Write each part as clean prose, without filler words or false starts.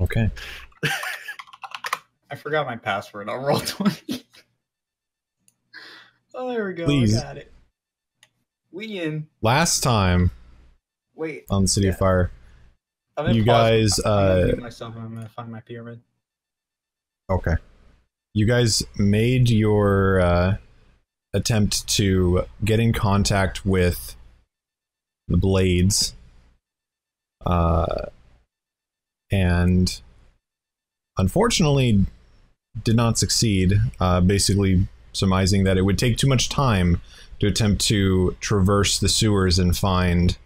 Okay. I forgot my password. I'll roll 20. Oh, there we go. Please. I got it. We in. Last time Wait. on City of Fire, you guys... I'm gonna mute myself and I'm gonna find my pyramid. Okay. You guys made your attempt to get in contact with the Blades. And unfortunately did not succeed, basically surmising that it would take too much time to attempt to traverse the sewers and find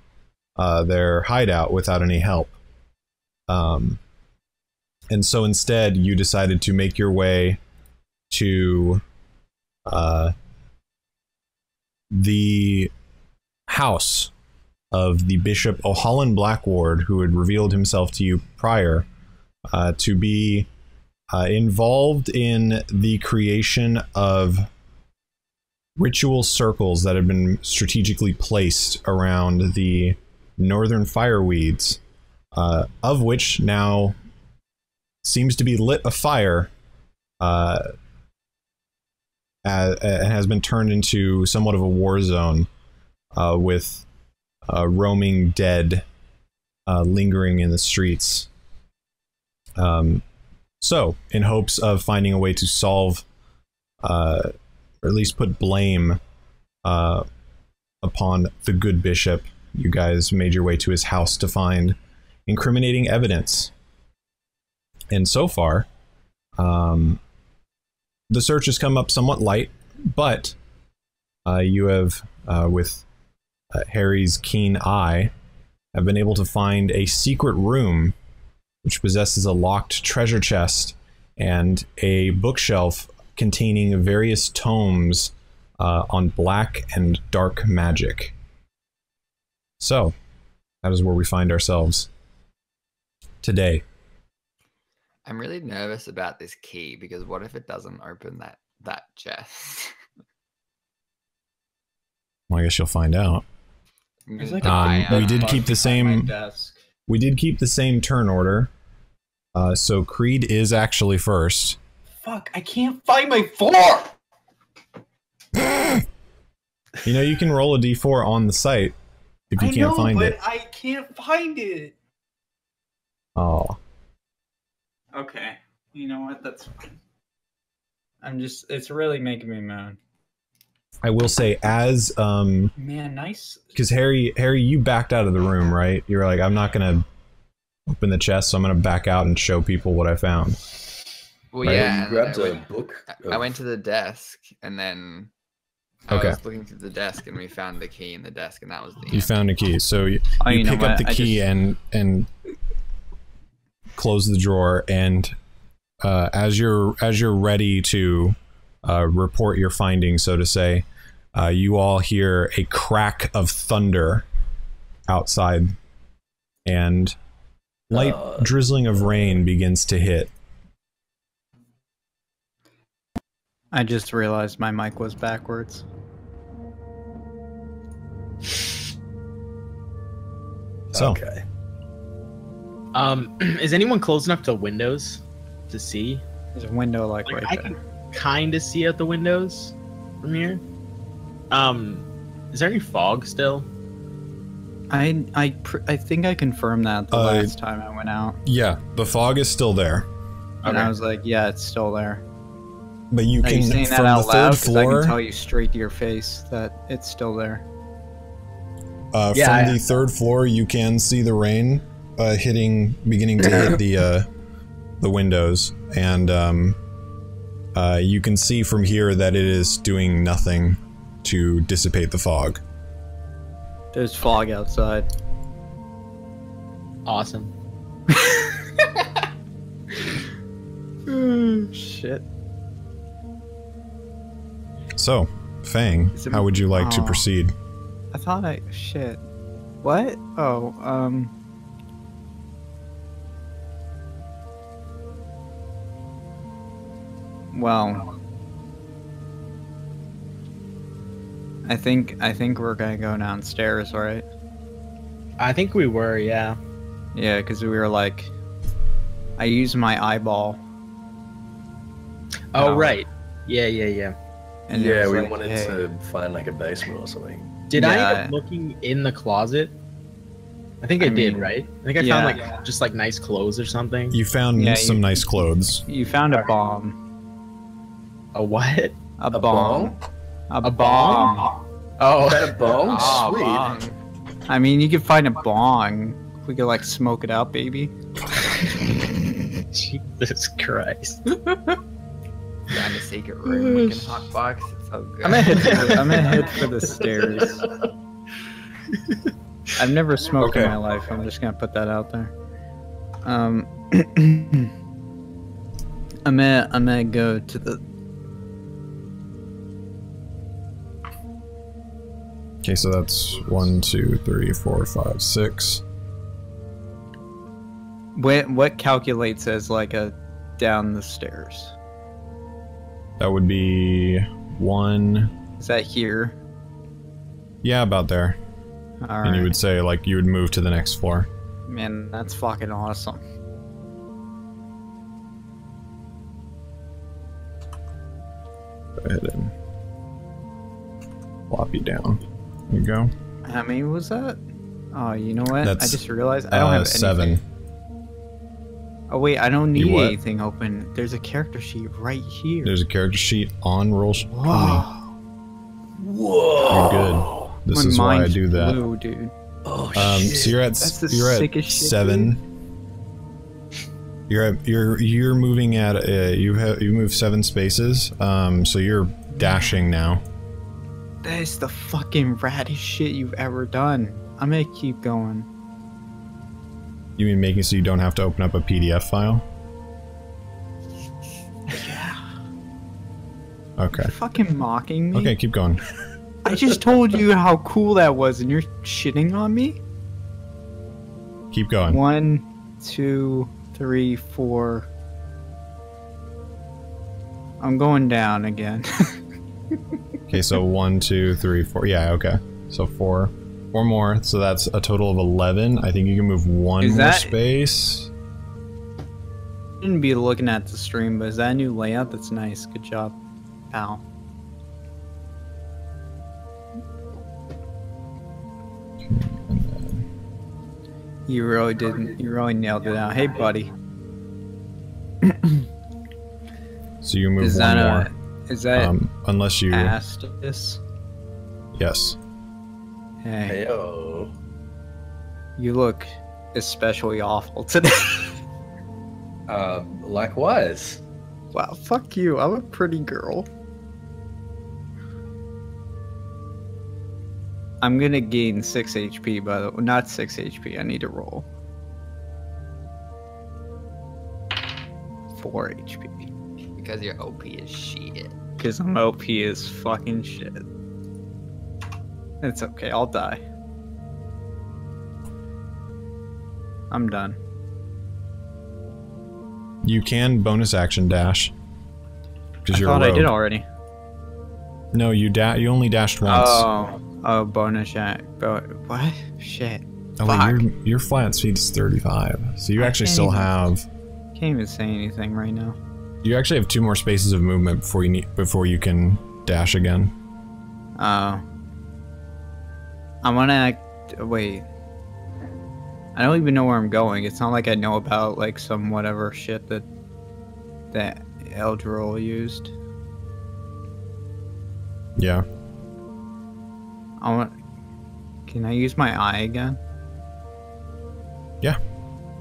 their hideout without any help. And so instead you decided to make your way to the house of the Bishop O'Holland Blackward, who had revealed himself to you prior to be involved in the creation of ritual circles that had been strategically placed around the northern fireweeds, of which now seems to be lit afire and has been turned into somewhat of a war zone with roaming dead lingering in the streets. So, in hopes of finding a way to solve, or at least put blame upon the good bishop, you guys made your way to his house to find incriminating evidence. And so far, the search has come up somewhat light, but you have, with Harry's keen eye, have been able to find a secret room which possesses a locked treasure chest and a bookshelf containing various tomes on black and dark magic. So, that is where we find ourselves today. I'm really nervous about this key, because what if it doesn't open that chest? Well, I guess you'll find out. Like we did keep the same. We did keep the same turn order. So Creed is actually first. Fuck! I can't find my 4. You know, you can roll a d4 on the site if you can't find it. I can't find it. Oh. Okay. You know what? That's fine. It's really making me moan. I will say, as Man, nice. because Harry, you backed out of the room, right? You're like, I'm not gonna open the chest, so I'm gonna back out and show people what I found. Well, Right? yeah. You grabbed a book. I went to the desk, and then I was looking through the desk, and we found the key in the desk, and that was the You found a key, so you pick up the key and close the drawer, and as you're ready to report your findings, so to say, you all hear a crack of thunder outside, and light drizzling of rain begins to hit. I just realized my mic was backwards. So, okay. Is anyone close enough to windows to see? There's a window like right I there. can kind of see out the windows from here. Is there any fog still? I think I confirmed that the last time I went out. yeah, the fog is still there, And I was like, yeah, it's still there. but you Are you can saying that from the out loud? third 'Cause I floor. can tell you straight to your face that it's still there. Yeah, From the third floor, you can see the rain beginning to hit the windows, and you can see from here that it is doing nothing to dissipate the fog. There's fog outside. Awesome. Shit. So, Fang, Is it- how would you like to oh. proceed? I thought shit. What? Oh, well, I think we're gonna go downstairs, right? I think we were, yeah. Yeah, because we were like, I used my eyeball. Oh, right. Yeah. And Yeah, it was we like, wanted hey. to find like a basement or something. Did I Yeah. end up looking in the closet? I think I did, mean, right? I think I found like just like nice clothes or something. You found Yeah, some nice clothes. You found a bomb. A what? A bomb. bong? A bomb. Oh, That a bong? Oh, Sweet. bong. I mean, you could find a bong. We could like smoke it out, baby. Jesus Christ! Find a secret room. We can hotbox. It's so good. I'm gonna head for the stairs. I've never smoked in my life. I'm just gonna put that out there. I'm gonna go to the. Okay, so that's 1, 2, 3, 4, 5, 6. What calculates as like a down the stairs? That would be 1. Is that here? Yeah, about there. All And you right, would say like you would move to the next floor. man, that's fucking awesome. Go ahead and plop you down. There you go. How many was that? Oh, you know what? I That's, just realized I don't have anything. 7. Oh wait, I don't need what? anything open. There's a character sheet right here. There's a character sheet on roll. Whoa. You're good. This My is why I mind's do that. blew, dude. Oh So shit. you're at That's the you're at sickest shit, 7. You're moving at you move 7 spaces. So you're dashing now. That is the fucking raddest shit you've ever done. I'm gonna keep going. You mean making so you don't have to open up a PDF file? Yeah. Okay. You're fucking mocking me? Okay, keep going. I just told you how cool that was and you're shitting on me? Keep going. 1, 2, 3, 4. I'm going down again. Okay, so 1, 2, 3, 4. Yeah, okay. So 4 more. So that's a total of 11. I think you can move 1 Is more that- space. Shouldn't be looking at the stream, but is that a new layout? That's nice. Good job, pal. You really didn't. You really nailed it out. Hey, buddy. So you move Is 1 that more. a? Is that Unless you. Astis? Yes. Hey, Heyo. you look especially awful today. Likewise. Wow, fuck you. I'm a pretty girl. I'm gonna gain 6 HP, by the way. Not 6 HP, I need to roll. 4 HP. Because your OP is shit. Because I'm OP as fucking shit. It's okay, I'll die. I'm done. You can bonus action dash. Because I you're thought a I rogue. did already. No, you only dashed once. Oh, bonus shot. What? Shit. Oh, fuck. wait, your flat speed is 35. So you I actually can't still even- have. Can't even say anything right now. You actually have 2 more spaces of movement before you can dash again. Oh. I wanna wait. I don't even know where I'm going. It's not like I know about like some whatever shit that Eldril used. Yeah. Can I use my eye again?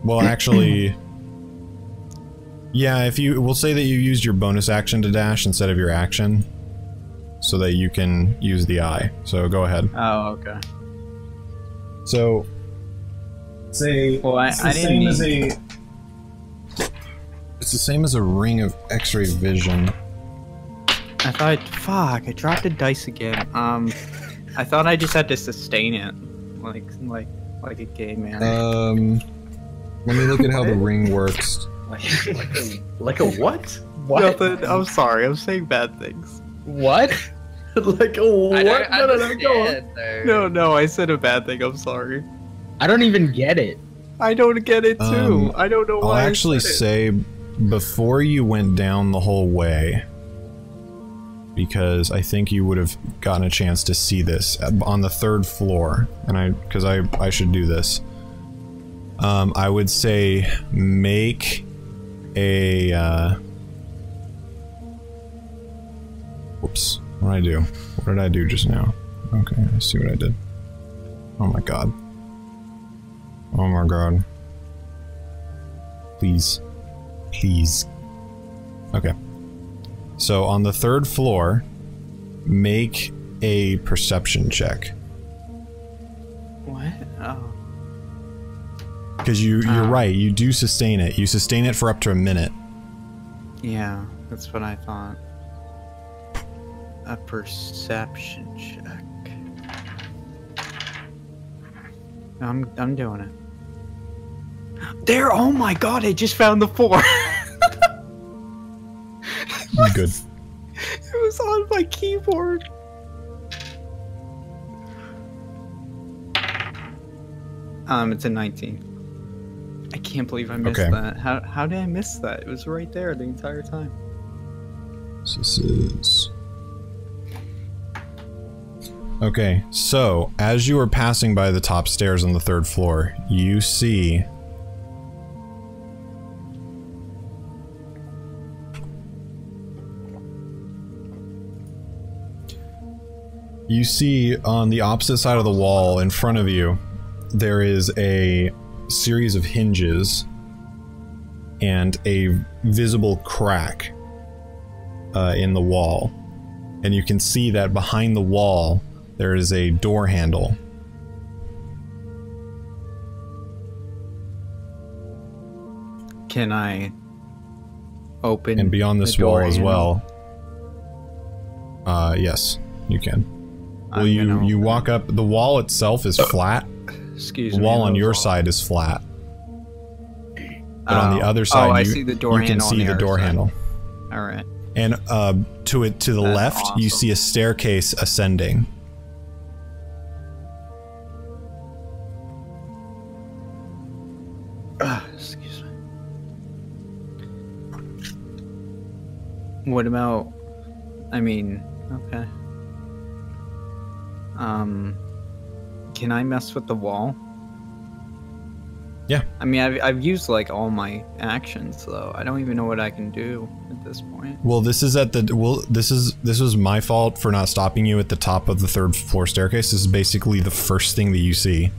Well, actually, yeah. We'll say that you used your bonus action to dash instead of your action, so that you can use the eye. So go ahead. Oh, okay. So, say Well, I didn't need... It's the same as a ring of X-ray vision. I thought, fuck, I dropped a dice again. I thought I just had to sustain it, like a gay man. Let me look at how the ring works. Like a what? What? Nothing. I'm sorry. I'm saying bad things. What? Like a what? I don't No, go on. understand, though. No, I said a bad thing. I'm sorry. I don't even get it. I don't get it too. I don't know why. I'll actually say, before you went down the whole way, because I think you would have gotten a chance to see this on the 3rd floor, and because I should do this. I would say make a, whoops, what did I do? What did I do just now? Okay, I see what I did. Oh my god. Oh my god. Please. Please. Okay. So on the 3rd floor, make a perception check. What? Oh. Because you're right, you do sustain it. You sustain it for up to a minute. Yeah, that's what I thought. A perception check. I'm doing it. There! Oh my god, I just found the 4! Good. It was on my keyboard. It's a 19. I can't believe I missed that. How did I miss that? It was right there the entire time. This is... Okay, so, as you are passing by the top stairs on the 3rd floor, you see... You see on the opposite side of the wall in front of you, there is a series of hinges and a visible crack in the wall. And you can see that behind the wall, there is a door handle. Can I open and beyond this wall as well? Yes, you can. Well, you walk up. The wall itself is flat. Excuse me. The wall on your side is flat. But on the other side, I see the door you can see the door handle. All right. And to the left, awesome. you see a staircase ascending. Excuse me. What about? I mean, okay. Can I mess with the wall? Yeah. I mean, I've used like all my actions though. I don't even know what I can do at this point. Well, this is at the this was my fault for not stopping you at the top of the 3rd floor staircase. This is basically the first thing that you see.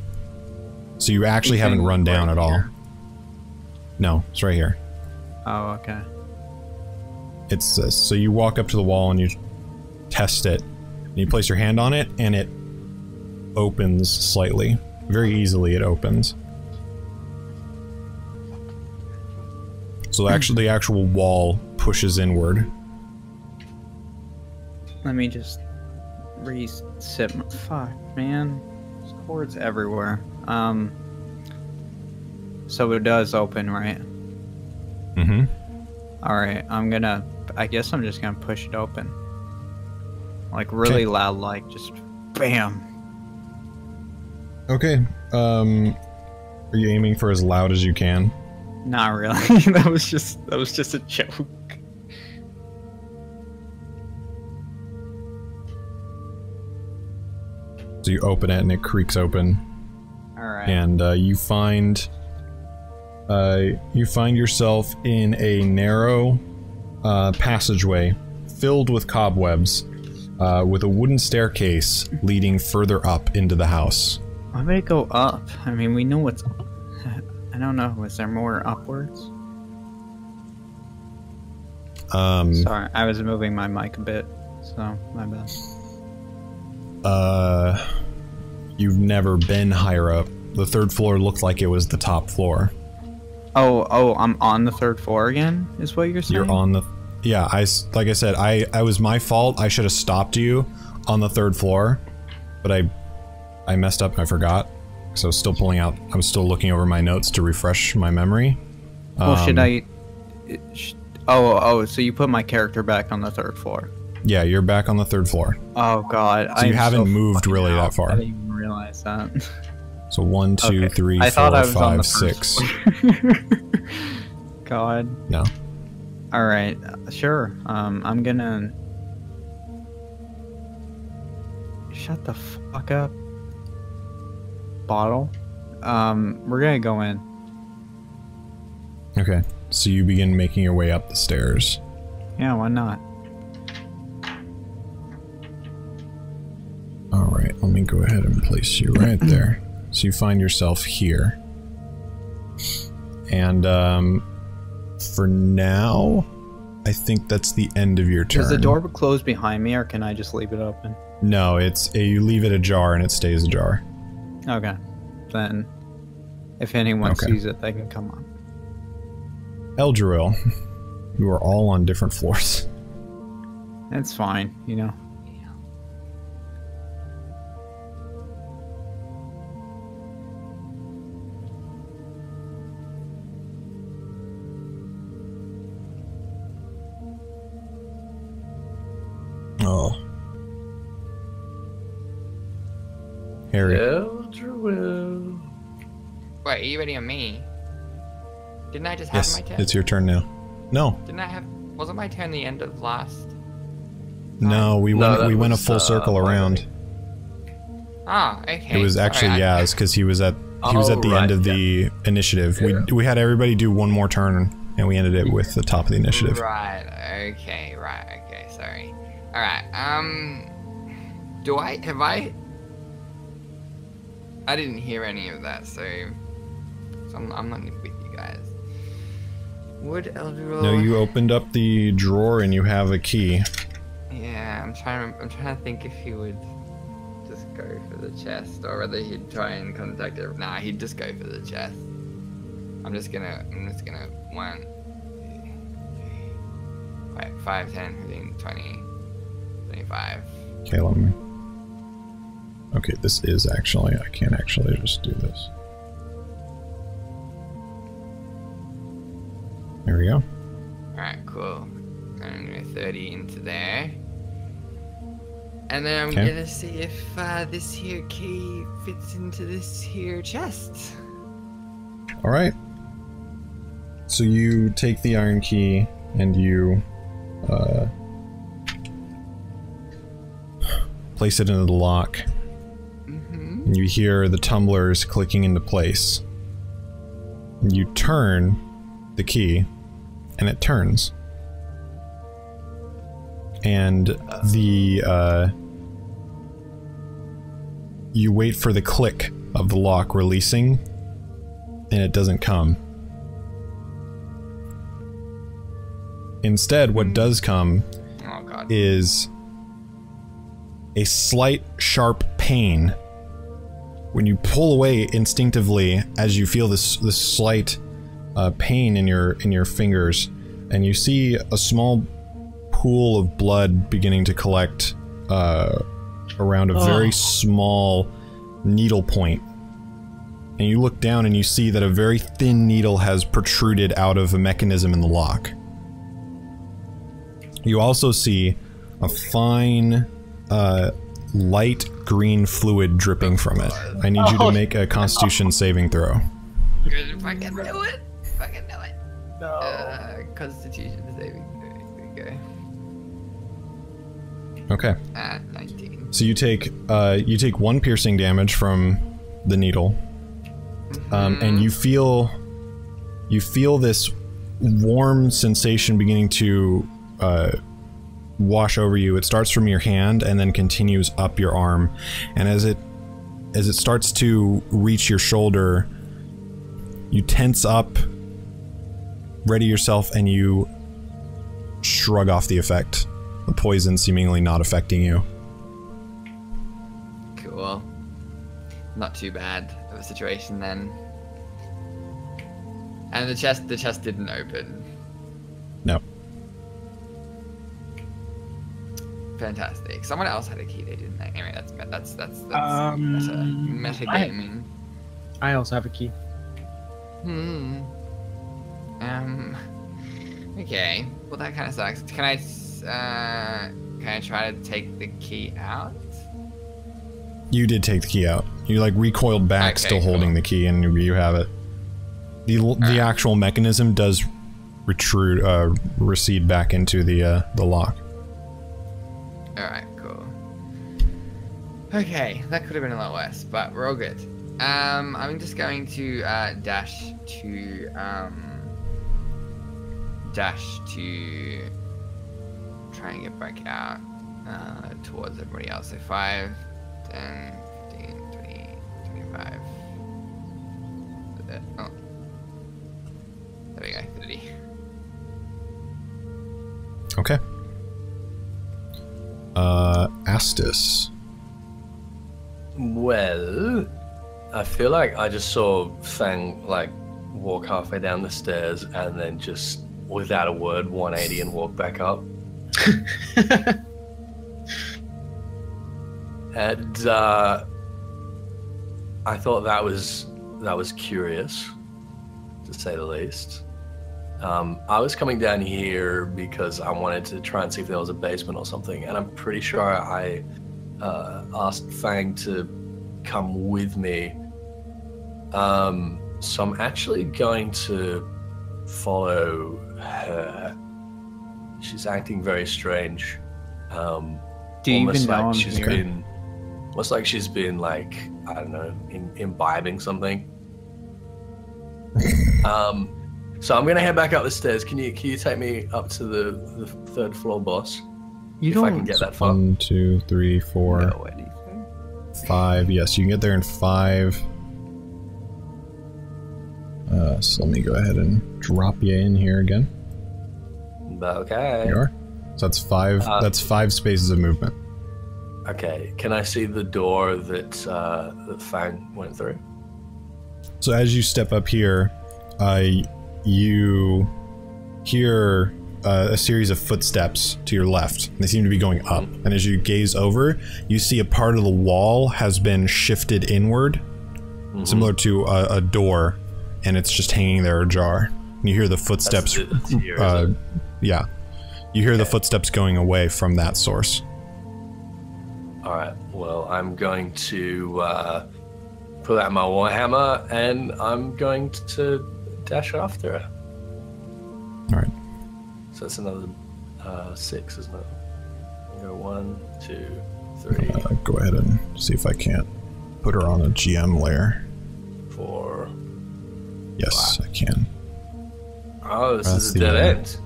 So you actually haven't run down at all. No, it's right here. Oh, okay. It's this. So you walk up to the wall and you test it. And you place your hand on it and it opens slightly. Very easily it opens. So actually the actual wall pushes inward. Let me just reset my... Fuck, man. There's cords everywhere. So it does open, right? Mm-hmm. Alright, I guess I'm just gonna push it open. Like, really loud, like, just... BAM! Okay, are you aiming for as loud as you can? Not really. that was just a joke. So you open it and it creaks open. Alright. And you find yourself in a narrow passageway filled with cobwebs, with a wooden staircase leading further up into the house. Why would it go up? I mean, we know what's... I don't know. Was there more upwards? Sorry, I was moving my mic a bit, so my bad. You've never been higher up. The 3rd floor looked like it was the top floor. Oh, I'm on the 3rd floor again, is what you're saying? You're on the... Yeah, like I said, I was my fault. I should have stopped you on the 3rd floor, but I messed up and I forgot. So I was still pulling out... I was still looking over my notes to refresh my memory. Well, should I... Oh, so you put my character back on the 3rd floor. Yeah, you're back on the 3rd floor. Oh god, so you haven't moved really that far. I didn't even realize that. So 1, 2, 3, I 4, thought I was on 5, the first 6. God. No. All right. Sure. I'm gonna. Shut the fuck up. Bottle. We're gonna go in. Okay. So you begin making your way up the stairs. Yeah, why not? Alright, let me go ahead and place you right there. So you find yourself here. And, for now, I think that's the end of your turn. Does the door close behind me, or can I just leave it open? No, it's you leave it ajar and it stays ajar. Okay. Then, if anyone sees it, they can come on. Eldril, you are all on different floors. It's fine, you know. Oh. Harry. Eldril. Wait, are you ready on me? Didn't I just have Yes, my turn? it's your turn now. No. Didn't I have... Wasn't my turn the end of last? No, we No, went a that full was, circle around. Ah, okay. It was actually Sorry, Yazz, because he was at the end of the initiative. Yeah. We had everybody do one more turn, and we ended it with the top of the initiative. Right, okay, sorry. Alright, I didn't hear any of that, so I'm not with you guys. Would Eldril... No, you opened up the drawer and you have a key. Yeah, I'm trying to think if he would just go for the chest, or whether he'd try and contact it. Nah, he'd just go for the chest. I'm just gonna 1, 2, 3, 5, 10, 15, 20, 25. Okay, let me... Okay, this is actually... I can't actually just do this. There we go. Alright, cool. I'm gonna go 30 into there. And then I'm gonna see if this here key fits into this here chest. Alright. So you take the iron key and you place it into the lock. And you hear the tumblers clicking into place. And you turn the key and it turns. And the you wait for the click of the lock releasing, and it doesn't come. Instead, what does come is a slight sharp pain when you pull away instinctively, as you feel this slight pain in your fingers, and you see a small pool of blood beginning to collect around a very small needle point. And you look down and you see that a very thin needle has protruded out of a mechanism in the lock. You also see a fine, light green fluid dripping from it. I need you to make a Constitution saving throw. If I can do it. No. Constitution saving throw. There we go. Okay. 19. So you take 1 piercing damage from the needle, and you feel this warm sensation beginning to wash over you. It starts from your hand and then continues up your arm, and as it starts to reach your shoulder, you tense up, ready yourself, and you shrug off the effect. The poison seemingly not affecting you. Cool. Not too bad of a situation then. And the chest didn't open. No. Fantastic. Someone else had a key, they didn't they? Anyway, that's metagaming. I also have a key. Okay. Well, that kind of sucks. Can I try to take the key out? You did take the key out, You like recoiled back, Okay, still holding cool. the key, and you have it. The actual mechanism does recede back into the lock. Alright, cool. Okay, that could have been a lot worse, but we're all good. I'm just going to dash to try and get back out towards everybody else. So 5, 10, 15, 20, 25. Oh. There we go, 30. Okay. Astis. Well, I feel like I just saw Fang like walk halfway down the stairs and then just without a word 180 and walk back up. And I thought that was curious, to say the least. I was coming down here because I wanted to try and see if there was a basement or something, and I'm pretty sure I asked Fang to come with me. So I'm actually going to follow her. She's acting very strange. Do you almost even know like I'm she's here? been, almost like she's been like, I don't know, imbibing something. So I'm gonna head back up the stairs. Can you take me up to the 3rd floor, boss? You if don't I can get that far. 1, 2, 3, 4, know anything. 5. Yes, you can get there in 5. So let me go ahead and drop you in here again. Okay. There you are. So that's 5. That's 5 spaces of movement. Okay. Can I see the door that that Fang went through? So as you step up here, you hear a series of footsteps to your left. They seem to be going up. And as you gaze over, you see a part of the wall has been shifted inward, similar to a door, and it's just hanging there ajar. And you hear the footsteps. That's here, is it? Yeah. You hear the footsteps going away from that source. All right. Well, I'm going to pull out my warhammer and I'm going to dash after her. All right. So that's another 6, isn't it? I'll go 1, 2, 3, Go ahead and see if I can't put her on a GM layer. 4. Yes, I can. Oh, this That's is a the dead end. end.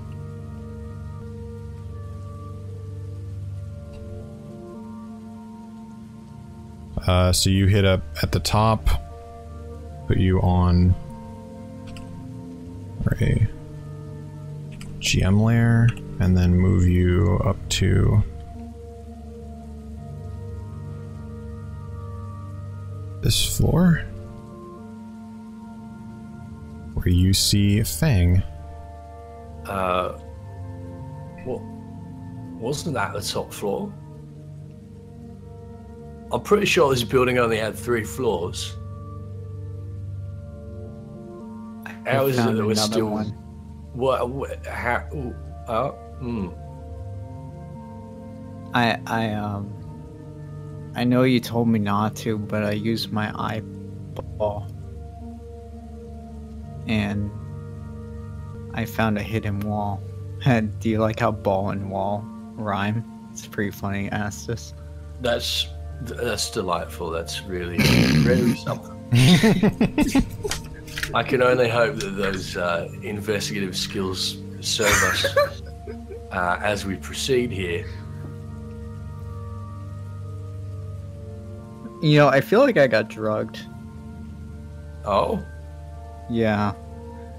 So you hit up at the top, put you on a GM layer, and then move you up to this floor, where you see Fang. Well, wasn't that the top floor? I'm pretty sure this building only had 3 floors. How is it found that we're another still? one. What? How? Oh. Hmm. I know you told me not to, but I used my eyeball. And I found a hidden wall. Do you like how ball and wall rhyme? It's pretty funny, Astis. That's delightful. That's really really something. I can only hope that those investigative skills serve us as we proceed here. You know, I feel like I got drugged. Oh, Yeah.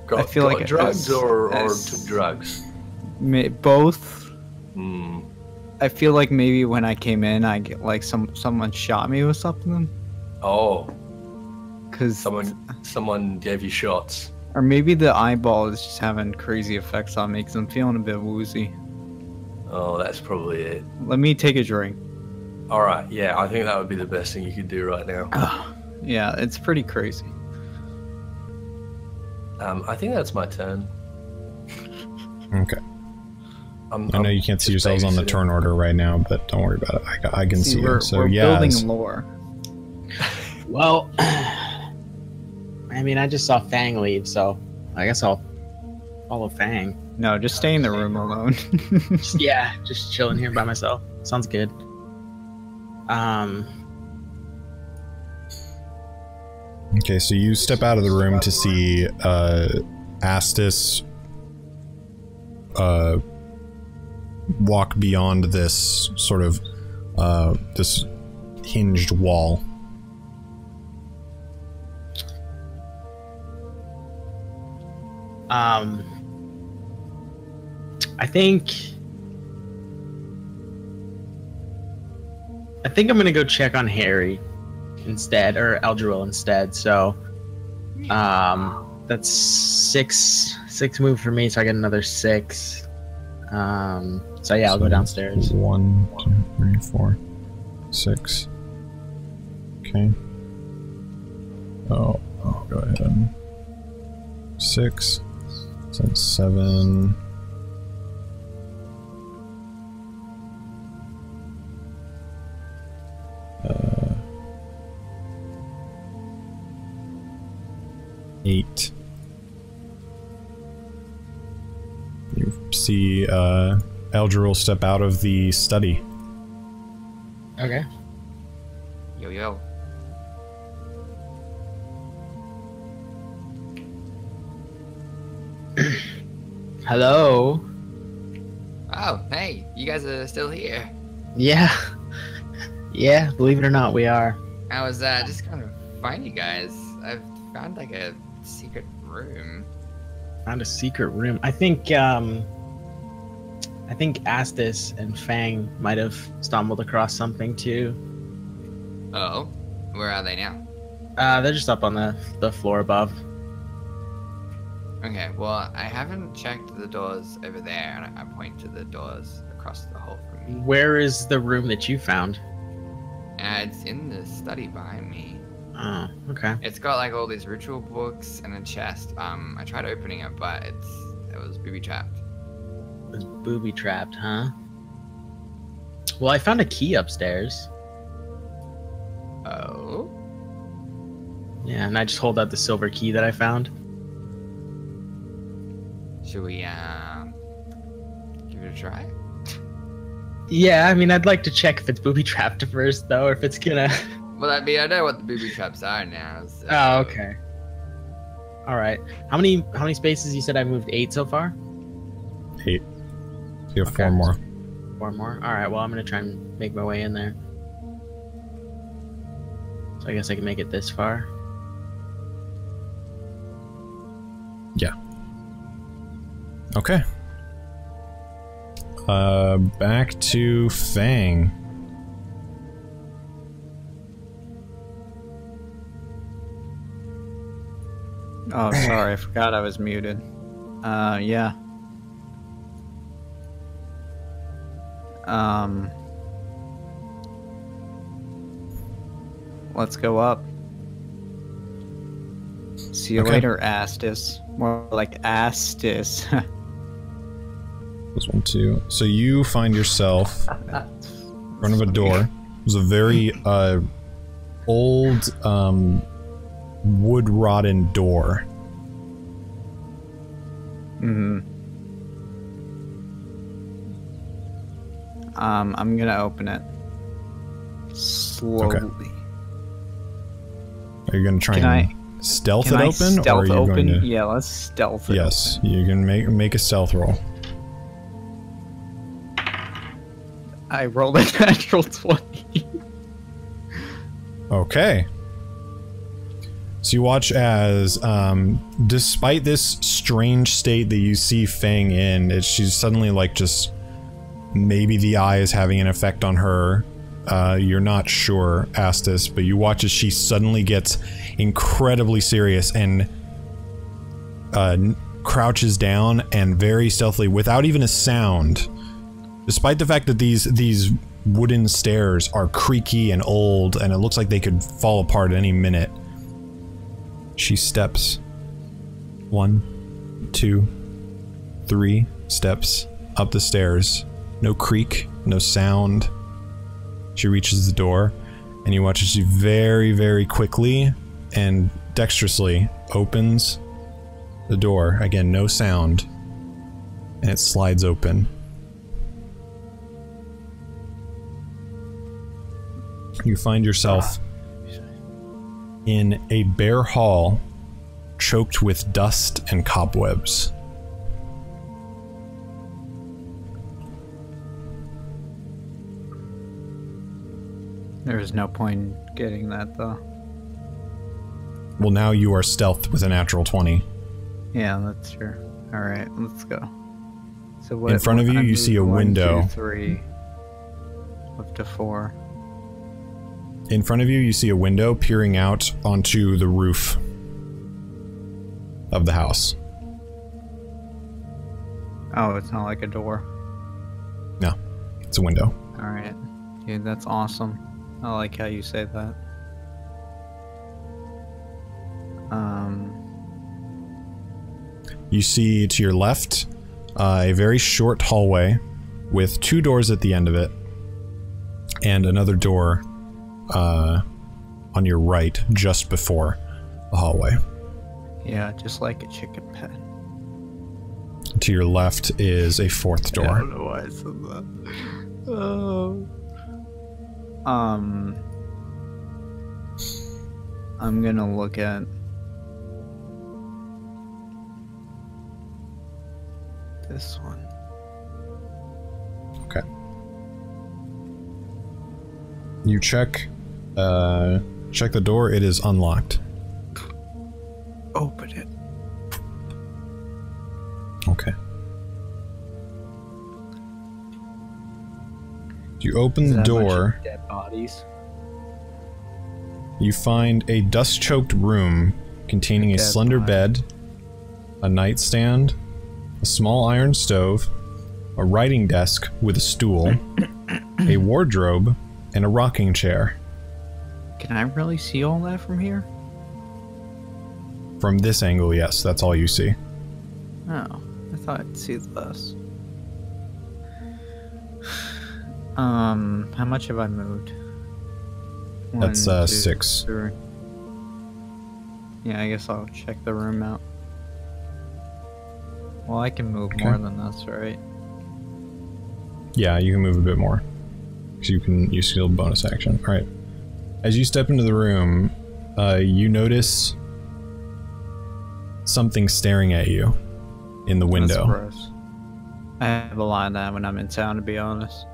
got, I feel got like drugged as- or as- took drugs. Both. Hmm. I feel like maybe when I came in, I get like someone shot me with something. Oh, Cause someone gave you shots. or maybe the eyeball is just having crazy effects on me because I'm feeling a bit woozy. Oh, that's probably it. Let me take a drink. All right. Yeah, I think that would be the best thing you could do right now. Yeah, it's pretty crazy. I think that's my turn. Okay. I know you can't see just yourselves on the babysitting. turn order right now, but don't worry about it. I can see we're, it. So we're yeah, building lore. Well, I mean, I just saw Fang leave, so I guess I'll follow Fang. No, just stay in the room alone. Yeah, just chilling here by myself. Sounds good. Okay, so you step out of the room to see Ethys walk beyond this sort of this hinged wall. I think I'm gonna go check on Harry instead, or Eldril instead. So, that's six move for me, so I get another 6. So yeah, I'll go downstairs. 1, 2, 3, 4, 6. Okay. Oh, go ahead. 6. So 7. 8. You see Eldril step out of the study. Okay. Yo. Hello. Oh, hey, you guys are still here. Yeah. Yeah, believe it or not, we are. I was just kind of find you guys. I've found like a secret room. Found a secret room. I think Ethys and Fang might have stumbled across something too. Oh, where are they now? They're just up on the floor above. Okay, well, I haven't checked the doors over there, and I point to the doors across the hall from me. Where is the room that you found? It's in the study behind me. Oh, okay. It's got like all these ritual books and a chest. I tried opening it, but it was booby trapped. It was booby trapped, huh? Well, I found a key upstairs. Oh? Yeah, and I just hold out the silver key that I found. Should we give it a try? Yeah, I mean, I'd like to check if it's booby trapped first, though, or if it's gonna. Well, I know what the booby traps are now. So... Oh, okay. All right. How many spaces? You said I moved 8 so far. 8. You have 4 more. 4 more. All right. Well, I'm gonna try and make my way in there. So I guess I can make it this far. Yeah. Okay. Back to Fang. Oh, sorry, I forgot I was muted. Yeah. Let's go up. See you later, Ethys. More like Ethys. This one too. So you find yourself in front of a door. It was a very old wood-rotten door. Mm-hmm. I'm gonna open it slowly. Okay. Are you gonna try and stealth it open? Stealth or are you open? Going to... Yeah, let's stealth it. Yes, you can make a stealth roll. I rolled a natural 20. Okay. So you watch as, despite this strange state that you see Fang in, she's suddenly like just, maybe the eye is having an effect on her. You're not sure, Ethys, but you watch as she suddenly gets incredibly serious and crouches down and very stealthily, without even a sound. Despite the fact that these wooden stairs are creaky and old, and it looks like they could fall apart at any minute, she steps 1, 2, 3 steps up the stairs. No creak, no sound. She reaches the door, And you watch as she very, very quickly and dexterously opens the door. Again, no sound. And it slides open. You find yourself in a bare hall choked with dust and cobwebs. There's no point in getting that, though. Well, now you are stealthed with a natural 20. Yeah, that's true. Alright, let's go. So what, in front of you, you see a window. 1, 2, 3, up to 4. In front of you, you see a window peering out onto the roof of the house. Oh, it's not like a door. No, it's a window. Alright. Dude, that's awesome. I like how you say that. You see to your left a very short hallway with 2 doors at the end of it, and another door on your right just before the hallway. Yeah, just like a chicken pen. To your left is a 4th door. I don't know why I said that. Oh. I'm gonna look at this one. Okay. You check the door. It is unlocked. Open it. Okay. You open the door. Dead bodies. You find a dust-choked room containing a slender bed, a nightstand, a small iron stove, a writing desk with a stool, a wardrobe, and a rocking chair. Can I really see all that from here? From this angle, yes, that's all you see. Oh, I thought I'd see less. How much have I moved? That's 1, 2, 6. 3. Yeah, I guess I'll check the room out. Well, I can move more than this, right? Yeah, you can move a bit more. Because you can use skill bonus action. Alright. As you step into the room, you notice something staring at you in the window. That's gross. I have a lot of that when I'm in town, to be honest.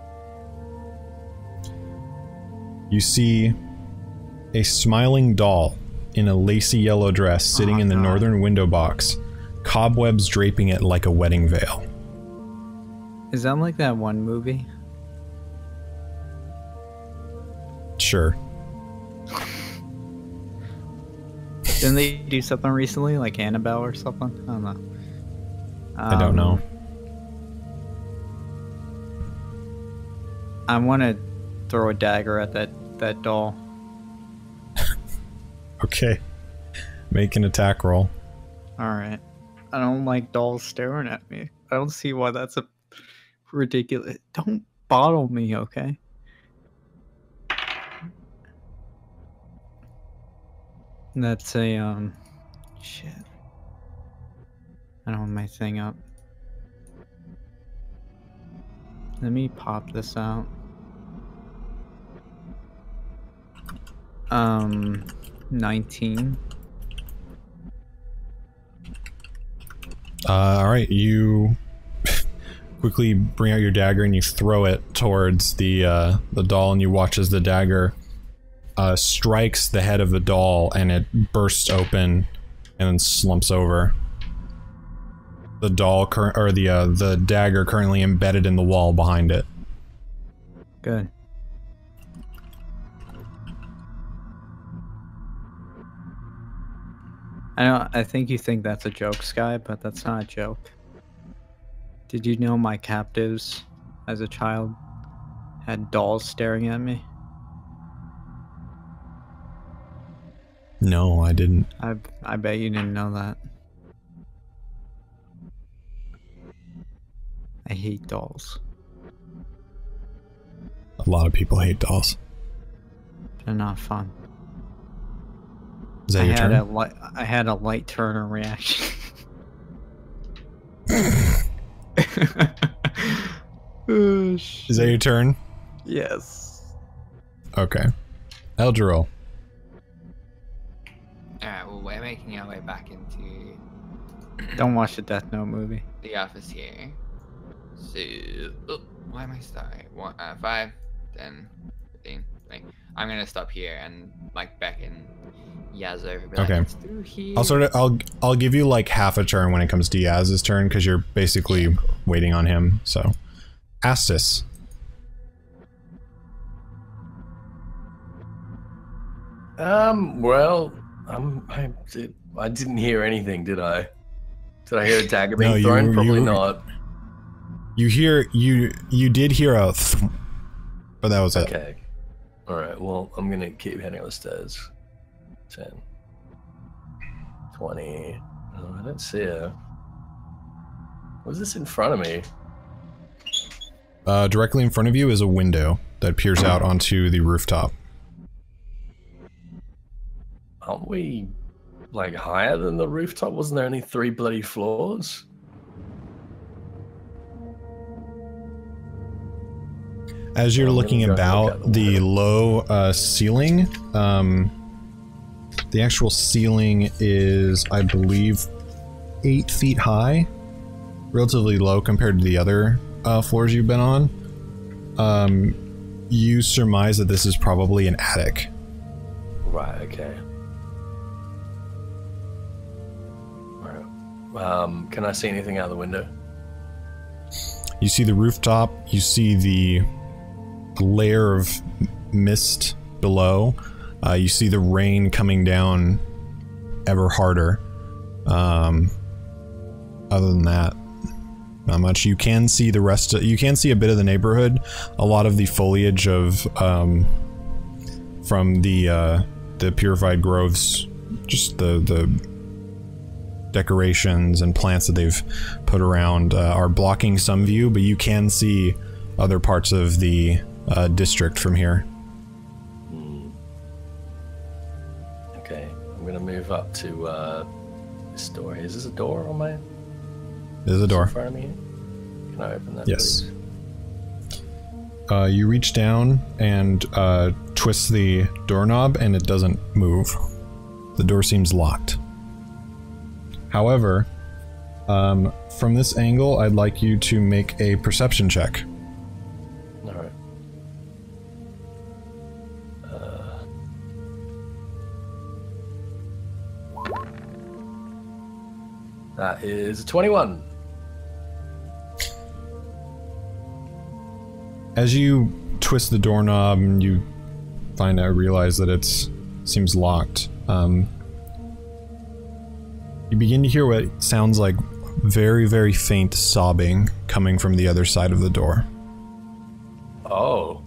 You see a smiling doll in a lacy yellow dress sitting in the northern window box, cobwebs draping it like a wedding veil. Is that like that one movie? Sure. Didn't they do something recently, like Annabelle or something? I don't know. I don't know. I want to throw a dagger at that doll. Okay. Make an attack roll. Alright. I don't like dolls staring at me. I don't see why that's a ridiculous... Don't bottle me, okay? That's a, shit. I don't have my thing up. Let me pop this out. 19. Alright, you quickly bring out your dagger and you throw it towards the doll, and you watch as the dagger strikes the head of the doll and it bursts open and then slumps over. The doll the dagger currently embedded in the wall behind it. Good. I think you think that's a joke, Sky, but that's not a joke. Did you know my captives as a child had dolls staring at me? No, I didn't. I bet you didn't know that. I hate dolls. A lot of people hate dolls. They're not fun. Is that your turn? I had a light Turner reaction. Is that your turn? Yes. Okay. Eldril. Alright, well, we're making our way back into Don't watch the Death Note movie. the office here. So, oh, why am I starting? 5, 10, 15, 20. I'm gonna stop here and like beckon Yazz over. Be Okay. Like, it's through here. I'll give you like half a turn when it comes to Yazz's turn because you're basically waiting on him. So, Ethys. Well, I didn't hear anything, did I? Did I hear a dagger being thrown? Probably not. You did hear a but that was it. Okay. Alright, well, I'm gonna keep heading up the stairs. 10. 20. Oh, I don't see her. What's this in front of me? Directly in front of you is a window that peers out onto the rooftop. Aren't we, like, higher than the rooftop? Wasn't there only 3 bloody floors? As you're looking about the low ceiling, the actual ceiling is, I believe, 8 feet high. Relatively low compared to the other floors you've been on. You surmise that this is probably an attic. Right, okay. Alright. Can I see anything out the window? You see the rooftop, you see the layer of mist below, you see the rain coming down ever harder. Other than that, not much. You can see the rest of, you can see a bit of the neighborhood, a lot of the foliage of, from the Purified Groves, just the decorations and plants that they've put around are blocking some view, but you can see other parts of the district from here. Okay, I'm gonna move up to this door. Is this a door on my... There's a door. In front of me? Can I open that, yes. please? You reach down and twist the doorknob and it doesn't move. The door seems locked. However, from this angle, I'd like you to make a perception check. Alright. That is a 21. As you twist the doorknob and you realize that it seems locked, you begin to hear what sounds like very, very faint sobbing coming from the other side of the door. Oh.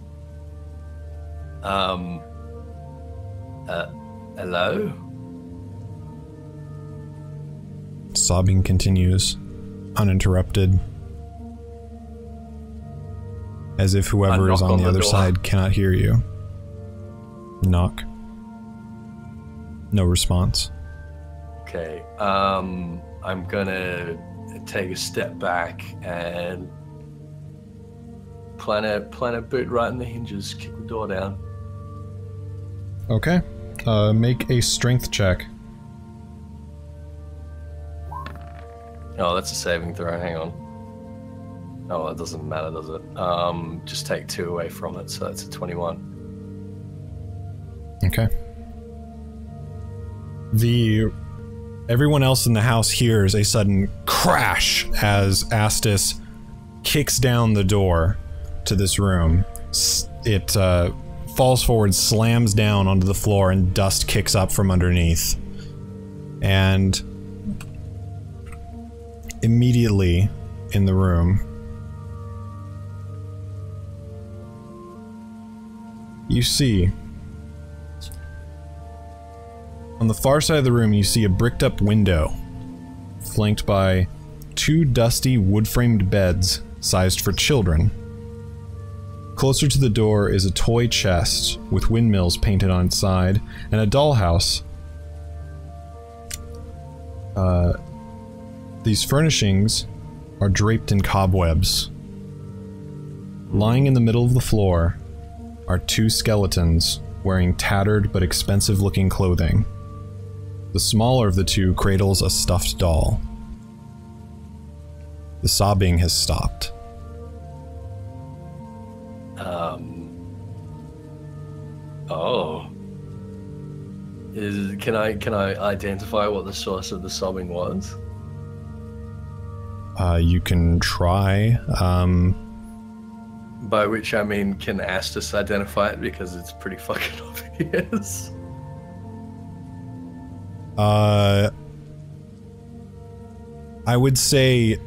Hello? Sobbing continues, uninterrupted, as if whoever is on the other side cannot hear you. Knock. No response. Okay, I'm gonna take a step back and plant a boot right in the hinges, kick the door down. Okay. Make a strength check. Oh, that's a saving throw, hang on. Oh, that doesn't matter, does it? Just take 2 away from it, so that's a 21. Okay. Everyone else in the house hears a sudden crash as Ethys kicks down the door to this room. It falls forward, slams down onto the floor, and dust kicks up from underneath. And immediately in the room, you see, on the far side of the room, you see a bricked up window, flanked by 2 dusty wood-framed beds sized for children. Closer to the door is a toy chest with windmills painted on its side, and a dollhouse. These furnishings are draped in cobwebs. Lying in the middle of the floor are two skeletons wearing tattered but expensive-looking clothing. The smaller of the two cradles a stuffed doll. The sobbing has stopped. Oh. Can I identify what the source of the sobbing was? You can try. By which I mean, can Astus identify it, because it's pretty fucking obvious. I would say,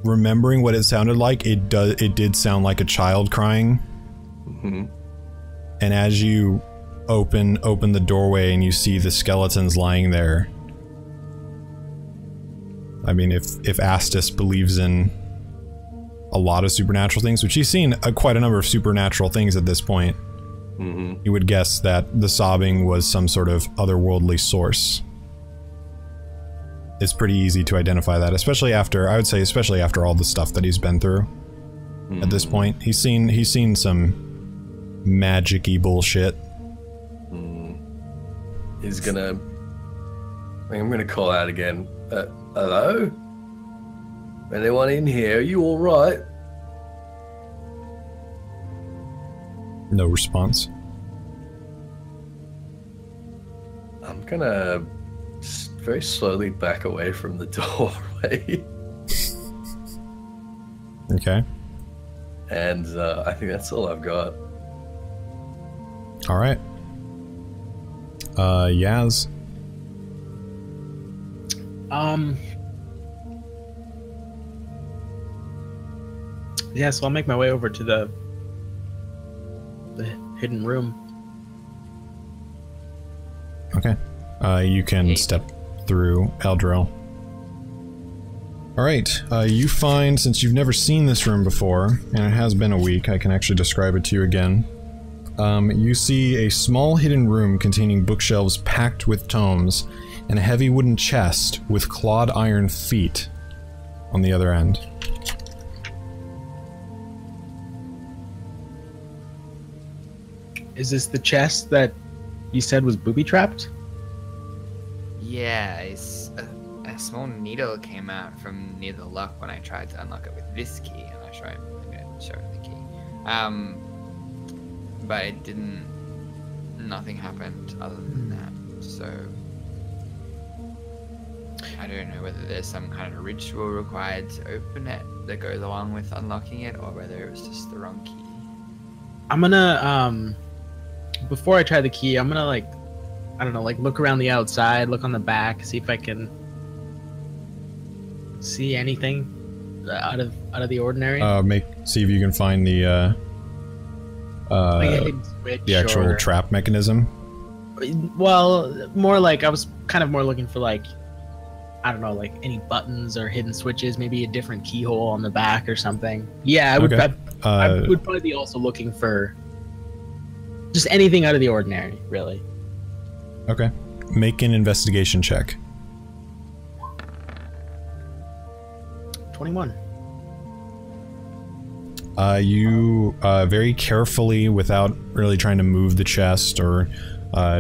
remembering what it sounded like, it did sound like a child crying. Mm-hmm. And as you open the doorway and you see the skeletons lying there, I mean, if Astus believes in a lot of supernatural things, which he's seen quite a number of supernatural things at this point, you would guess that the sobbing was some sort of otherworldly source. It's pretty easy to identify that, especially after, I would say, especially after all the stuff that he's been through. At this point, he's seen some magic-y bullshit. He's gonna... I'm gonna call out again. Hello? Anyone in here? Are you alright? No response. I'm gonna very slowly back away from the doorway. Okay. And I think that's all I've got. Alright. Yazz. Yeah, so I'll make my way over to the hidden room. Okay. You can step through Eldril. Alright, you find, since you've never seen this room before, and it has been a week, I can actually describe it to you again. You see a small hidden room containing bookshelves packed with tomes, and a heavy wooden chest with clawed iron feet on the other end. Is this the chest that you said was booby-trapped? Yeah, a small needle came out from near the lock when I tried to unlock it with this key, and I'm gonna show her the key. But it didn't. Nothing happened other than that. So I don't know whether there's some kind of ritual required to open it that goes along with unlocking it, or whether it was just the wrong key. I'm gonna before I try the key, I'm gonna like, I don't know, like look around the outside, look on the back, see if I can see anything out of the ordinary. See if you can find the actual trap mechanism. Well, more like I was kind of more looking for like, I don't know, like any buttons or hidden switches, maybe a different keyhole on the back or something. Yeah, I would. Okay. I would probably be also looking for just anything out of the ordinary, really. Okay. Make an investigation check. 21. You very carefully, without really trying to move the chest or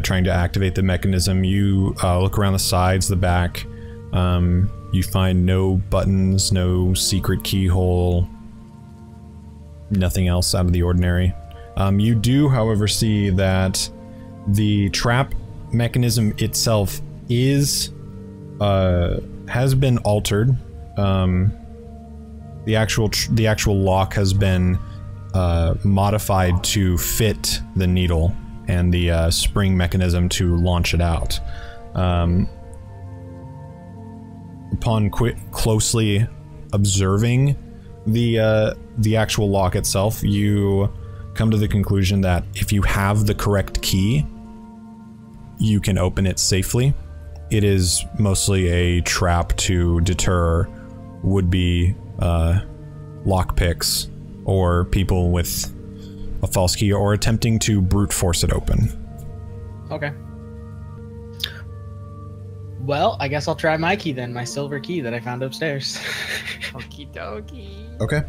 trying to activate the mechanism, you look around the sides, the back. You find no buttons, no secret keyhole, nothing else out of the ordinary. You do, however, see that the trap mechanism itself is has been altered. The actual lock has been modified to fit the needle and the spring mechanism to launch it out. Upon closely observing the actual lock itself, you come to the conclusion that if you have the correct key, you can open it safely. It is mostly a trap to deter would-be lockpicks or people with a false key, or attempting to brute force it open. Okay. Well, I guess I'll try my key then, my silver key that I found upstairs. Okie dokie. Okay.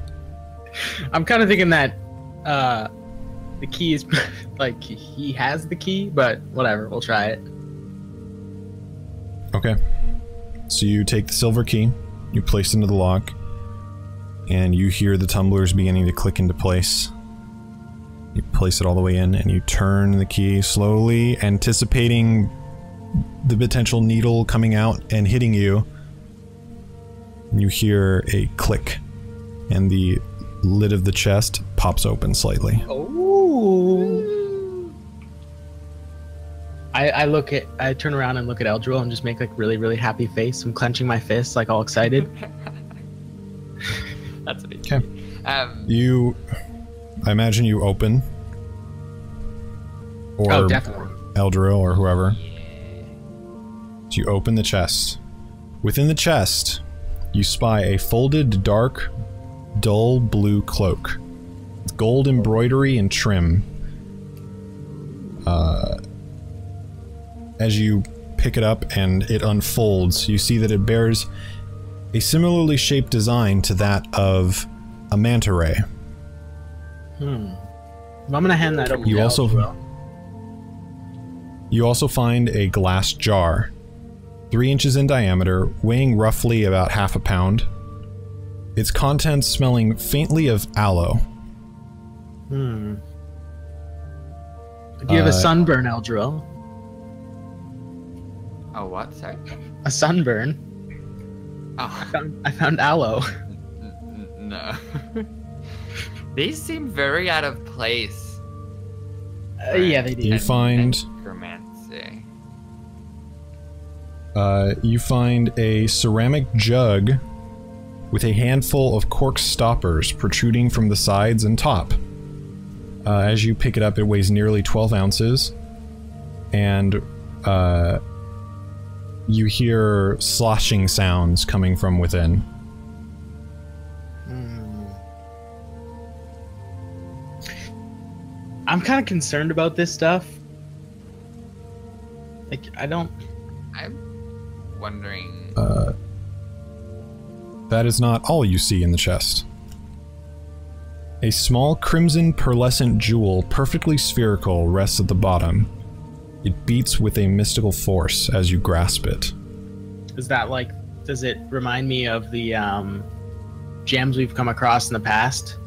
I'm kind of thinking that the key is like he has the key, but whatever, we'll try it. Okay. So you take the silver key, you place it into the lock, and you hear the tumblers beginning to click into place. You place it all the way in, and you turn the key slowly, anticipating the potential needle coming out and hitting you. You hear a click, and the lid of the chest pops open slightly. Oh! I turn around and look at Eldril and just make like really happy face. I'm clenching my fists, like all excited. That's what it Okay. I imagine you open. Or Oh, definitely. Eldril or whoever. So you open the chest. Within the chest, you spy a folded, dark, dull blue cloak. With gold embroidery and trim. As you pick it up and it unfolds, you see that it bears a similarly shaped design to that of a manta ray. I'm gonna hand that over to Eldril. You also find a glass jar, 3 inches in diameter, weighing roughly about half a pound. Its contents smelling faintly of aloe. Do you have a sunburn, Eldril? Oh, what? Sorry? A sunburn? Oh. I found aloe. No. These seem very out of place. Yeah, they do. You find necromancy. You find a ceramic jug with a handful of cork stoppers protruding from the sides and top. As you pick it up, it weighs nearly 12 ounces, and you hear sloshing sounds coming from within. I'm kind of concerned about this stuff. Like, I'm wondering. That is not all you see in the chest. A small crimson pearlescent jewel, perfectly spherical, rests at the bottom. It beats with a mystical force as you grasp it. Is that like, does it remind me of the gems we've come across in the past?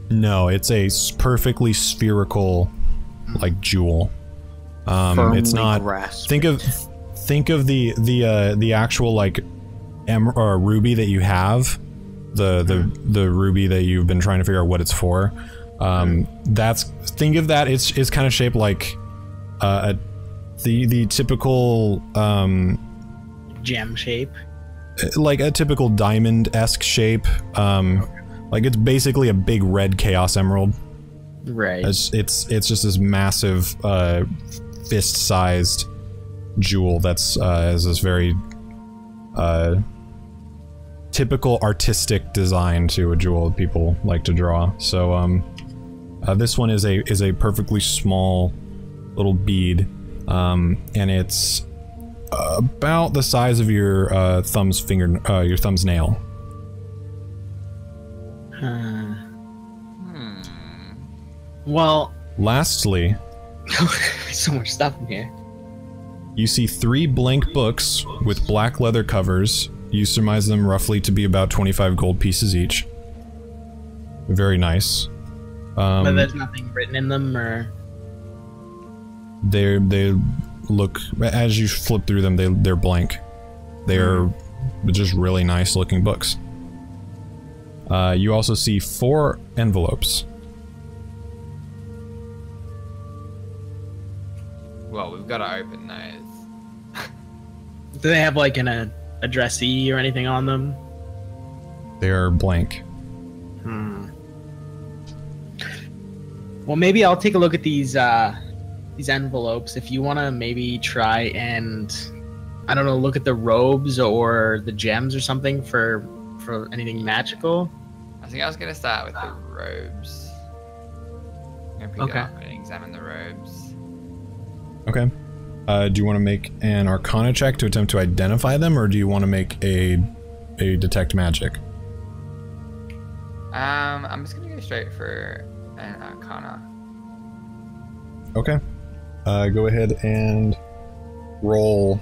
No, it's a perfectly spherical, like, jewel. It's not. Think of the actual, like, ruby that you have, the ruby that you've been trying to figure out what it's for. Think of that. It's kind of shaped like the typical gem shape, like a typical diamond-esque shape. Like, it's basically a big red chaos emerald. Right. It's just this massive fist-sized jewel that's has this very typical artistic design to a jewel that people like to draw. So this one is a perfectly small little bead, and it's about the size of your your thumb's nail. Well, lastly, so much stuff in here. You see 3 blank books with black leather covers. You surmise them roughly to be about 25 gold pieces each. Very nice. But there's nothing written in them, or they look, as you flip through them, they're blank. They're just really nice looking books. You also see 4 envelopes. Well, we've got to open those. Do they have like an addressee or anything on them? They're blank. Well, maybe I'll take a look at these envelopes. If you want to maybe try and, I don't know, look at the robes or the gems or something for anything magical. I think I was gonna start with the robes. I'm gonna pick it up and examine the robes. Okay. Do you want to make an Arcana check to attempt to identify them, or do you want to make a detect magic? I'm just gonna go straight for an Arcana. Okay. Go ahead and roll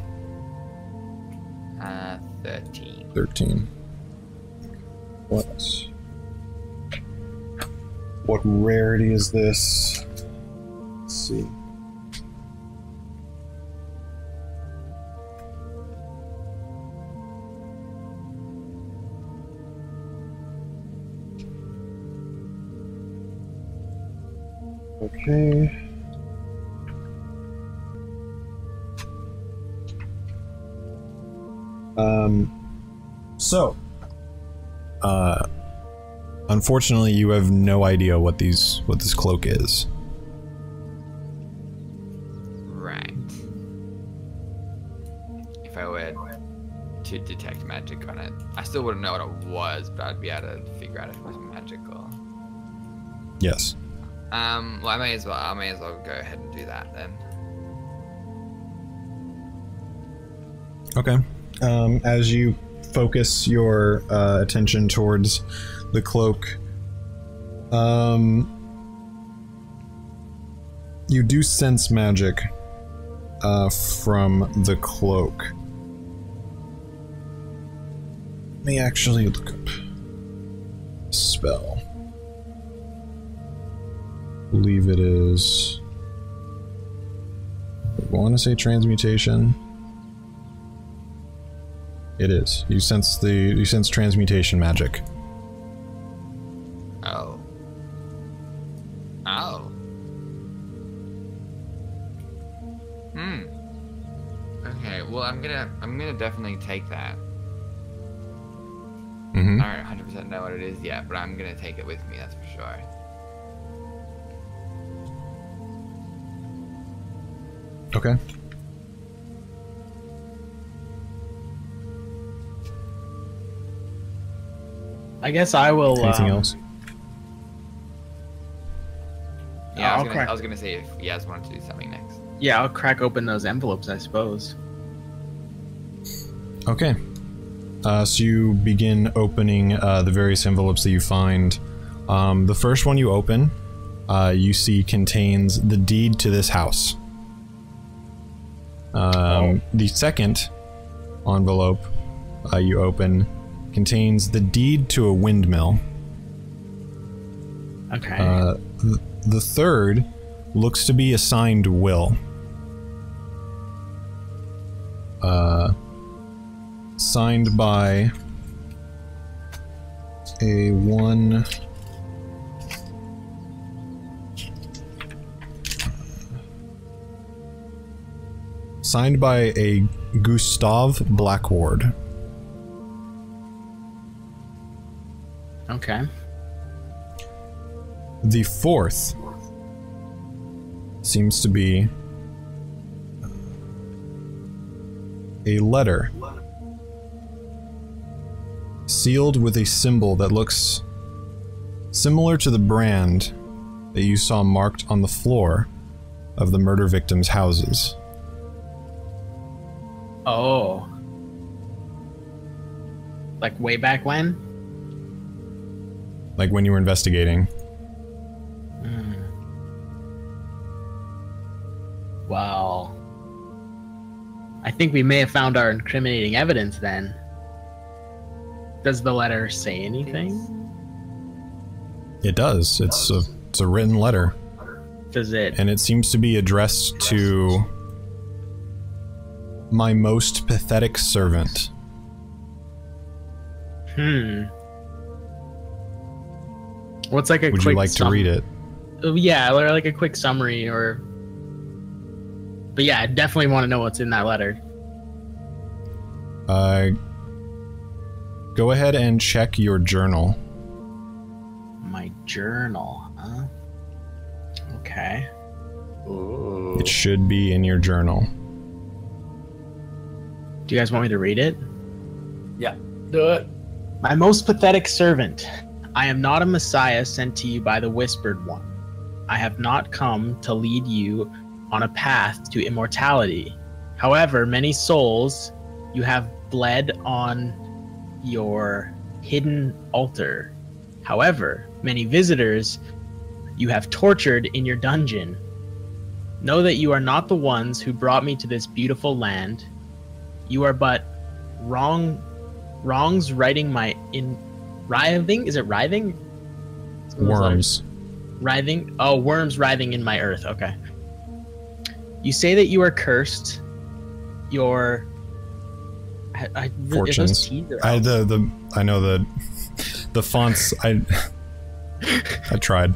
13. 13. What rarity is this? Let's see. Okay. Unfortunately, you have no idea what this cloak is. Right. If I were to detect magic on it, I still wouldn't know what it was, but I'd be able to figure out if it was magical. Yes. Well, I may as well go ahead and do that then. Okay. As you focus your attention towards the cloak, you do sense magic from the cloak. Let me actually look up spell. I believe it is. I want to say transmutation. It is. You sense transmutation magic. Oh. Oh. Okay, well I'm gonna definitely take that. Mm-hmm. I don't 100% know what it is yet, but I'm gonna take it with me, that's for sure. Okay. I guess I will. Anything else? Yeah, I was gonna say if Yazz wanted to do something next. Yeah, I'll crack open those envelopes, I suppose. Okay. So you begin opening the various envelopes that you find. The first one you open, you see contains the deed to this house. The second envelope you open contains the deed to a windmill. Okay. The third looks to be a signed will. Signed by a one... Signed by a Gustav Blackward. Okay. The fourth seems to be a letter sealed with a symbol that looks similar to the brand that you saw marked on the floor of the murder victims' houses. Oh. Like way back when? Like when you were investigating. Well, I think we may have found our incriminating evidence then. Does the letter say anything? It does. It's a written letter. Does it? And it seems to be addressed to my most pathetic servant. What's like a Would quick you like to read it? Yeah, or like a quick summary or... But yeah, I definitely want to know what's in that letter. Go ahead and check your journal. My journal, huh? Okay. Ooh. It should be in your journal. Do you guys want me to read it? Yeah, do it. My most pathetic servant. I am not a Messiah sent to you by the Whispered One. I have not come to lead you on a path to immortality. However, many souls you have bled on your hidden altar. However, many visitors you have tortured in your dungeon. Know that you are not the ones who brought me to this beautiful land. You are but wrongs writing my writhing? Is it writhing? Worms. Writhing? Oh, worms writhing in my earth. Okay. You say that you are cursed. Your Fortunes. I know the fonts. I tried.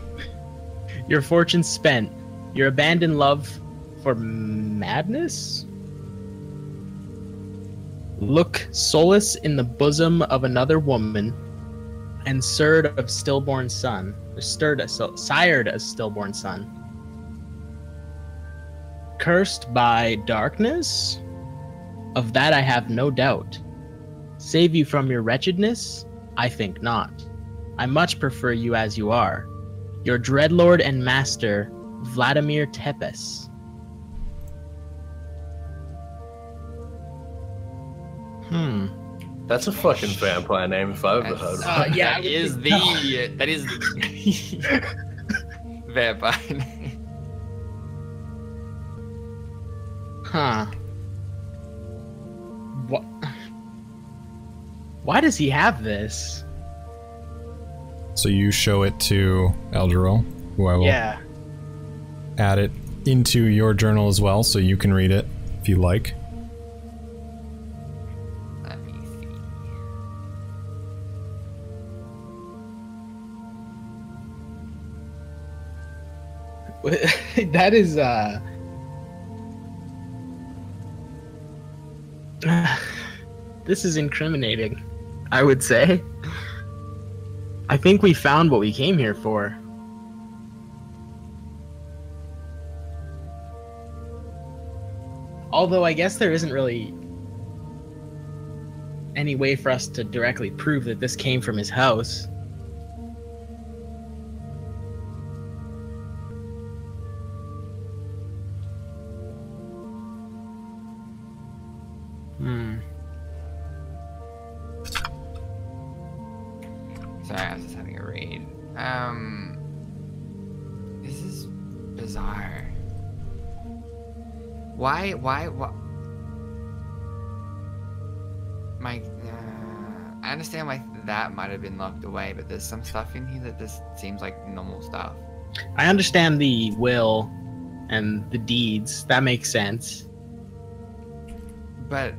Your fortune spent. Your abandoned love for madness. Look solace in the bosom of another woman, and sired a stillborn son. Sired a stillborn son. Cursed by darkness? Of that I have no doubt. Save you from your wretchedness? I think not. I much prefer you as you are. Your dreadlord and master, Vladimir Tepes. That's a fucking vampire name if I've ever heard one. Yeah, that is the vampire name. Huh. What? Why does he have this? So you show it to Eldril, who I will add it into your journal as well, so you can read it if you like. Let me see. That is this is incriminating, I would say. I think we found what we came here for. Although I guess there isn't really any way for us to directly prove that this came from his house. Sorry, I was just having a read. This is bizarre. Why? I understand why that might have been locked away, but there's some stuff in here that just seems like normal stuff. I understand the will and the deeds. That makes sense. But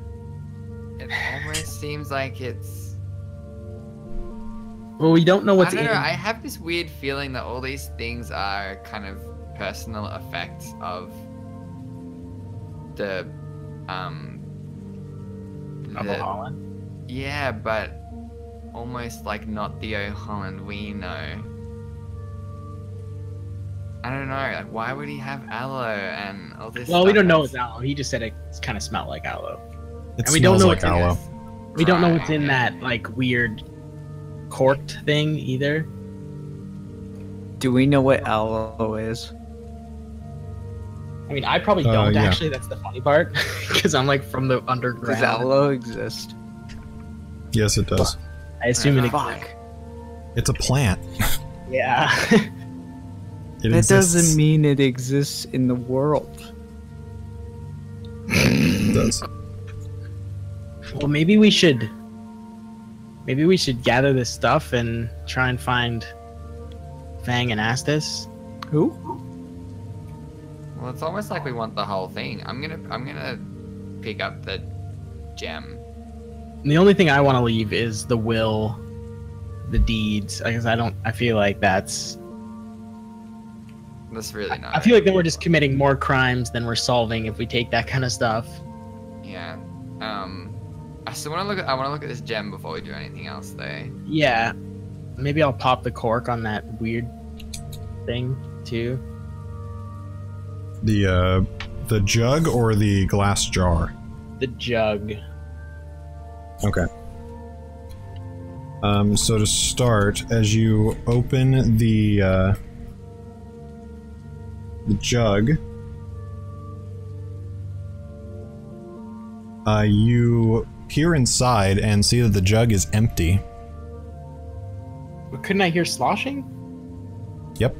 it almost seems like it's... Well, we don't know what's in. I don't know. I have this weird feeling that all these things are kind of personal effects of the Holland. Yeah, but almost like not the Holland we know. I don't know. Like, why would he have aloe and all this? Well, we don't know it's aloe. He just said it kind of smelled like aloe. And we don't know what's aloe. We don't know what's in that like weird corked thing either. Do we know what aloe is? I mean, I probably don't actually. That's the funny part, because I'm like from the underground. Does aloe exist? Yes, it does. I assume it exists. Fuck. It's a plant. Yeah. That doesn't mean it exists in the world. It does. Well, maybe we should gather this stuff and try and find Fang and Astis. Who? Well, it's almost like we want the whole thing. I'm gonna pick up the gem. And the only thing I want to leave is the will, the deeds, because I feel like that's really not. I feel like then we're just committing more crimes than we're solving if we take that kind of stuff. Yeah. I still want to look at. I want to look at this gem before we do anything else, though. Yeah. Maybe I'll pop the cork on that weird thing too. The jug or the glass jar? The jug. Okay. So to start, as you open the jug, you peer inside and see that the jug is empty. But couldn't I hear sloshing? Yep.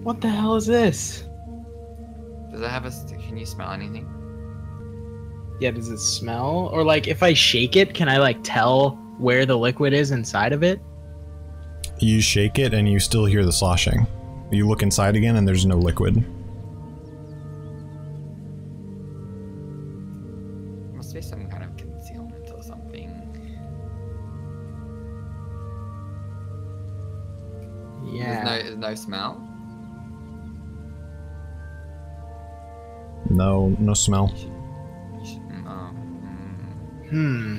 What the hell is this? Does it have a? Can you smell anything? Yeah, does it smell? Or like, if I shake it, can I like tell where the liquid is inside of it? You shake it and you still hear the sloshing. You look inside again and there's no liquid. Must be some kind of concealment or something. Yeah. There's no smell. No smell. Hmm.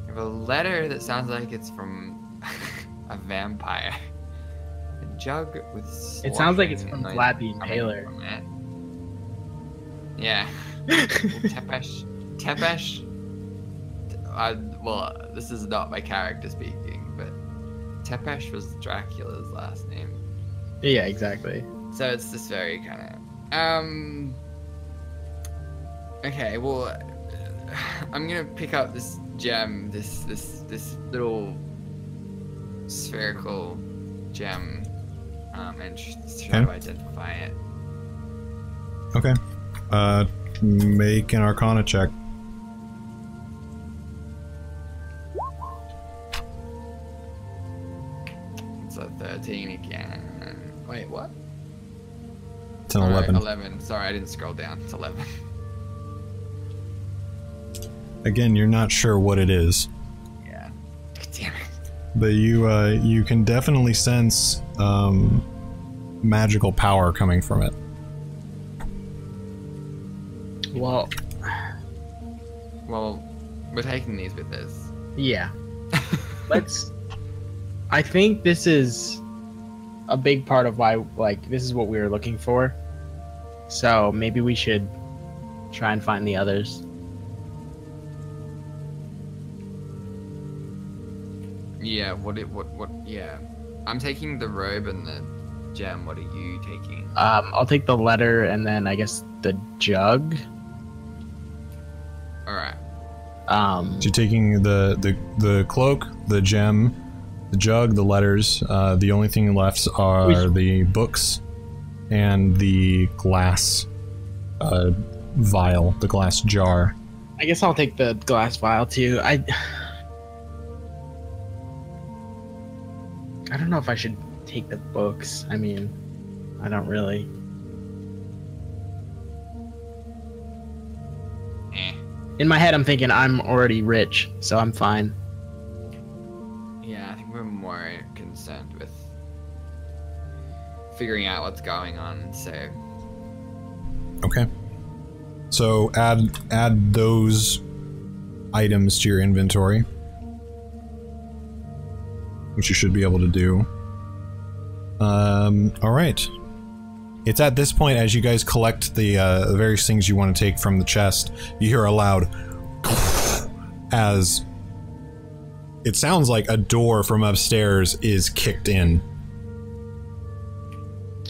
I have a letter that sounds like it's from a vampire. A jug with. It sounds like it's from noise Vlad the coming Impaler. from it. Yeah. Tepesh. Well, this is not my character speaking, but Tepesh was Dracula's last name. Yeah, exactly. So it's just very kind of. Okay, well, I'm gonna pick up this gem, this little spherical gem, and try to identify it. Okay. Make an Arcana check. It's a 13 again. Wait, what? It's an Alright, 11. 11. Sorry, I didn't scroll down. It's 11. Again, you're not sure what it is. Yeah. Damn it. But you can definitely sense magical power coming from it. Well, we're taking these with us. yeah. I think this is a big part of why, like, this is what we were looking for. So maybe we should try and find the others. Yeah, what, yeah. I'm taking the robe and the gem. What are you taking? I'll take the letter and then I guess the jug. Alright. So you're taking the cloak, the gem, the jug, the letters. The only thing left are the books and the glass vial, the glass jar. I guess I'll take the glass vial too. I don't know if I should take the books. I mean, I don't really. In my head, I'm thinking I'm already rich, so I'm fine. Yeah, I think we're more concerned with figuring out what's going on, so... Okay. So add those items to your inventory, which you should be able to do. Alright. It's at this point, as you guys collect the various things you want to take from the chest, you hear a loud as it sounds like a door from upstairs is kicked in.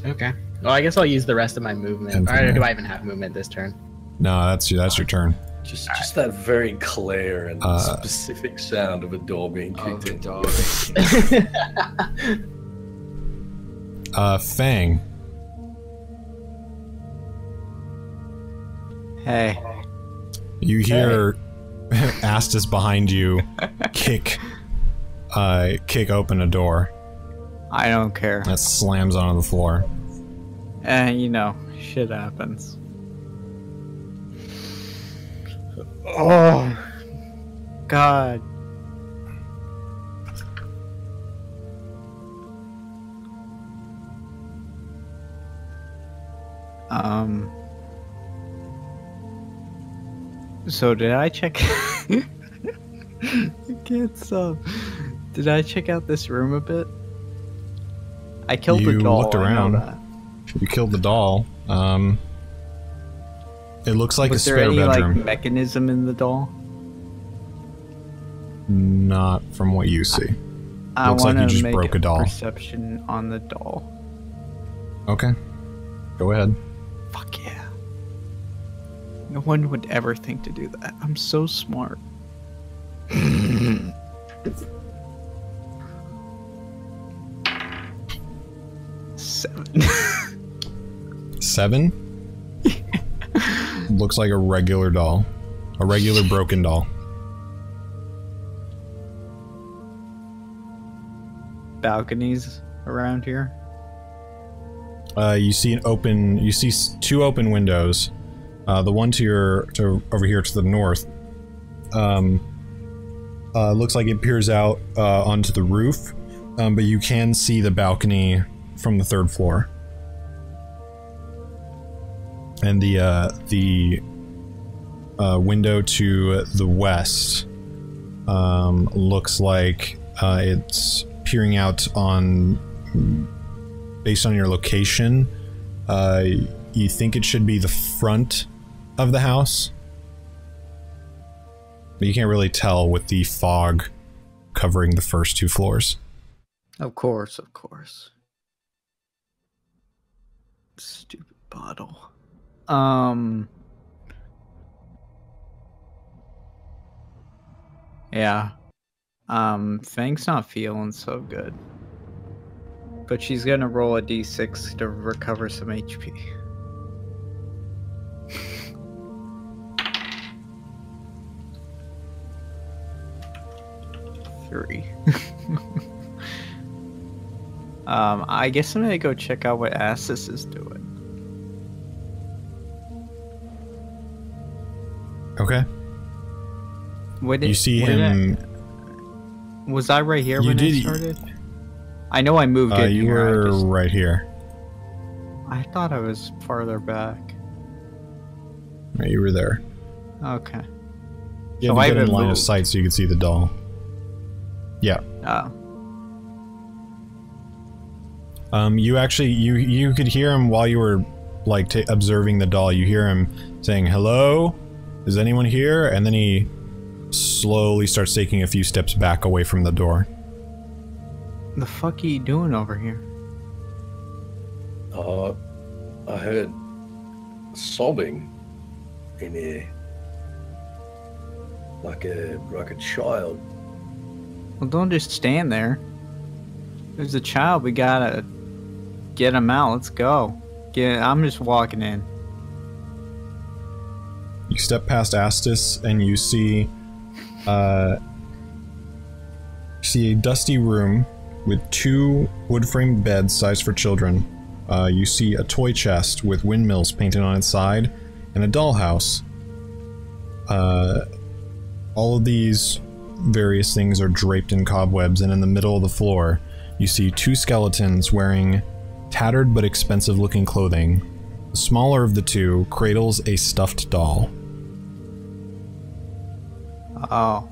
Okay. Well, I guess I'll use the rest of my movement. Or do I even have movement this turn? No, that's your turn. Just that very clear and specific sound of a door being kicked in. Fang. Hey. You hear Astus behind you kick open a door. I don't care. That slams onto the floor. You know, shit happens. Oh, God. So did I check? I can't stop. Did I check out this room a bit? I killed the doll. You looked around. You killed the doll. It looks like Was a there spare any bedroom. like mechanism in the doll? Not from what you see. I Looks like want you to just make broke a doll. perception on the doll. Okay. Go ahead. Fuck yeah. No one would ever think to do that. I'm so smart. 7. 7? Looks like a regular doll. A regular broken doll. Balconies around here. You see an open. You see 2 open windows. The one to over here to the north. Looks like it peers out onto the roof, but you can see the balcony from the 3rd floor. And the window to the west looks like it's peering out on, based on your location, you think it should be the front of the house, but you can't really tell with the fog covering the first 2 floors. Of course, of course. Stupid bottle. Yeah. Fang's not feeling so good. But she's gonna roll a d6 to recover some HP. Three. I guess I'm gonna go check out what Ethys is doing. Okay. You see him. Was I right here You when I did- started? I know I moved in You here. were right here. I thought I was farther back. Right, you were there. Okay. You So had I to get in haven't line of moved. sight so you could see the doll. Yeah. Oh. You actually, you could hear him while you were, like, observing the doll. You hear him saying, "Hello? Is anyone here?" And then he slowly starts taking a few steps back away from the door. The fuck are you doing over here? I heard sobbing in here. Like a child. Well, don't just stand there. There's a child. We gotta get him out. Let's go. I'm just walking in. You step past Ethys and you see a dusty room with 2 wood-framed beds sized for children. You see a toy chest with windmills painted on its side and a dollhouse. All of these various things are draped in cobwebs, and in the middle of the floor you see 2 skeletons wearing tattered but expensive-looking clothing. The smaller of the 2 cradles a stuffed doll. Oh.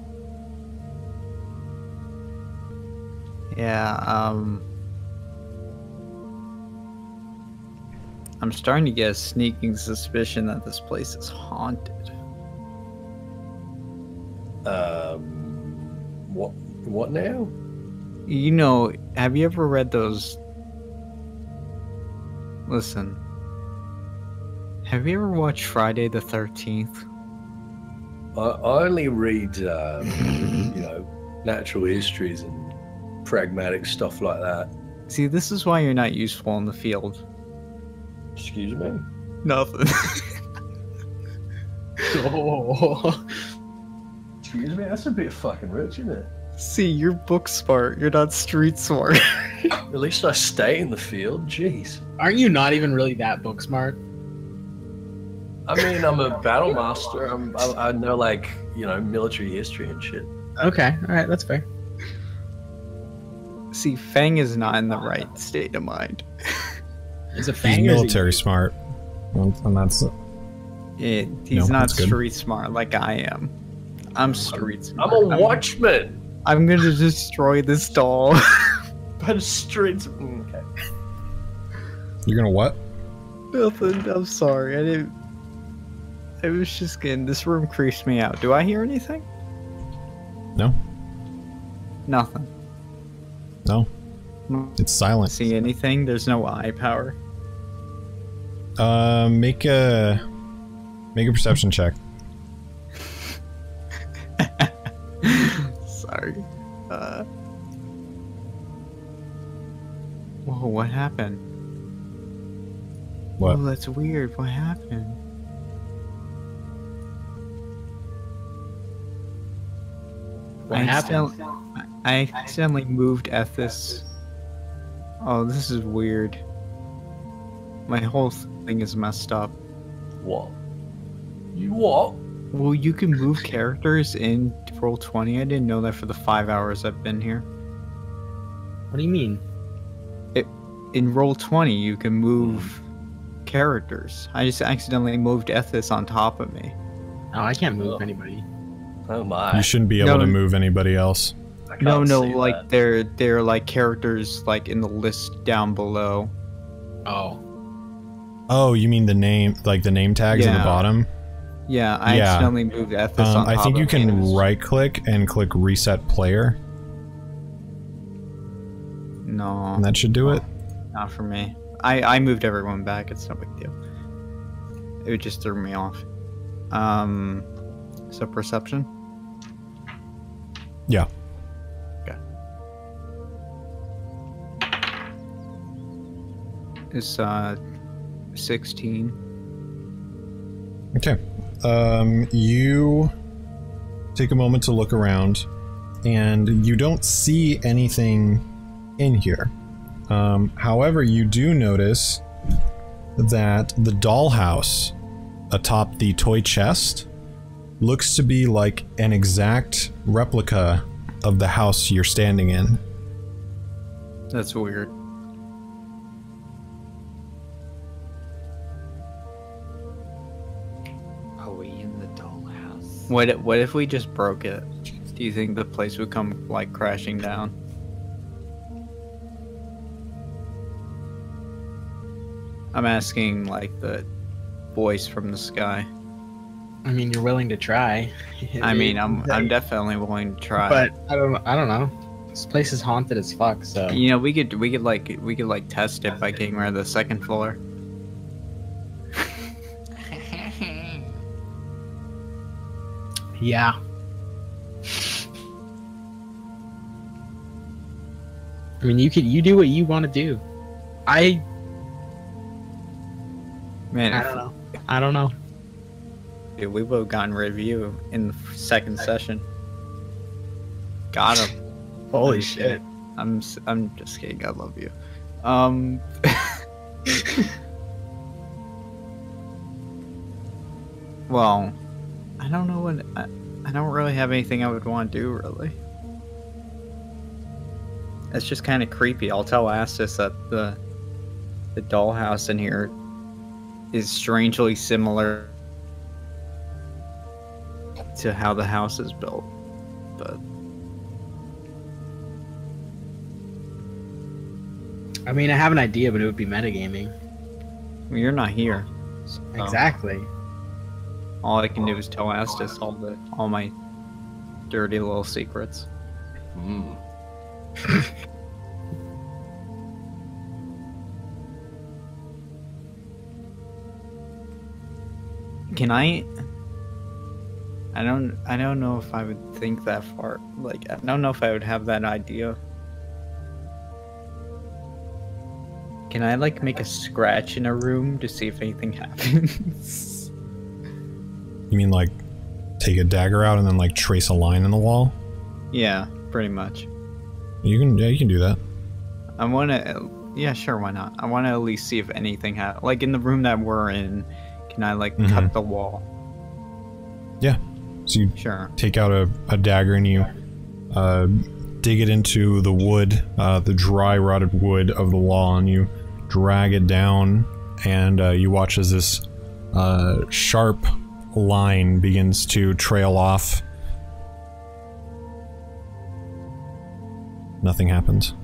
Yeah, I'm starting to get a sneaking suspicion that this place is haunted. What now? You know, have you ever read those... Listen. Have you ever watched Friday the 13th? I only read, you know, natural histories and pragmatic stuff like that. See, this is why you're not useful in the field. Excuse me? Nothing. Oh. Excuse me? That's a bit fucking rich, isn't it? See, you're book smart. You're not street smart. At least I stay in the field. Jeez. Aren't you not even really that book smart? I mean, I'm a battle master. I know, like, you know, military history and shit. Okay, alright, that's fair. See, Fang is not in the right state of mind. Is it He's Fang or is it military you? smart. And that's... He's No, not that's good. street smart like I am. I'm street smart. I'm a watchman. I'm gonna destroy this doll. But streets. Okay. You're gonna what? Nothing. I'm sorry. I didn't. I was just getting. This room creeps me out. Do I hear anything? No. Nothing. No. It's silent. See anything? There's no eye power. Make a perception check. Sorry. Whoa, what happened? What? Oh, that's weird. What happened? I accidentally moved Ethys. Oh, this is weird. My whole thing is messed up. What? You what? Well, you can move characters in Roll20. I didn't know that for the 5 hours I've been here. What do you mean? In Roll20, you can move characters. I just accidentally moved Ethys on top of me. Oh, I can't move anybody. Oh my. You shouldn't be able to move anybody else. I No, can't no, see like that. they're like characters like in the list down below. Oh. Oh, you mean the name, like the name tags at the Yeah. bottom? Yeah, I Yeah. accidentally moved Ethys on top I think you of me. can right-click and click Reset Player, No, and that should do it. not for me. I moved everyone back. It's no big deal. It just threw me off. So perception? Yeah. Okay. It's 16. Okay. You take a moment to look around, and you don't see anything in here. However, you do notice that the dollhouse atop the toy chest looks to be like an exact replica of the house you're standing in. That's weird. Are we in the dollhouse? What if we just broke it? Do you think the place would come like crashing down? I'm asking like the voice from the sky. I mean, you're willing to try. I mean, I'm definitely willing to try. But I don't know. This place is haunted as fuck. So You know, we could test it by getting rid of the second floor. yeah. I mean, you do what you want to do. Man, I don't know. dude, we would have gotten review in the second session. Got him. Holy shit. I'm just kidding. I love you. Well, I don't know what I don't really have anything I would want to do really. It's just kind of creepy. I'll tell Astis that the dollhouse in here is strangely similar to how the house is built, but I mean, I have an idea, but it would be metagaming. well, you're not here. So Exactly. all I can do is tell Astis all my dirty little secrets. Mm. Can I don't know if I would think that far. Like, I don't know if I would have that idea. Can I, like, make a scratch in a room to see if anything happens? You mean like take a dagger out and then like trace a line in the wall? Yeah, pretty much. You can do that. I want to... Yeah, sure, why not? I want to at least see if anything happens. Like, in the room that we're in, can I, like, cut the wall? Yeah. So you Sure. take out a dagger and you dig it into the wood, the dry rotted wood of the wall, and you drag it down, and you watch as this sharp line begins to trail off. Nothing happens.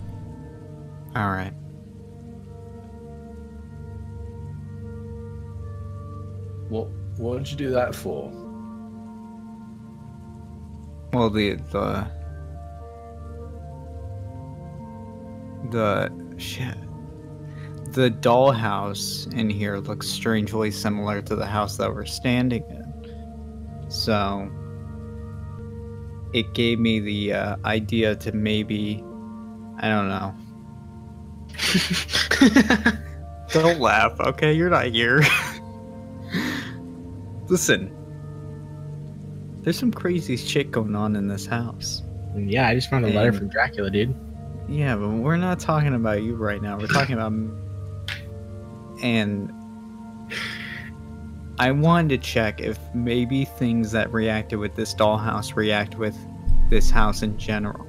What did you do that for? Well, the shit. The dollhouse in here looks strangely similar to the house that we're standing in. So it gave me the idea to maybe, I don't know. Don't laugh, okay? You're not here. Listen, there's some crazy shit going on in this house. Yeah, I just found a letter from Dracula, dude. Yeah, but we're not talking about you right now. We're talking about... And I wanted to check if maybe things that reacted with this dollhouse react with this house in general.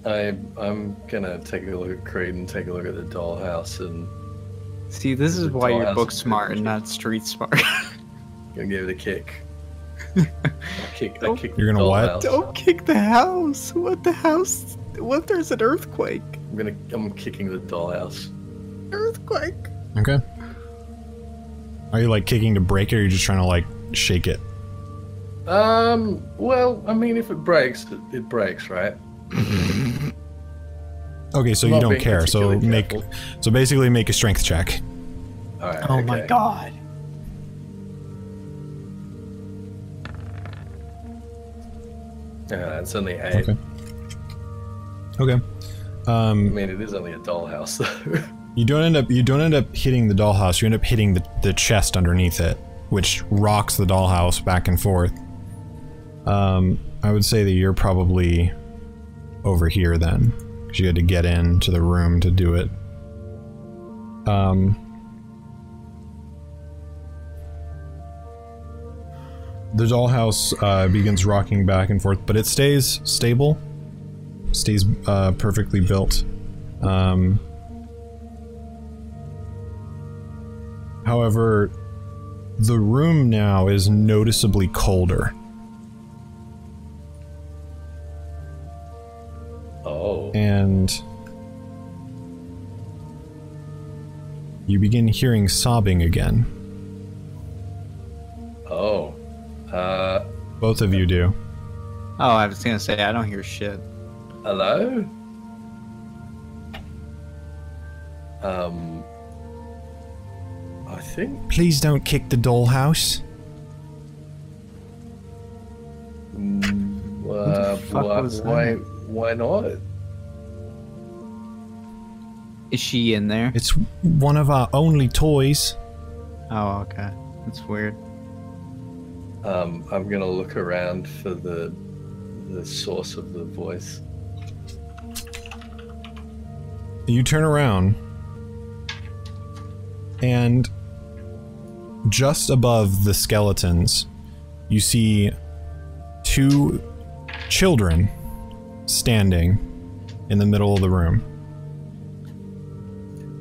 I'm gonna take a look at Creed and take a look at the dollhouse and... See, this is why you're book smart and not street smart. Gonna give it a kick. I kick You're gonna what? Don't kick the house! What the house? What if there's an earthquake? I'm kicking the dollhouse. Earthquake! Okay. Are you like kicking to break it, or are you just trying to like shake it? Well, I mean, if it breaks, it breaks, right? Okay, so you don't care. So basically make a strength check. All right. Oh my god. Yeah, it's only 8. Okay. I mean, it is only a dollhouse, though. You don't end up hitting the dollhouse. You end up hitting the chest underneath it, which rocks the dollhouse back and forth. I would say that you're probably over here then, because you had to get into the room to do it. The dollhouse begins rocking back and forth, but it stays stable, stays perfectly built. However, the room now is noticeably colder. Oh. And you begin hearing sobbing again. Oh. Both of you do. Oh, I was gonna say, I don't hear shit. Hello? I think... Please don't kick the dollhouse. Why not? Is she in there? It's one of our only toys. Oh, okay. That's weird. I'm gonna look around for the source of the voice. You turn around, and just above the skeletons, you see 2 children standing in the middle of the room.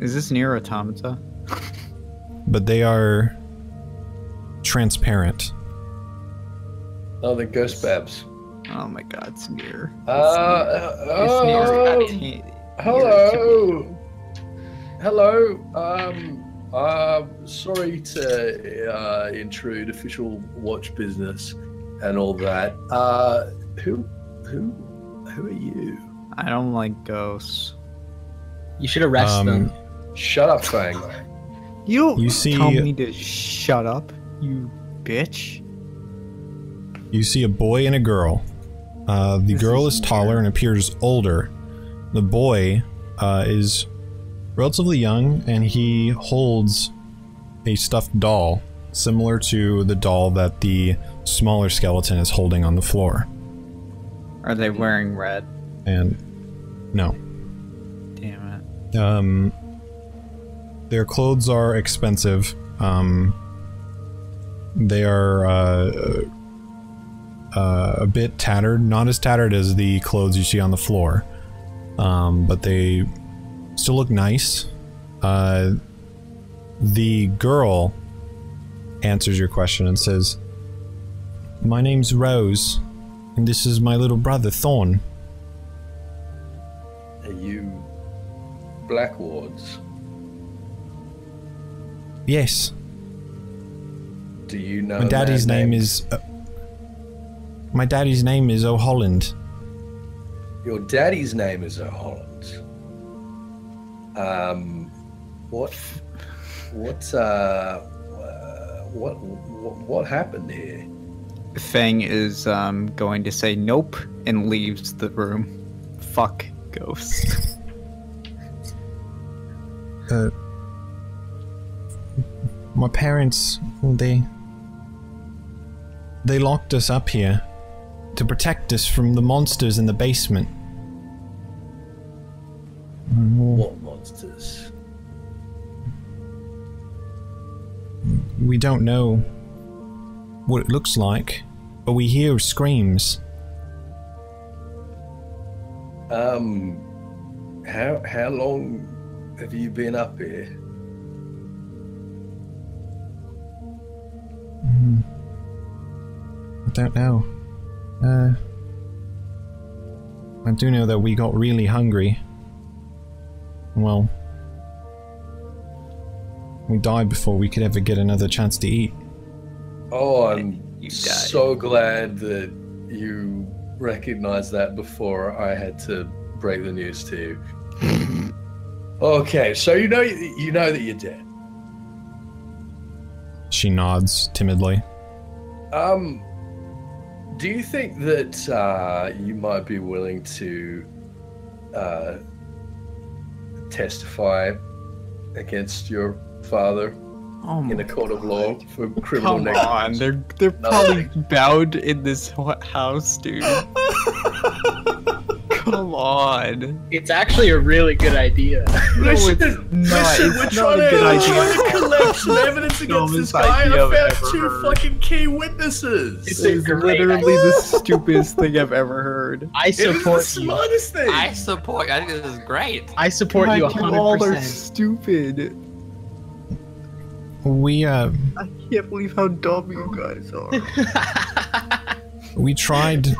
Is this near Automata? But they are transparent. Oh, the ghost babs. Oh my god, it's near. Hello. Sorry to intrude official watch business and all that. Who are you? I don't like ghosts. You should arrest them. Shut up, Fang. You see, tell me to shut up, you bitch. You see a boy and a girl. The girl is taller and appears older. The boy is relatively young, and he holds a stuffed doll, similar to the doll that the smaller skeleton is holding on the floor. Are they wearing red? And no. Damn it. Their clothes are expensive. They are a bit tattered, not as tattered as the clothes you see on the floor, but they still look nice. The girl answers your question and says, "My name's Rose, and this is my little brother Thorn." Are you Blackwards? Yes. Do you know? My daddy's a man name named- is. My daddy's name is O'Holland. Your daddy's name is O'Holland. What happened here? Fang is going to say nope and leaves the room. Fuck ghost. My parents, they locked us up here to protect us from the monsters in the basement. What monsters? We don't know what it looks like, but we hear screams. How long have you been up here? I don't know. I do know that we got really hungry. Well, we died before we could ever get another chance to eat. Oh, I'm You died. so glad that you recognized that before I had to break the news to you. Okay, so you know that you're dead. She nods timidly. Do you think that you might be willing to testify against your father Oh in my a court of law for criminal Come negligence? on, they're probably bound in this house, dude. Come on. It's actually a really good idea. No, it's Listen, not. we're It's not a good trying idea. to collect some evidence against this Dumbest guy. idea I I've found ever two heard. fucking key witnesses. It's This is a great literally idea. the stupidest thing I've ever heard. I It is the support you. smartest thing. I support. I think this is great. I support you God, you all are 100%. stupid. We I can't believe how dumb you guys are. we tried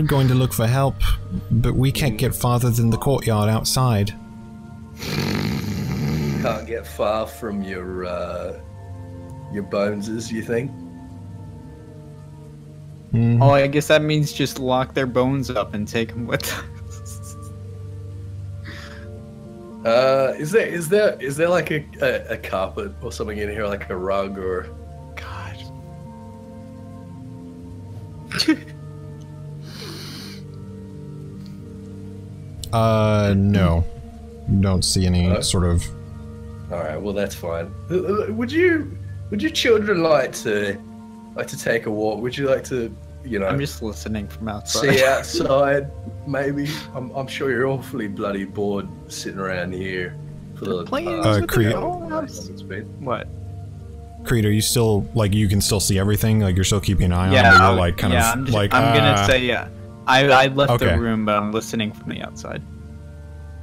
going to look for help, but we can't get farther than the courtyard outside. Can't get far from your boneses, you think? Mhm. Oh, I guess that means just lock their bones up and take them with us. Is there like a carpet or something in here, like a rug or? God. No. Don't see any sort of... All right, well that's fine. Would you children like to take a walk? Would you like to, I'm just listening from outside. see outside? Maybe. I'm sure you're awfully bloody bored sitting around here for the Creed. it's been. What? Creed, are you still, like, you can still see everything? Like, you're still keeping an eye on it, Yeah, but you're, like, kind of, I'm just, like, I'm gonna say yeah. I left Okay. the room, but I'm listening from the outside.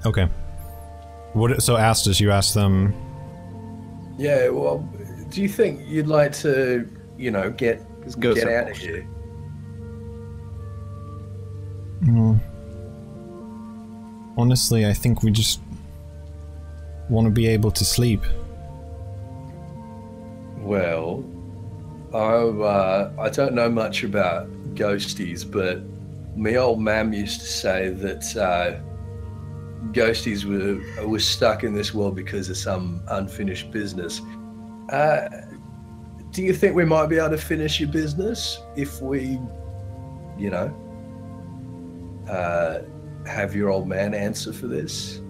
Okay. So Astus, you asked them... Yeah. Well, do you think you'd like to, get Just go out of somewhere. here? Honestly, I think we just want to be able to sleep. Well, I don't know much about ghosties, but my old mam used to say that ghosties were stuck in this world because of some unfinished business. Do you think we might be able to finish your business if we, have your old man answer for this?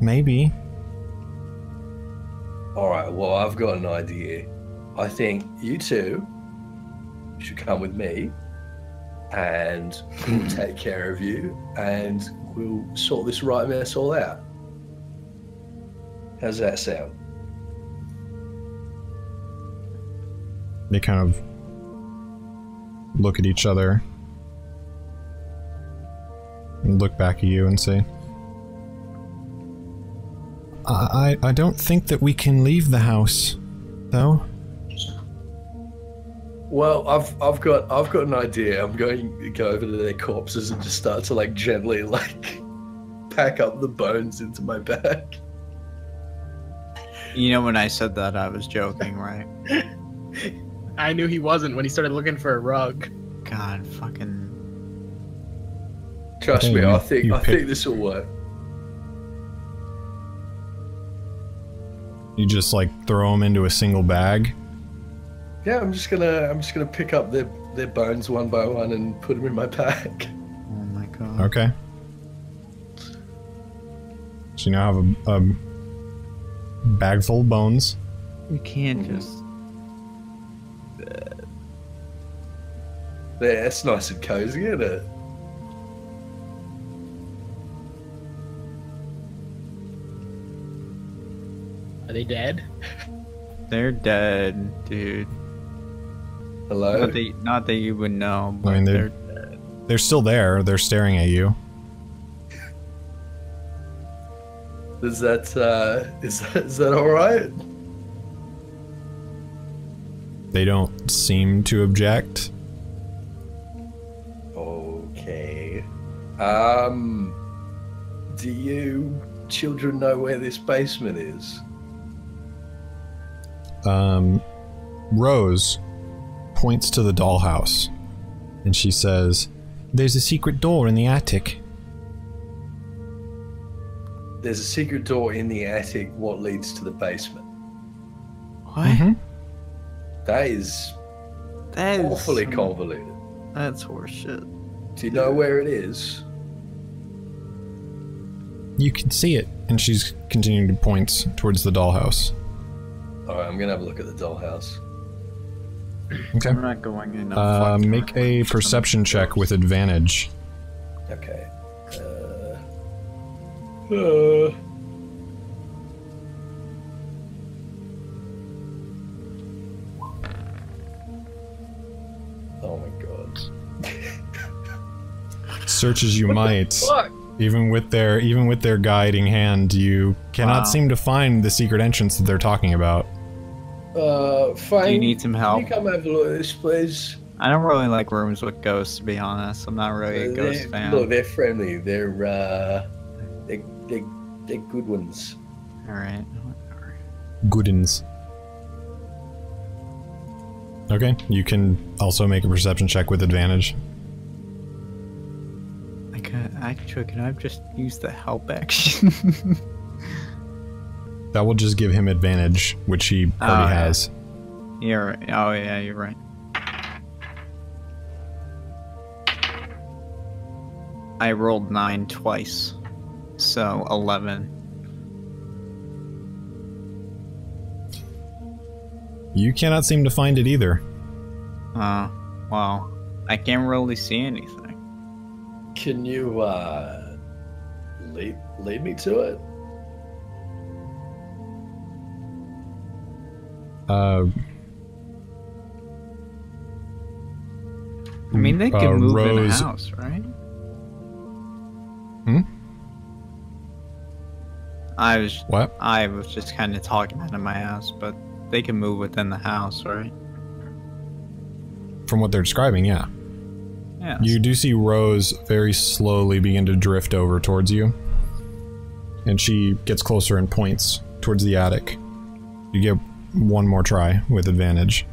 Maybe. All right, well, I've got an idea. I think you two should come with me and we'll take care of you and we'll sort this right mess all out. How's that sound? They kind of look at each other and look back at you and say, I don't think that we can leave the house, though. Well, I've got an idea. I'm going to go over to their corpses and just start to gently pack up the bones into my bag. You know, when I said that, I was joking, right? I knew he wasn't when he started looking for a rug. God, fucking. Trust Okay, me, you- I think you pick- this will work. You just like throw them into a single bag. Yeah, I'm just gonna pick up their bones one by one and put them in my bag. Oh my god. Okay. So you now have a bag full of bones. You can't just. Yeah, it's nice and cozy, isn't it? Are they dead? They're dead, dude. Hello? Not that you would know, but I mean, they're they're still there. They're staring at you. Is that all right? They don't seem to object. Okay. Do you children know where this basement is? Rose points to the dollhouse, and she says, "There's a secret door in the attic." There's a secret door in the attic. What leads to the basement? what? Mhm. That is That is awfully some- convoluted. That's horseshit. Do you know where it is? You can see it, and she's continuing to point towards the dollhouse. Alright, I'm gonna have a look at the dollhouse. Okay. I'm not going in. a Make a perception check with advantage. Okay. Oh my god. Search as you might, Fuck! even with their guiding hand, you cannot Wow. seem to find the secret entrance that they're talking about. Fine. Do you need some help? Can you come have a look at this, please? I don't really like rooms with ghosts, to be honest. I'm not really a ghost fan. Look, they're friendly. They're good ones. Alright, whatever. Goodens. Okay, you can also make a perception check with advantage. Can I just use the help action? That will just give him advantage, which he already yeah. has. You're right. Oh yeah, you're right. I rolled 9 twice, so 11. You cannot seem to find it either. Well, I can't really see anything. Can you lead me to it? I mean, they can move in the Rose- house, right? Hmm? What? I was just kind of talking out of my ass, but they can move within the house, right? From what they're describing, yeah. Yeah. You do see Rose very slowly begin to drift over towards you. And she gets closer and points towards the attic. You get one more try with advantage.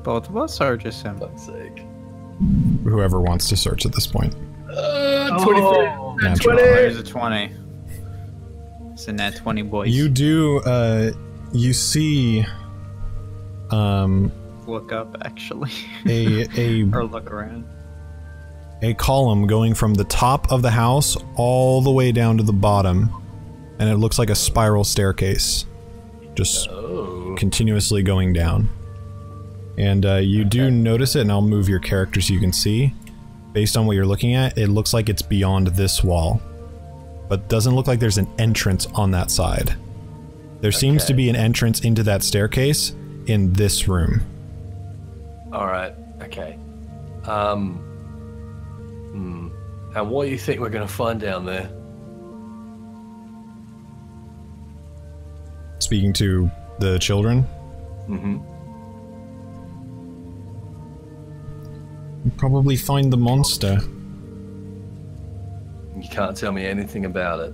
Both of us or just him? Fuck's sake. Whoever wants to search at this point. 23. Natural. There's a 20. It's a nat 20, boys. You do, you see, look up, actually. a or look around. column going from the top of the house all the way down to the bottom, and it looks like a spiral staircase, just continuously going down. And you do notice it, and I'll move your character so you can see. Based on what you're looking at, it looks like it's beyond this wall, but doesn't look like there's an entrance on that side. There seems to be an entrance into that staircase in this room. Alright, okay. And what do you think we're gonna find down there? Speaking to the children, Mm-hmm. you probably find the monster. You can't tell me anything about it.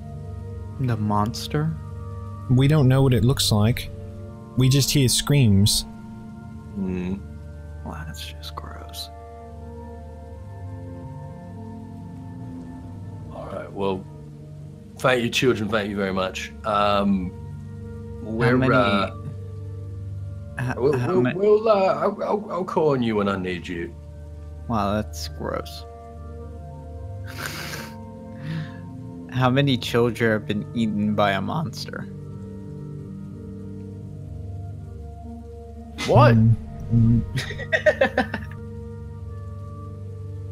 The monster? We don't know what it looks like. We just hear screams. Hmm. Well, that's just gross. Alright, well, thank you, children. Thank you very much. I'll call on you when I need you. Wow, that's gross. How many children have been eaten by a monster? What?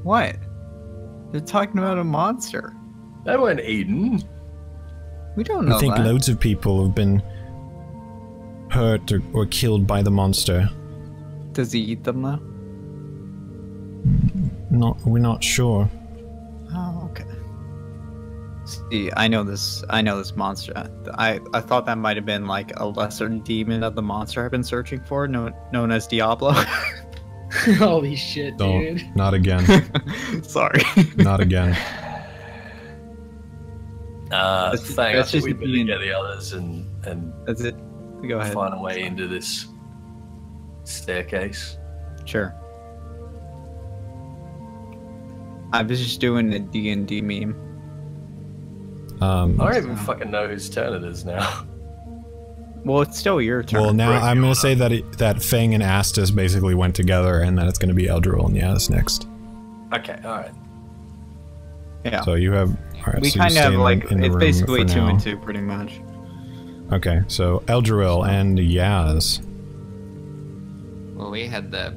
What? They're talking about a monster. They weren't eaten. We don't know I think that. loads of people have been hurt or killed by the monster. Does he eat them though? We're not sure. Oh, okay. See, I know this monster. I thought that might have been like a lesser demon of the monster I've been searching for, known as Diablo. Holy shit, dude. Don't. Not again. Sorry. Not again. Thank you. We better get the others and That's it. Go ahead. find a way into this staircase. Sure. I was just doing a D&D meme. I don't even fucking know whose turn it is now. Well, it's still your turn. Well, now I'm going to say that Fang and Astus basically went together, and then it's going to be Eldril and Yazz next. Okay, alright. Yeah. So you have... Alright, We so kind you of stay have like, in the it's room basically for 2 now. and 2 pretty much. Okay, so Eldril and Yazz. Well, we had the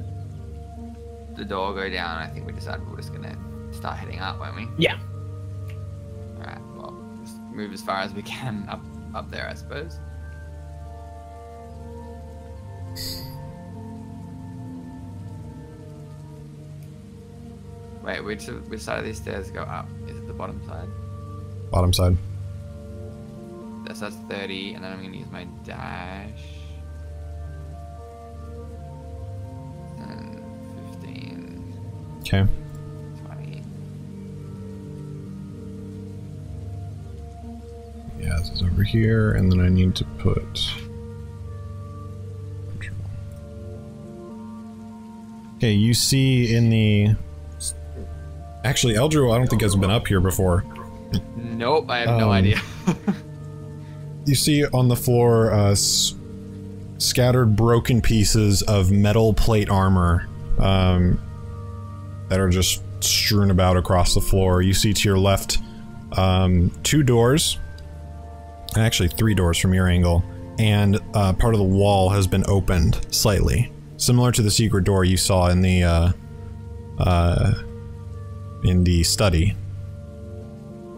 door go down. I think we decided we were just gonna start heading up, weren't we? Yeah. Alright, well, just move as far as we can up there, I suppose. Wait, which side of these stairs go up? Is it the bottom side? Bottom side. So that's 30, and then I'm gonna use my dash. And 15, Okay. 20. Yazz is over here, and then I need to put... Okay, you see in the... Actually, Eldril, I don't think has been up here before. Nope, I have no idea. You see on the floor scattered broken pieces of metal plate armor that are just strewn about across the floor. You see to your left 2 doors, and actually 3 doors from your angle, and part of the wall has been opened slightly, similar to the secret door you saw in the study.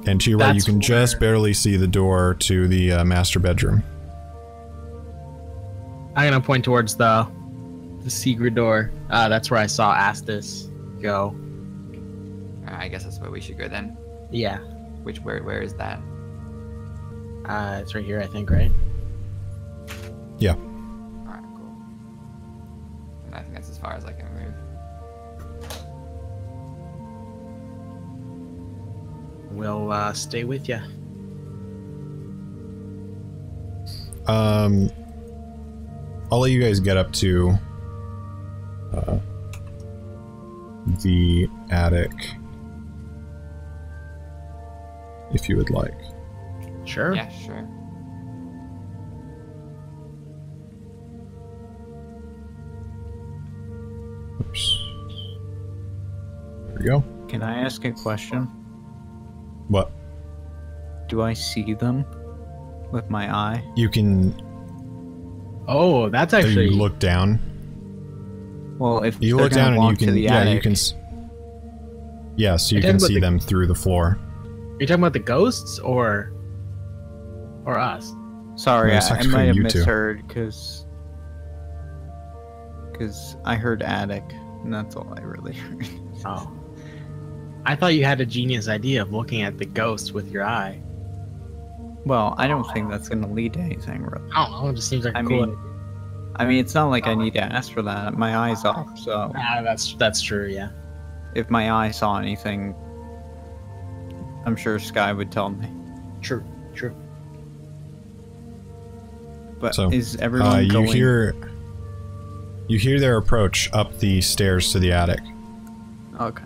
And to your right, you can just barely see the door to the master bedroom. I'm gonna point towards the secret door. That's where I saw Astus go. I guess that's where we should go then. Yeah. Where is that? It's right here, I think, right? Yeah. Alright, cool. And I think that's as far as I can move. We'll stay with you. I'll let you guys get up to the attic if you would like. Sure. Yeah, sure. Oops. There we go. Can I ask a question? What? Do I see them with my eye? You can Oh, that's actually... you look down. Well, if You they're look gonna down and walk you to can the yeah, attic, you can yes, you You're can talking see about them through the floor. Are you talking about the ghosts or us? Sorry, No, it's I actually might have you two. misheard because I heard attic, and that's all I really heard. Oh. I thought you had a genius idea of looking at the ghosts with your eye. Well, I don't think that's gonna lead to anything, really. I don't know, it just seems like a I cool mean, it's not like I need to ask for that. My eye's off, so that's true, yeah. if my eye saw anything, I'm sure Sky would tell me. True. But So, is everyone going? You hear their approach up the stairs to the attic. Okay.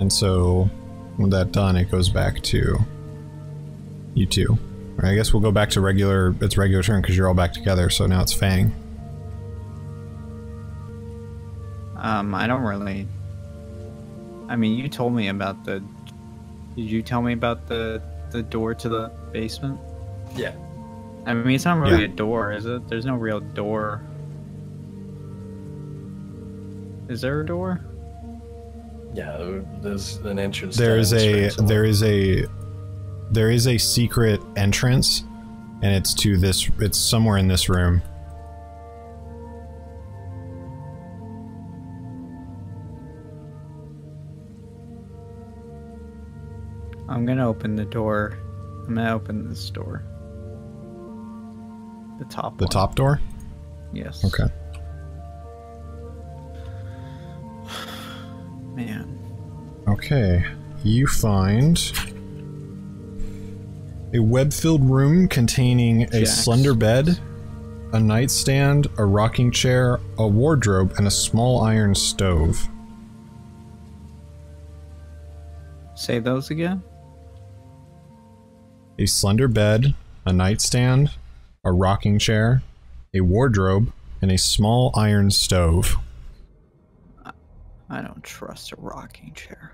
And so, with that done, it goes back to you two. Or I guess we'll go back to its regular turn because you're all back together, so now it's Fang. I don't really... I mean, you told me about the... Did you tell me about the door to the basement? Yeah. I mean, it's not really a door, is it? There's no real door. Is there a door? Yeah, there's an entrance. There is a secret entrance, and it's to this. It's somewhere in this room. I'm gonna open the door. I'm gonna open this door. The top The one. top door? Yes. Okay. Man. Okay. You find a web-filled room containing a Jacks. slender bed, a nightstand, a rocking chair, a wardrobe, and a small iron stove. Say those again? A slender bed, a nightstand, a rocking chair, a wardrobe, and a small iron stove. I don't trust a rocking chair.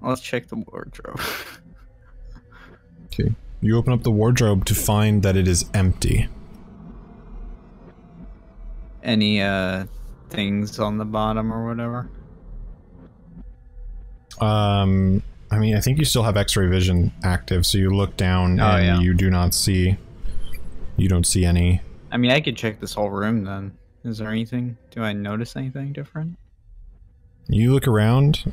Let's check the wardrobe. Okay. You open up the wardrobe to find that it is empty. Any things on the bottom or whatever? I mean, I think you still have X-ray vision active, so you look down and you do not see... You don't see any... I mean, I could check this whole room then. Is there anything? Do I notice anything different? You look around,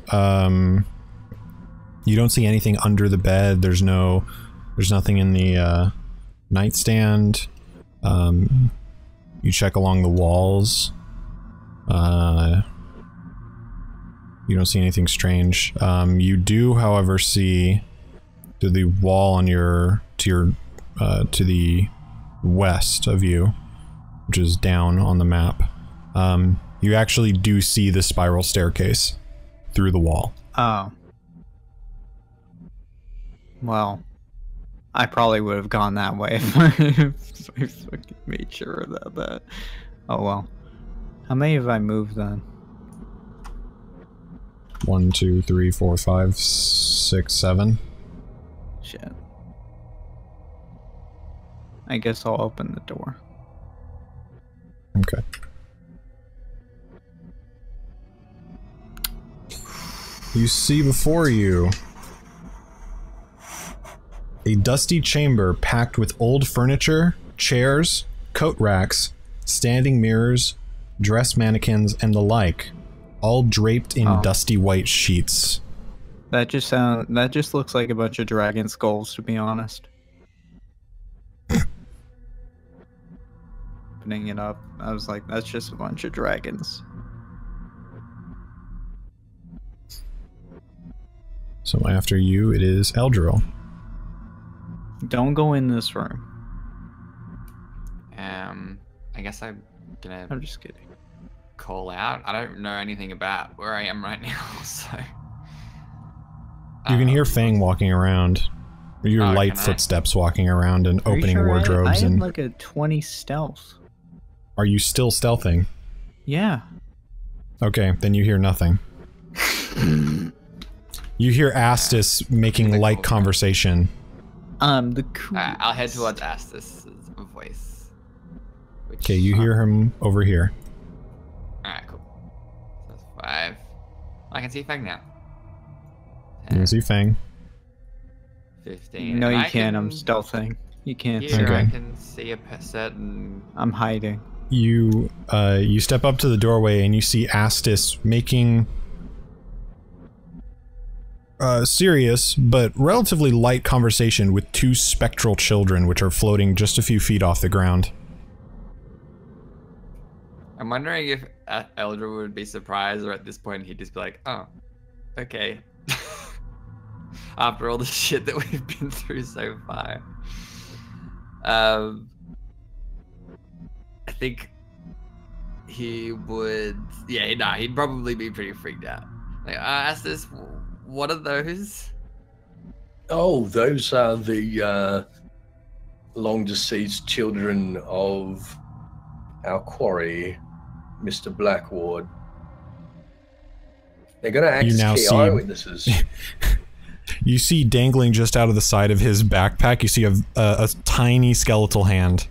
you don't see anything under the bed, there's nothing in the, nightstand. You check along the walls. You don't see anything strange. You do, however, see to the wall on to the west of you, which is down on the map. You actually do see the spiral staircase through the wall. Oh. Well, I probably would have gone that way if I fucking made sure about that. Oh well. How many have I moved then? 1, 2, 3, 4, 5, 6, 7. Shit. I guess I'll open the door. Okay. You see before you a dusty chamber packed with old furniture, chairs, coat racks, standing mirrors, dress mannequins, and the like, all draped in dusty white sheets. That just looks like a bunch of dragon skulls, to be honest. Opening it up, I was like, that's just a bunch of dragons. So after you, it is Eldril. Don't go in this room. I guess I'm gonna I'm just kidding. call out. I don't know anything about where I am right now, so... You can hear Fang walking around. Your light footsteps walking around and opening wardrobes. I and had like a 20 stealth. Are you still stealthing? Yeah. Okay, then you hear nothing. You hear Astis making light conversation. The cool. I'll head towards Astis' voice. Okay, you hear him over here. Alright, cool. So that's 5. I can see Fang now. You can see Fang. 15. No, you can't. I'm stealthing. You can't see. Here, I Okay. can see a certain... I'm hiding. You step up to the doorway and you see Astis making serious but relatively light conversation with 2 spectral children which are floating just a few feet off the ground. I'm wondering if Eldra would be surprised, or at this point he'd just be like, oh, okay. After all the shit that we've been through so far. I think he would... Yeah, no, he'd probably be pretty freaked out. Like, Estes, what are those? Oh, those are the long-deceased children of our quarry, Mr. Blackward. They're going to act as key eyewitnesses. You see dangling just out of the side of his backpack, you see a tiny skeletal hand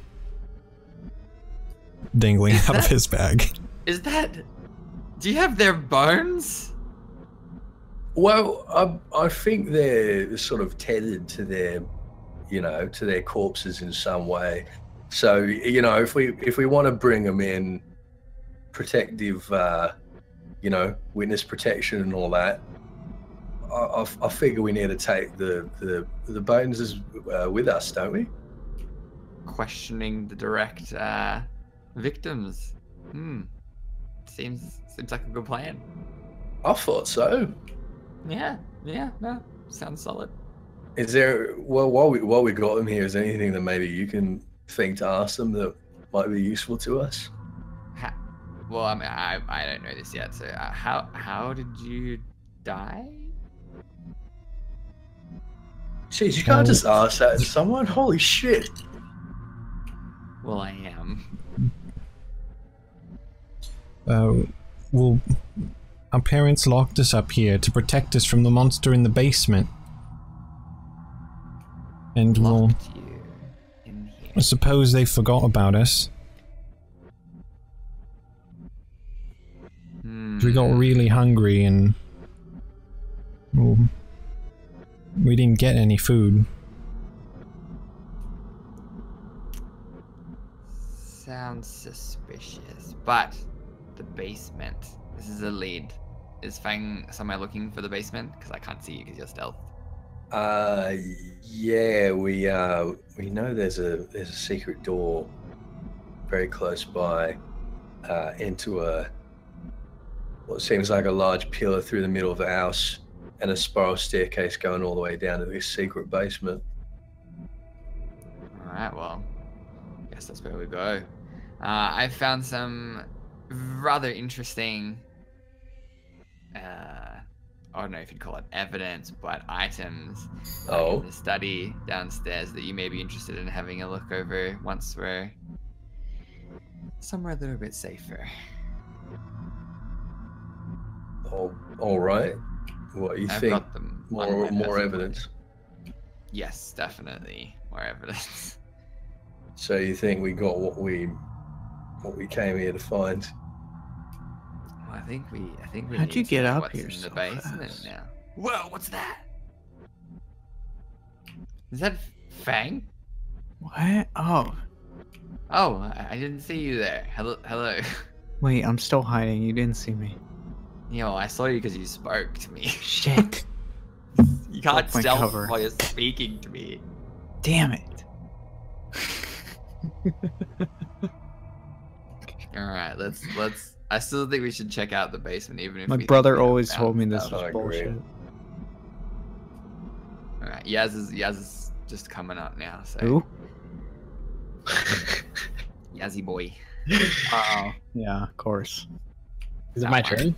dangling out of his bag. Is that... Do you have their bones? Well, I think they're sort of tethered to their, you know, to their corpses in some way. So, you know, if we want to bring them in, protective, you know, witness protection and all that, I figure we need to take the bones with us, don't we? Questioning the direct victims. Seems like a good plan. I thought so. Yeah, no, sounds solid. Is there, well, while we got them here, is there anything that maybe you can think to ask them that might be useful to us? Well, I mean, I don't know this yet. So, how did you die? Jeez, you can't just ask that to someone. Holy shit! Well, I am. Well, our parents locked us up here to protect us from the monster in the basement. And well, you in here. I suppose they forgot about us. We got really hungry and well, we didn't get any food. Sounds suspicious, but the basement. This is a lead. Is Fang somewhere looking for the basement? Because I can't see you because you're stealth. Yeah, we know there's a secret door very close by, into what seems like a large pillar through the middle of the house, and a spiral staircase going all the way down to this secret basement. All right, well, I guess that's where we go. I found some rather interesting. I don't know if you'd call it evidence, but items in the study downstairs that you may be interested in having a look over once we're somewhere a little bit safer. All right. What do you think? Got them more evidence? Yes, definitely more evidence. So you think we got what we came here to find? I think we. How'd need you to get know up what's here in so the basement fast? now? Whoa! What's that? Is that Fang? What? Oh. Oh, I didn't see you there. Hello. Wait, I'm still hiding. You didn't see me. Yo, I saw you because you spoke to me. Shit. You can't my stealth cover. while you're speaking to me. Damn it. All right, let's. I still think we should check out the basement, even if My we brother think we always have told me found this stuff. was bullshit. All right, Yazz is just coming up now. So Who? Yazzy boy. Oh, yeah, of course. Is it my turn?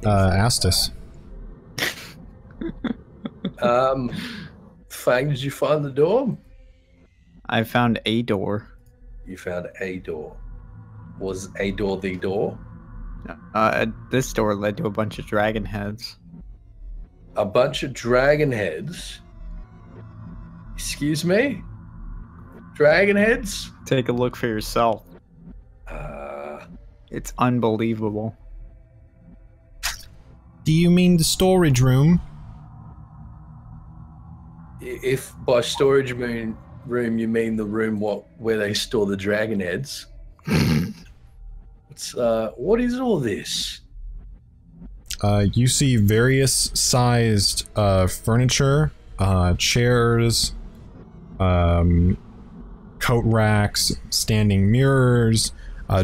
Astus. Fang, did you find the door? I found a door. You found a door. Was a door the door? This door led to a bunch of dragon heads. A bunch of dragon heads? Excuse me? Dragon heads? Take a look for yourself. It's unbelievable. Do you mean the storage room? If by storage room you mean the room where they store the dragon heads, what is all this? You see various sized furniture, chairs, coat racks, standing mirrors,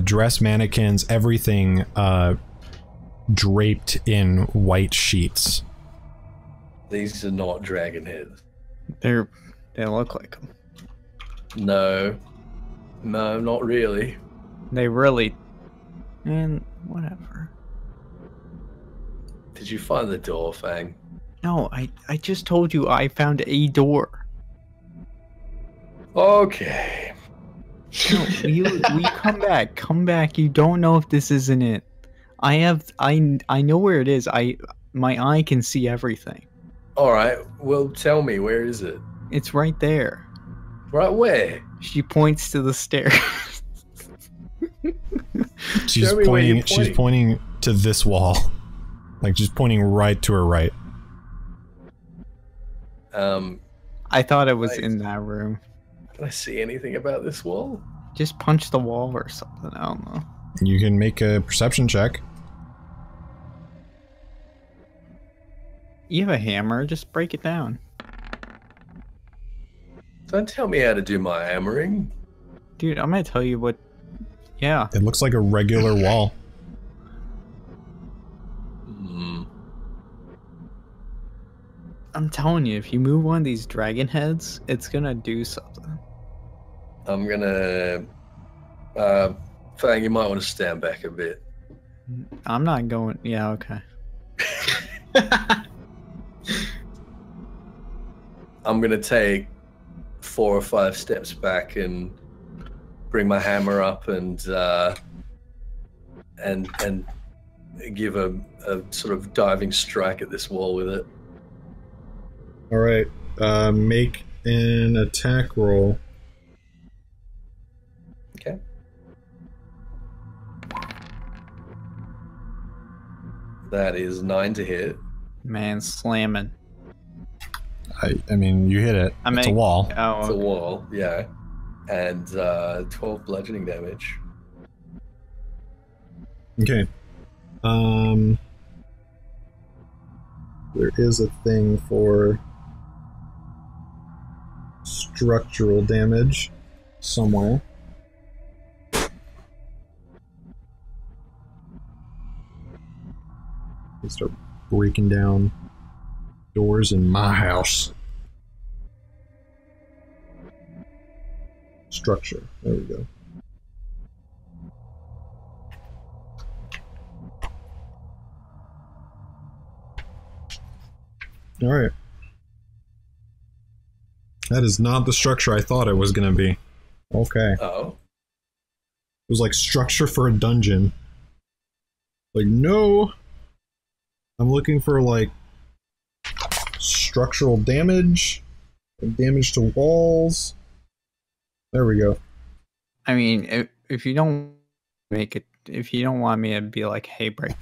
dress mannequins, everything draped in white sheets. These are not dragon heads. They look like them. No, not really. They really. And whatever. Did you find the door, Fang? No, I just told you I found a door. Okay. No, you come back. Come back. You don't know if this isn't it. I know where it is. My eye can see everything. All right. Well, tell me, where is it? It's right there. Right where? She points to the stairs. She's Show me where you're pointing. She's pointing to this wall, like just pointing right to her right. I thought it was Right. in that room. Can I see anything about this wall? Just punch the wall or something. I don't know. You can make a perception check. You have a hammer. Just break it down. Don't tell me how to do my hammering. Dude, I'm gonna tell you what. Yeah. It looks like a regular wall. I'm telling you, if you move one of these dragon heads, it's gonna do something. I'm gonna. Fang, you might want to stand back a bit. I'm not going. Yeah, okay. I'm gonna take 4 or 5 steps back and bring my hammer up and give a sort of diving strike at this wall with it. All right. Make an attack roll. Okay. That is 9 to hit. Man, slamming. I mean, you hit it. It's a wall. Oh, It's a okay. wall, yeah. And 12 bludgeoning damage. Okay. There is a thing for structural damage somewhere. We start breaking down doors in my house. Structure. There we go. All right. That is not the structure I thought it was going to be. Okay. Oh. It was like structure for a dungeon. Like, no. I'm looking for like structural damage, damage to walls. There we go. I mean, if you don't make it, if you don't want me to be like, hey, break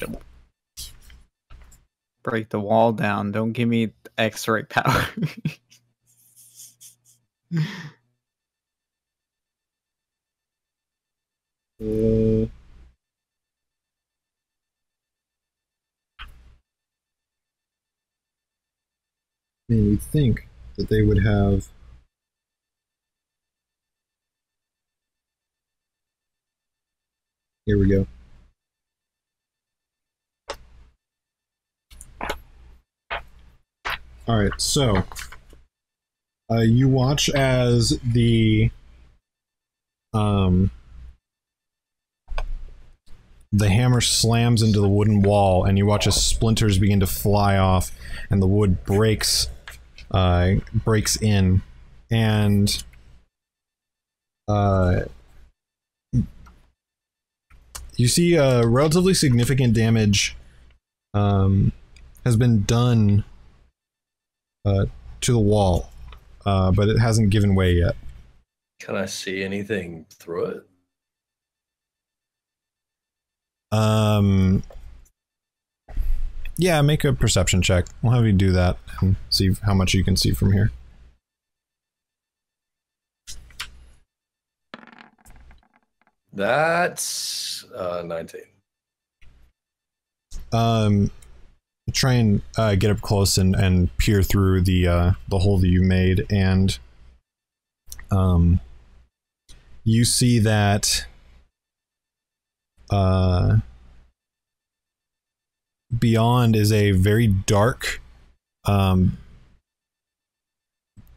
the wall down, don't give me X-ray power. Man, you'd think that they would have. Here we go. All right, so you watch as the hammer slams into the wooden wall, and you watch as splinters begin to fly off, and the wood breaks in, and you see relatively significant damage has been done to the wall, but it hasn't given way yet. Can I see anything through it? Yeah, make a perception check. We'll have you do that and see how much you can see from here. That's 19. Try and get up close and peer through the hole that you made, and you see that beyond is a very dark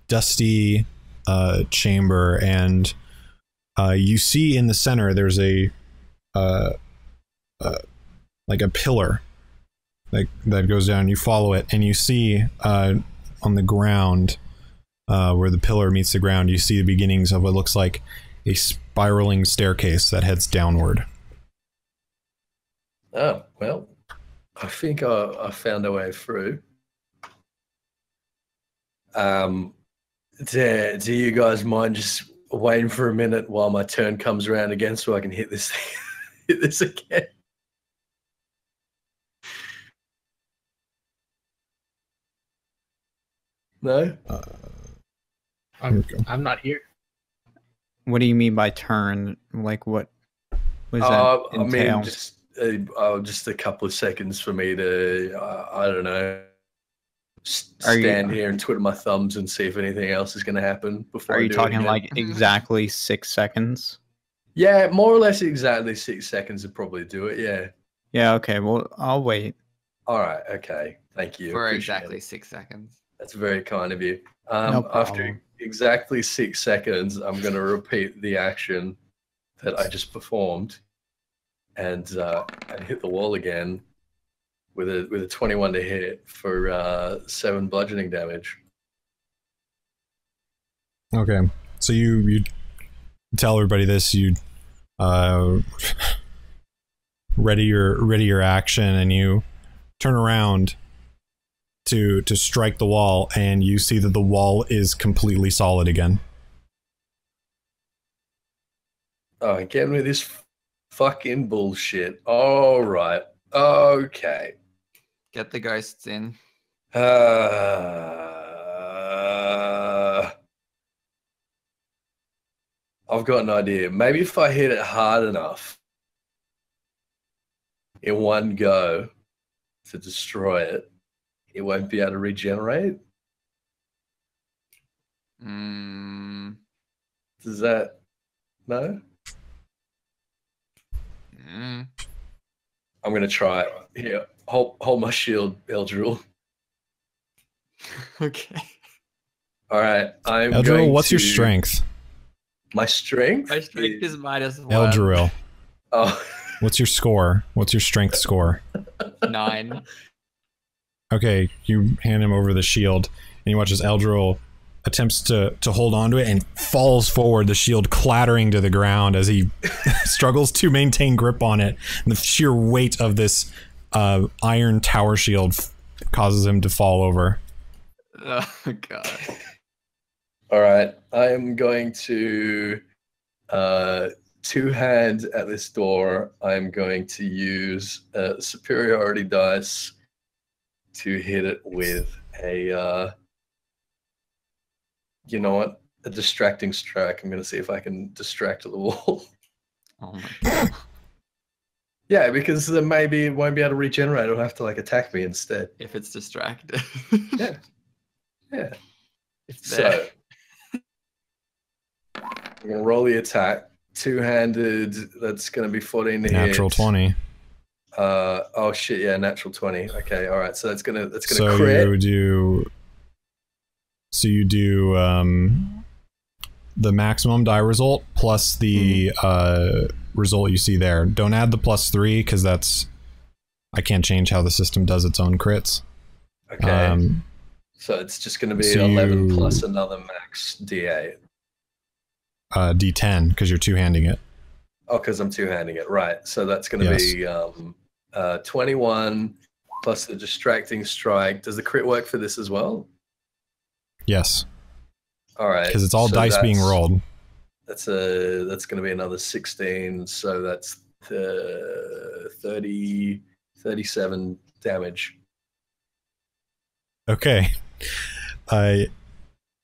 dusty chamber, and you see in the center there's a like a pillar that goes down. You follow it, and you see on the ground where the pillar meets the ground, you see the beginnings of what looks like a spiraling staircase that heads downward. Oh, well, I think I found a way through. Do you guys mind just waiting for a minute while my turn comes around again so I can hit this hit this again? No? I'm not here. What do you mean by turn? Like what does that I entail? mean, just a couple of seconds for me to, I don't know, stand here and twiddle my thumbs and see if anything else is going to happen before. Are I you do it talking again. like exactly 6 seconds? Yeah, more or less exactly 6 seconds would probably do it. Yeah. Yeah. Okay. Well, I'll wait. All right. Okay. Thank you. For Appreciate exactly it. 6 seconds. That's very kind of you. No After problem. exactly 6 seconds, I'm going to repeat the action that I just performed, and hit the wall again with a 21 to hit for 7 bludgeoning damage. Okay, so you tell everybody this. You ready your action, and you turn around to strike the wall, and you see that the wall is completely solid again. Oh, get me this fucking bullshit. All right. Okay. Get the ghosts in. I've got an idea. Maybe if I hit it hard enough in one go to destroy it, it won't be able to regenerate. Mm, Does that... No? mm. I'm going to try it. Here, hold my shield, Eldril. Okay. All right. I'm Eldril, going what's your to- strength? My strength? My strength is -1. Eldril, Oh, what's your score? What's your strength score? 9. Okay, you hand him over the shield, and you watch as Eldril attempts to hold onto it and falls forward, the shield clattering to the ground as he struggles to maintain grip on it. And the sheer weight of this iron tower shield causes him to fall over. Oh god. all right. I am going to two-hand at this door. I'm going to use a superiority dice to hit it with a, you know what? A distracting strike. I'm going to see if I can distract the wall. Oh my god. Yeah, because then maybe it won't be able to regenerate. It'll have to like attack me instead. If it's distracted. Yeah. Yeah. It's there. So I'm going to roll the attack. Two-handed, that's going to be 14 to hit. Natural 20. Oh shit, yeah, natural 20. Okay, all right. So that's going to So crit. you do the maximum die result plus the result you see there. Don't add the +3 because that's, I can't change how the system does its own crits. Okay. So it's just going to be so 11 you- plus another max D8. D10 because you're two-handing it. Oh, because I'm two-handing it. Right. So that's going to be 21 plus the distracting strike. Does the crit work for this as well? Yes, All right. because it's all so dice being that's- rolled. That's going to be another 16. So that's 37 damage. Okay.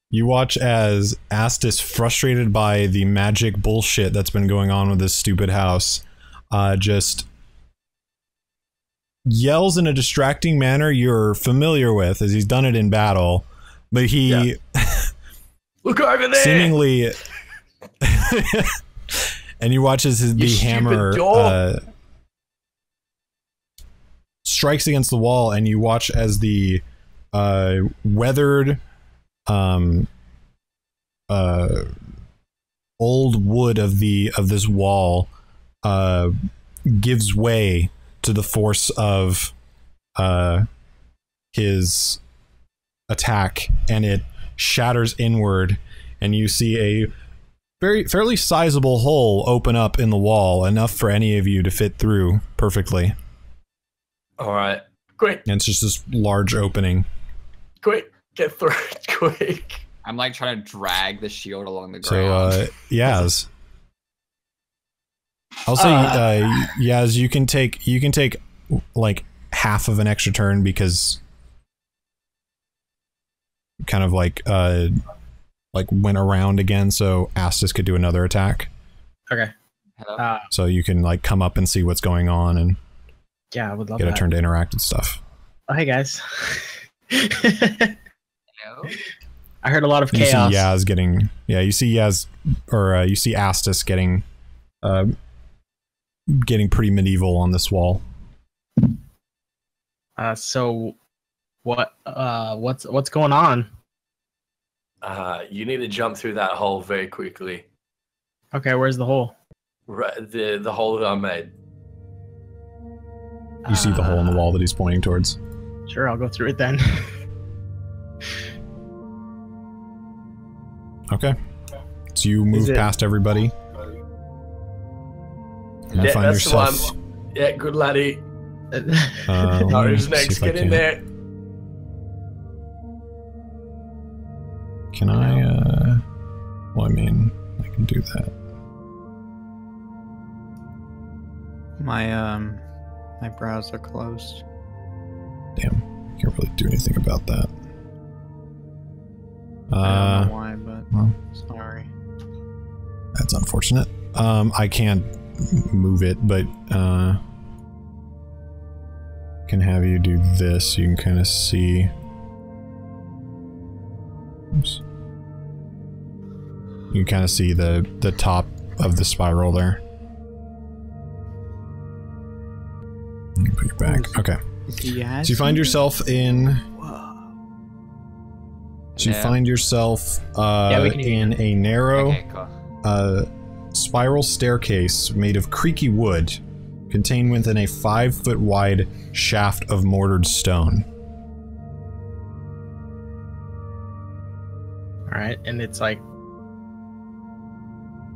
You watch as Astis, frustrated by the magic bullshit that's been going on with this stupid house, just yells in a distracting manner you're familiar with, as he's done it in battle, but he Look over there. seemingly... and you watch as the stupid hammer dog. strikes against the wall, and you watch as the weathered old wood of this wall gives way to the force of his attack, and it shatters inward, and you see a fairly sizable hole open up in the wall, enough for any of you to fit through perfectly. All right, quick. And it's just this large opening. Quick, get through it, quick. I'm like trying to drag the shield along the ground. So, Yazz. I'll say, Yazz, you can take like half of an extra turn because kind of like went around again, so Astus could do another attack. Okay. Hello? So you can like come up and see what's going on and Yeah, I would love get that. a turn to interact and stuff. Oh, hey guys. Hello? I heard a lot of You chaos. see Yazz getting, you see Yazz, or you see Astus getting pretty medieval on this wall. So what's going on? You need to jump through that hole very quickly. Okay, where's the hole? Right, the hole that I made. You see the hole in the wall that he's pointing towards. Sure, I'll go through it then. Okay. So you move past everybody. And you find that's yourself. the one. Yeah, good laddie. Let Who's me see next? if I Get in can- there. Can I, well, I mean, I can do that. My browser closed. Damn, can't really do anything about that. I don't know why, but well, sorry. that's unfortunate. I can't move it, but can have you do this. You can kind of see. Oops. You can kind of see the top of the spiral there. You can put your back. Okay. Yeah. So you find yourself in. Whoa. So you Yeah. find yourself we can hear you. in a narrow Okay, cool. spiral staircase made of creaky wood, contained within a 5-foot wide shaft of mortared stone. All right, and it's like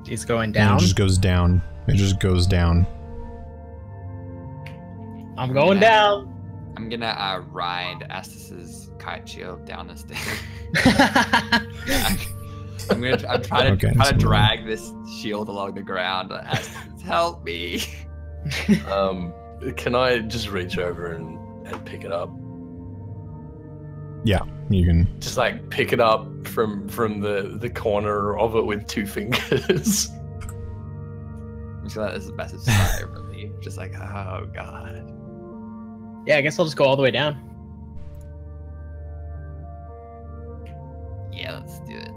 it's going And down. it just goes down. It just goes down. I'm going down. I'm gonna ride Astus's kite shield down the stairs. I'm trying to Okay, try so- to drag this shield along the ground. Astus, help me. Can I just reach over and pick it up? Yeah, you can. Just like pick it up from the corner of it with 2 fingers. I'm just gonna let this is a massive sigh of relief. Just like, oh god. Yeah, I guess I'll just go all the way down. Yeah, let's do it.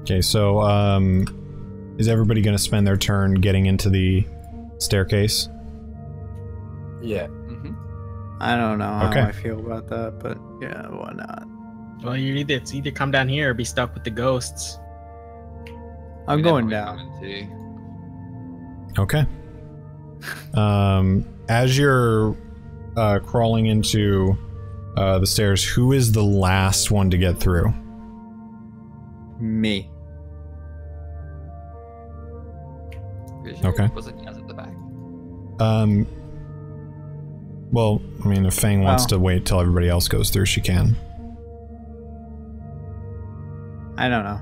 Okay, so is everybody going to spend their turn getting into the staircase? Yeah. Mm-hmm. I don't know Okay. how I feel about that, but yeah, why not? Well, it's either come down here or be stuck with the ghosts. I'm going down. Okay. As you're crawling into the stairs, who is the last one to get through? Me. Okay. Wasn't Yazz at the back? Well, I mean, if Fang wants Well. to wait till everybody else goes through, she can. I don't know.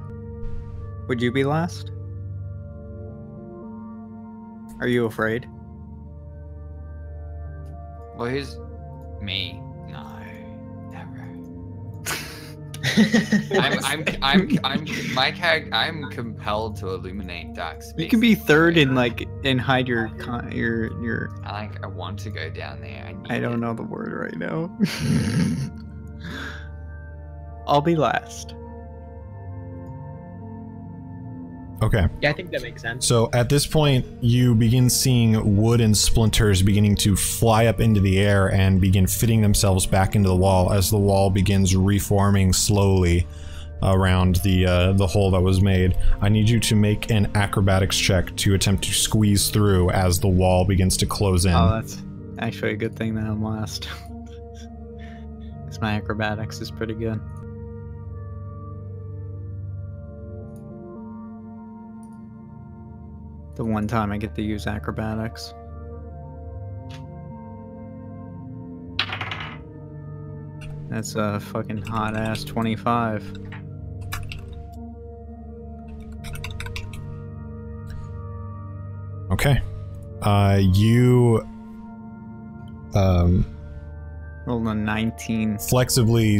Would you be last? Are you afraid? Well, who's me? No, never. I'm compelled to illuminate dark space. You can be third and and hide your. I want to go down there. I don't know the word right now. I'll be last. Okay. Yeah, I think that makes sense. So at this point, you begin seeing wood and splinters beginning to fly up into the air and begin fitting themselves back into the wall as the wall begins reforming slowly around the hole that was made. I need you to make an acrobatics check to attempt to squeeze through as the wall begins to close in. Oh, that's actually a good thing that I'm last. Because my acrobatics is pretty good. The one time I get to use acrobatics. That's a fucking hot ass 25. Okay. You Rolled a 19. flexibly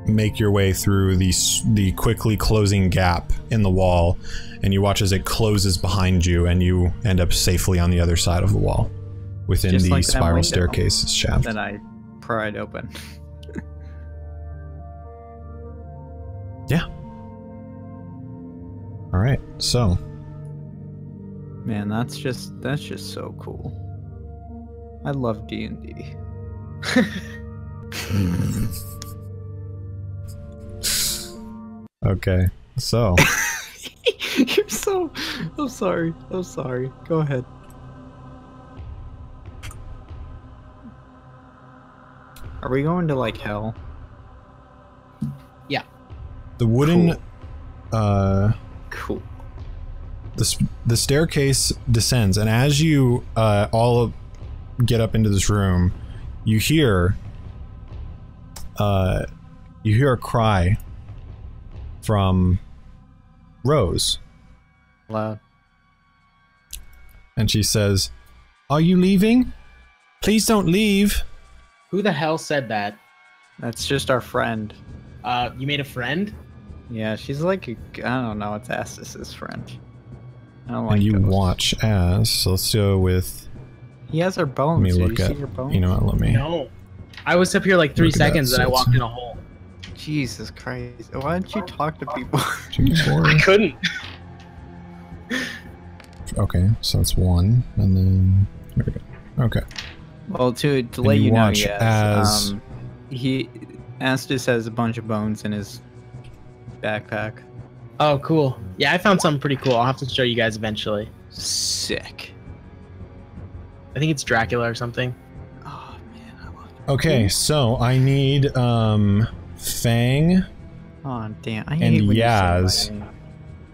make your way through the quickly closing gap in the wall, and you watch as it closes behind you, and you end up safely on the other side of the wall, within Just the like that spiral window staircase shaft. That I pried open. Yeah. All right. So. Man, that's just so cool. I love D&D. Okay. So. You're so... I'm sorry. I'm sorry. Go ahead. Are we going to, like, hell? Yeah. The wooden... Cool. The staircase descends, and as you all get up into this room, you hear a cry from Rose. Loud. And she says, "Are you leaving? Please don't leave." Who the hell said that? That's just our friend. You made a friend? Yeah, she's like, I don't know, it's Ethys' friend. I don't like And you ghosts. watch as, so let's go with, He has her bones. let me Did look you at, see her bones? you know what, let me, No. I was up here like 3 Look at that, seconds and I so walked it's- in a hole. Jesus Christ. Why don't you talk to people? 2, 4, I couldn't. okay, so that's 1, and then, there we go, okay. Well, to let you you know, watch yes, as- Astus has a bunch of bones in his backpack. Oh, cool. Yeah, I found something pretty cool. I'll have to show you guys eventually. Sick. I think it's Dracula or something. Oh man, I love it. Okay, so I need, Fang Oh damn, I And hate when Yazz. you say my name.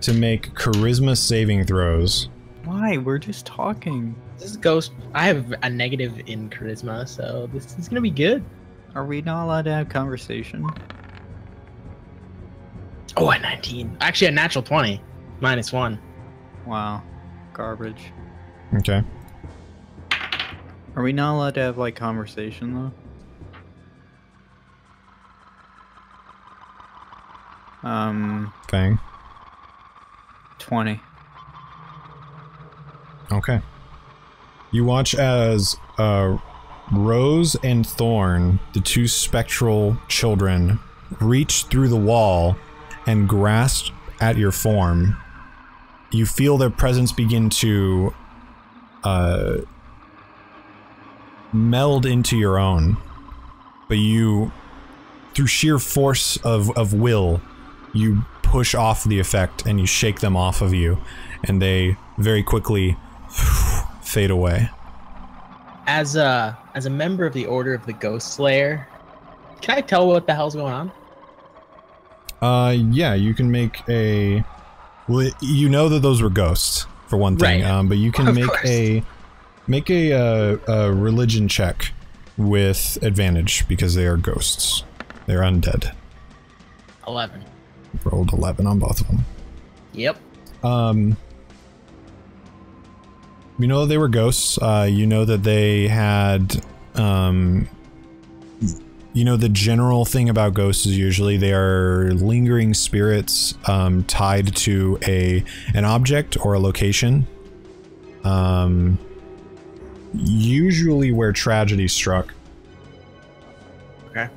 to make charisma saving throws. Why? We're just talking. This is Ghost. I have a negative in charisma, so this is gonna be good. Are we not allowed to have conversation? Oh, a 19. Actually, a natural 20. -1. Wow. Garbage. Okay. Are we not allowed to have, like, conversation, though? Fang. 20. Okay. You watch as Rose and Thorn, the two spectral children, reach through the wall and grasp at your form. You feel their presence begin to meld into your own, but you, through sheer force of will, you push off the effect and you shake them off of you, and they very quickly fade away. As a member of the Order of the Ghost Slayer, can I tell what the hell's going on? Yeah, you can make a... Well, you know that those were ghosts, for one thing, Right. but you can Of make course. a religion check with advantage, because they are ghosts. They're undead. 11. Rolled 11 on both of them. Yep. You know that they were ghosts. You know that they had, you know, the general thing about ghosts is usually they are lingering spirits, tied to an object or a location. Usually where tragedy struck. Okay.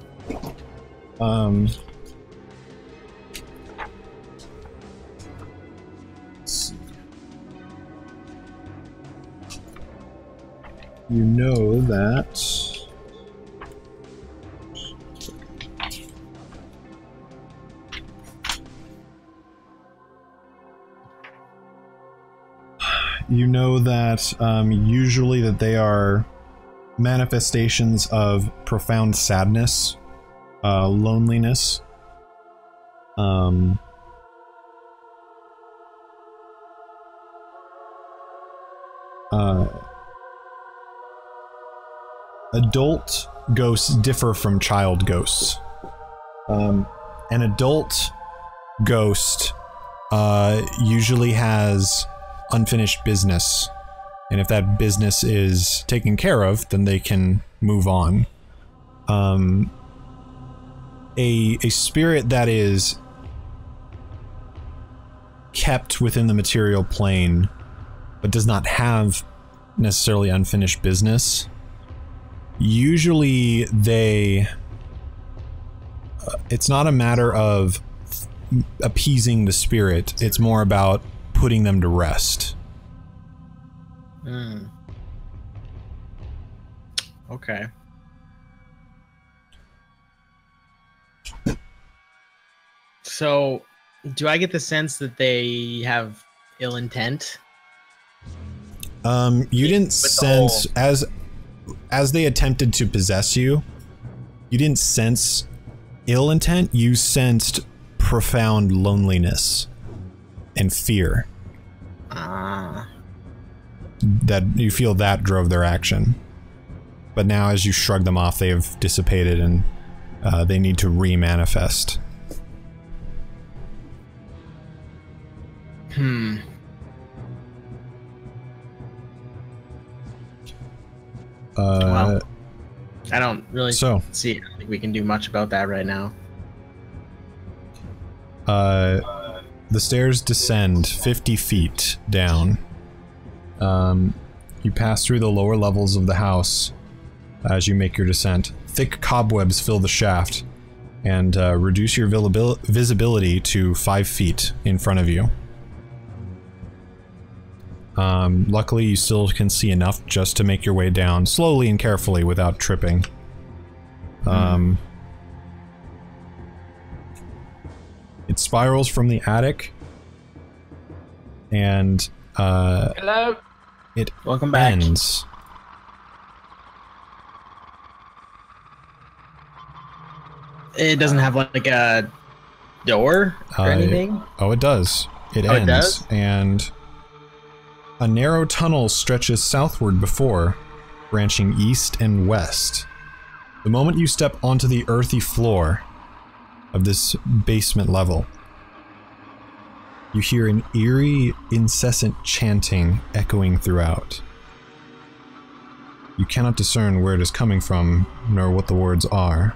You know that... You know that usually that they are manifestations of profound sadness, loneliness, adult ghosts differ from child ghosts. An adult ghost usually has unfinished business, and if that business is taken care of, then they can move on. A spirit that is kept within the material plane, but does not have necessarily unfinished business, usually they... it's not a matter of appeasing the spirit, it's more about putting them to rest. Okay. So, do I get the sense that they have ill intent? You didn't sense, as they attempted to possess you, you didn't sense ill intent, you sensed profound loneliness and fear. That you feel that drove their action. But now as you shrug them off, they have dissipated and they need to re-manifest. Well, I don't really see. I don't think we can do much about that right now. The stairs descend 50 feet down. You pass through the lower levels of the house as you make your descent. Thick cobwebs fill the shaft and reduce your visibility to 5 feet in front of you. Luckily, you still can see enough just to make your way down slowly and carefully without tripping. It spirals from the attic, and hello. It Welcome back. ends. It doesn't have like a door or anything? Oh, it does. It ends, it does? And a narrow tunnel stretches southward before, branching east and west. The moment you step onto the earthy floor of this basement level, you hear an eerie, incessant chanting echoing throughout. You cannot discern where it is coming from, nor what the words are.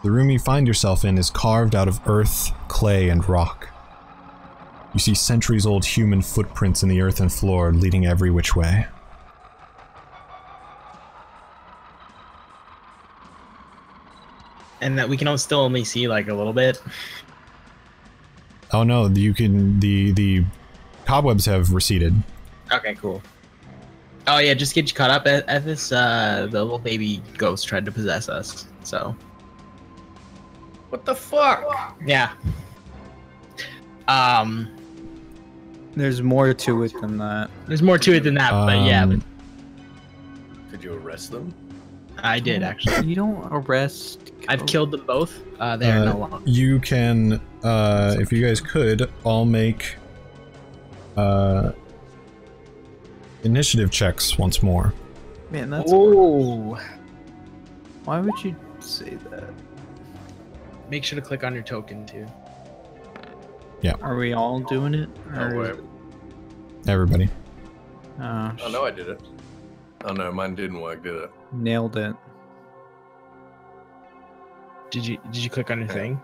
The room you find yourself in is carved out of earth, clay, and rock. You see centuries-old human footprints in the earthen floor leading every which way. And that we can still only see like a little bit. Oh no, you can, the cobwebs have receded. Okay, cool. Oh yeah, just get you caught up at this, the little baby ghost tried to possess us, so. What the fuck? Yeah. There's more to it than that. There's more to it than that, but yeah. But Did you arrest them? I did, actually. You don't arrest... I've killed them both. They are no longer. You can, if you guys could, all make initiative checks once more. Man, that's... Ooh. Why would you say that? Make sure to click on your token, too. Yeah. Are we all doing it? No way. Everybody. Oh, Oh no, I did it. Oh no, mine didn't work, did it? nailed it. Did you click on your thing?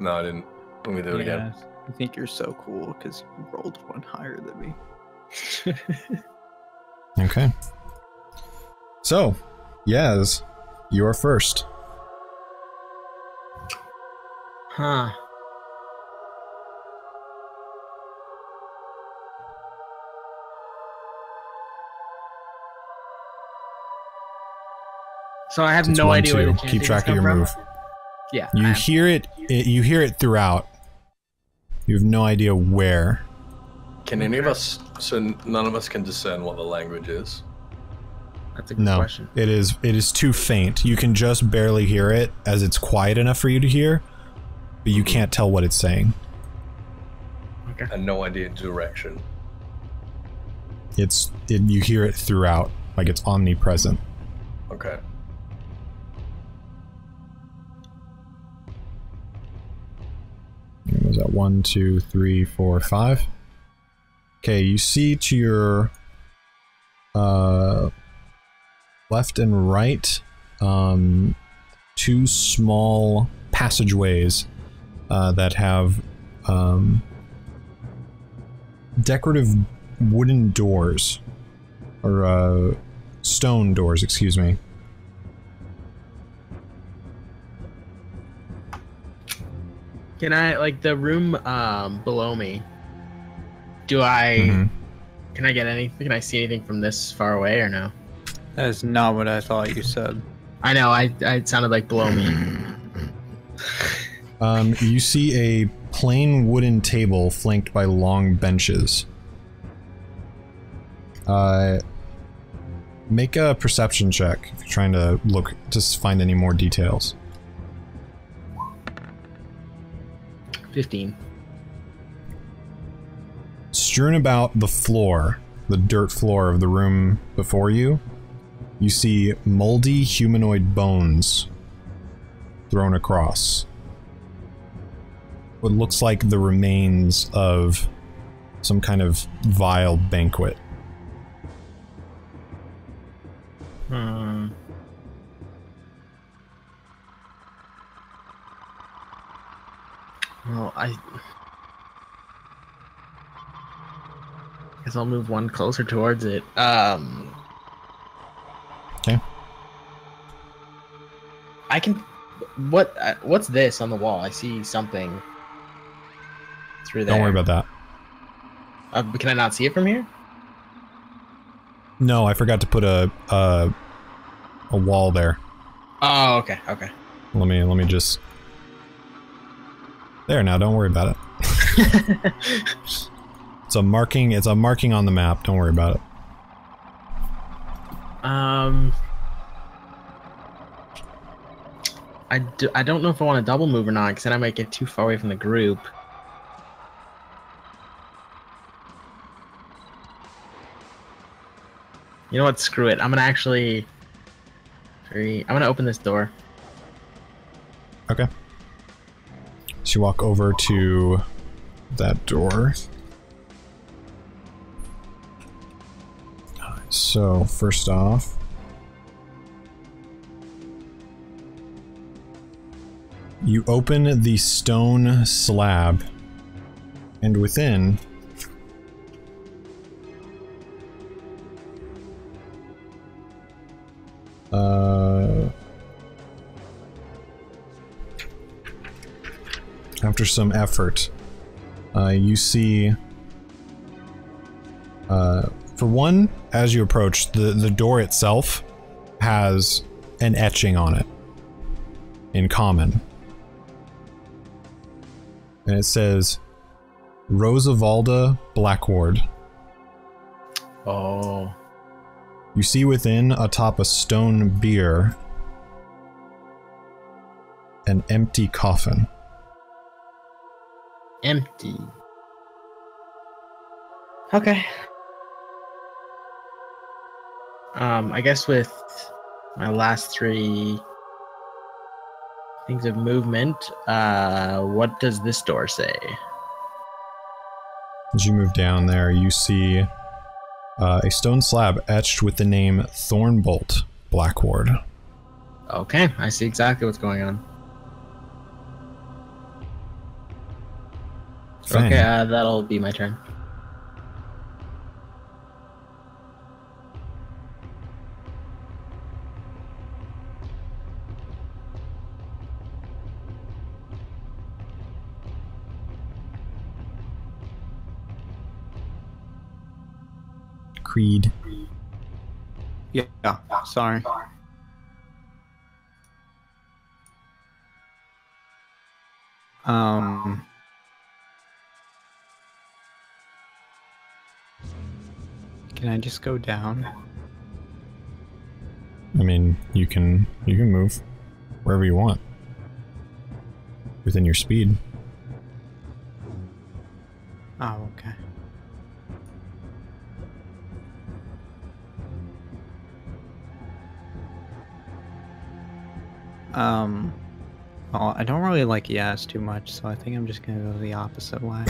No, I didn't. Let me do it again. I think you're so cool because you rolled one higher than me. Okay. So, Yazz, you are first. Huh. So I have It's no 1, idea where the 2. chanting Keep track of come your from? move. Yeah. You hear it. You hear it throughout. You have no idea where. Can any of us? So none of us can discern what the language is. That's a good No, question. it is too faint. You can just barely hear it as it's quiet enough for you to hear, but you can't tell what it's saying. Okay. And no idea direction. You hear it throughout, like it's omnipresent. Okay. Was that 1, 2, 3, 4, 5? Okay, you see to your left and right, 2 small passageways that have decorative wooden doors, or stone doors, excuse me. Can I, like, the room below me, do I... Mhm. Can I get anything? Can I see anything from this far away or no? That is not what I thought you said. I know, it sounded like below me. You see a plain wooden table flanked by long benches. Make a perception check if you're trying to look to find any more details. 15. Strewn about the floor, the dirt floor of the room before you, you see moldy humanoid bones thrown across. What looks like the remains of some kind of vile banquet. Well, I guess I'll move one closer towards it. Okay. I can... What's this on the wall? I see something through there. Don't worry about that. But can I not see it from here? No, I forgot to put a wall there. Oh, okay, okay. Let me just... There, now don't worry about it. It's a marking on the map, don't worry about it. I don't know if I want to double move or not, because then I might get too far away from the group. You know what? Screw it. I'm gonna actually... I'm gonna open this door. Okay. So you walk over to that door. So, first off... You open the stone slab, and within... after some effort, you see, for one, as you approach, the door itself has an etching on it, in common. And it says, Rosavalda Blackward. Oh. You see within, atop a stone bier, an empty coffin. Empty. Okay. I guess with my last 3 things of movement, what does this door say? As you move down there, you see a stone slab etched with the name Thornbolt Blackward. Okay, I see exactly what's going on. Fang. Okay, that'll be my turn. Creed. Yeah, sorry. Can I just go down? I mean, you can move wherever you want within your speed. Oh, okay. Well, I don't really like Yazz too much, so I think I'm just gonna go the opposite way.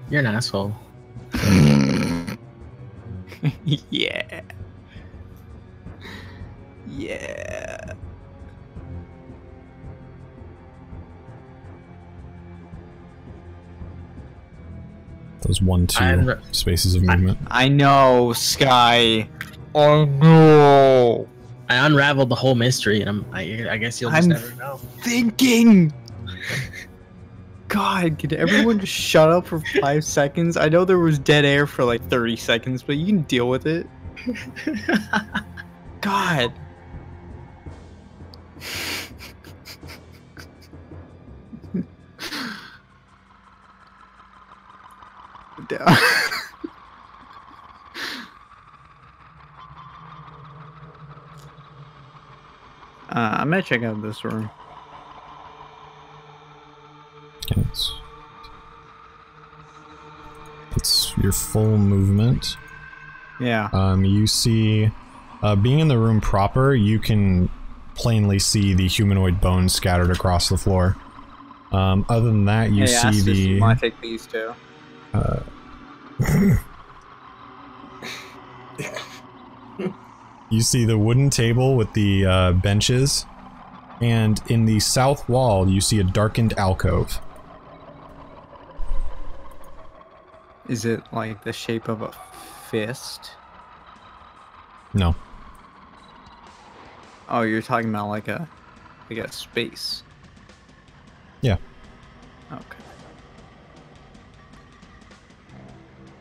You're an asshole. Yeah. Yeah. Those 1-2 spaces of movement. I know, Sky. Oh no. I unraveled the whole mystery, and I guess you'll just never know. Thinking. God, could everyone just shut up for 5 seconds? I know there was dead air for like 30 seconds, but you can deal with it. God. Down. I'm gonna check out this room. Okay, it's your full movement. Yeah. You see, being in the room proper, you can plainly see the humanoid bones scattered across the floor. Other than that, you see the. You want to take these two? You see the wooden table with the benches, and in the south wall, you see a darkened alcove. Is it like the shape of a fist? No. Oh, you're talking about like a space. Yeah. Okay.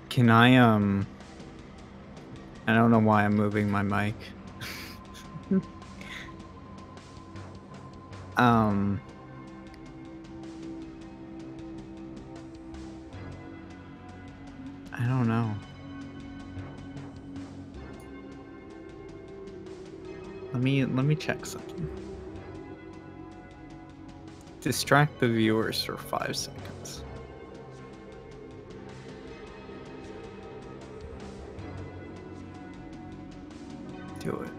Can I don't know why I'm moving my mic. I don't know. Let me check something. Distract the viewers for 5 seconds. Do it.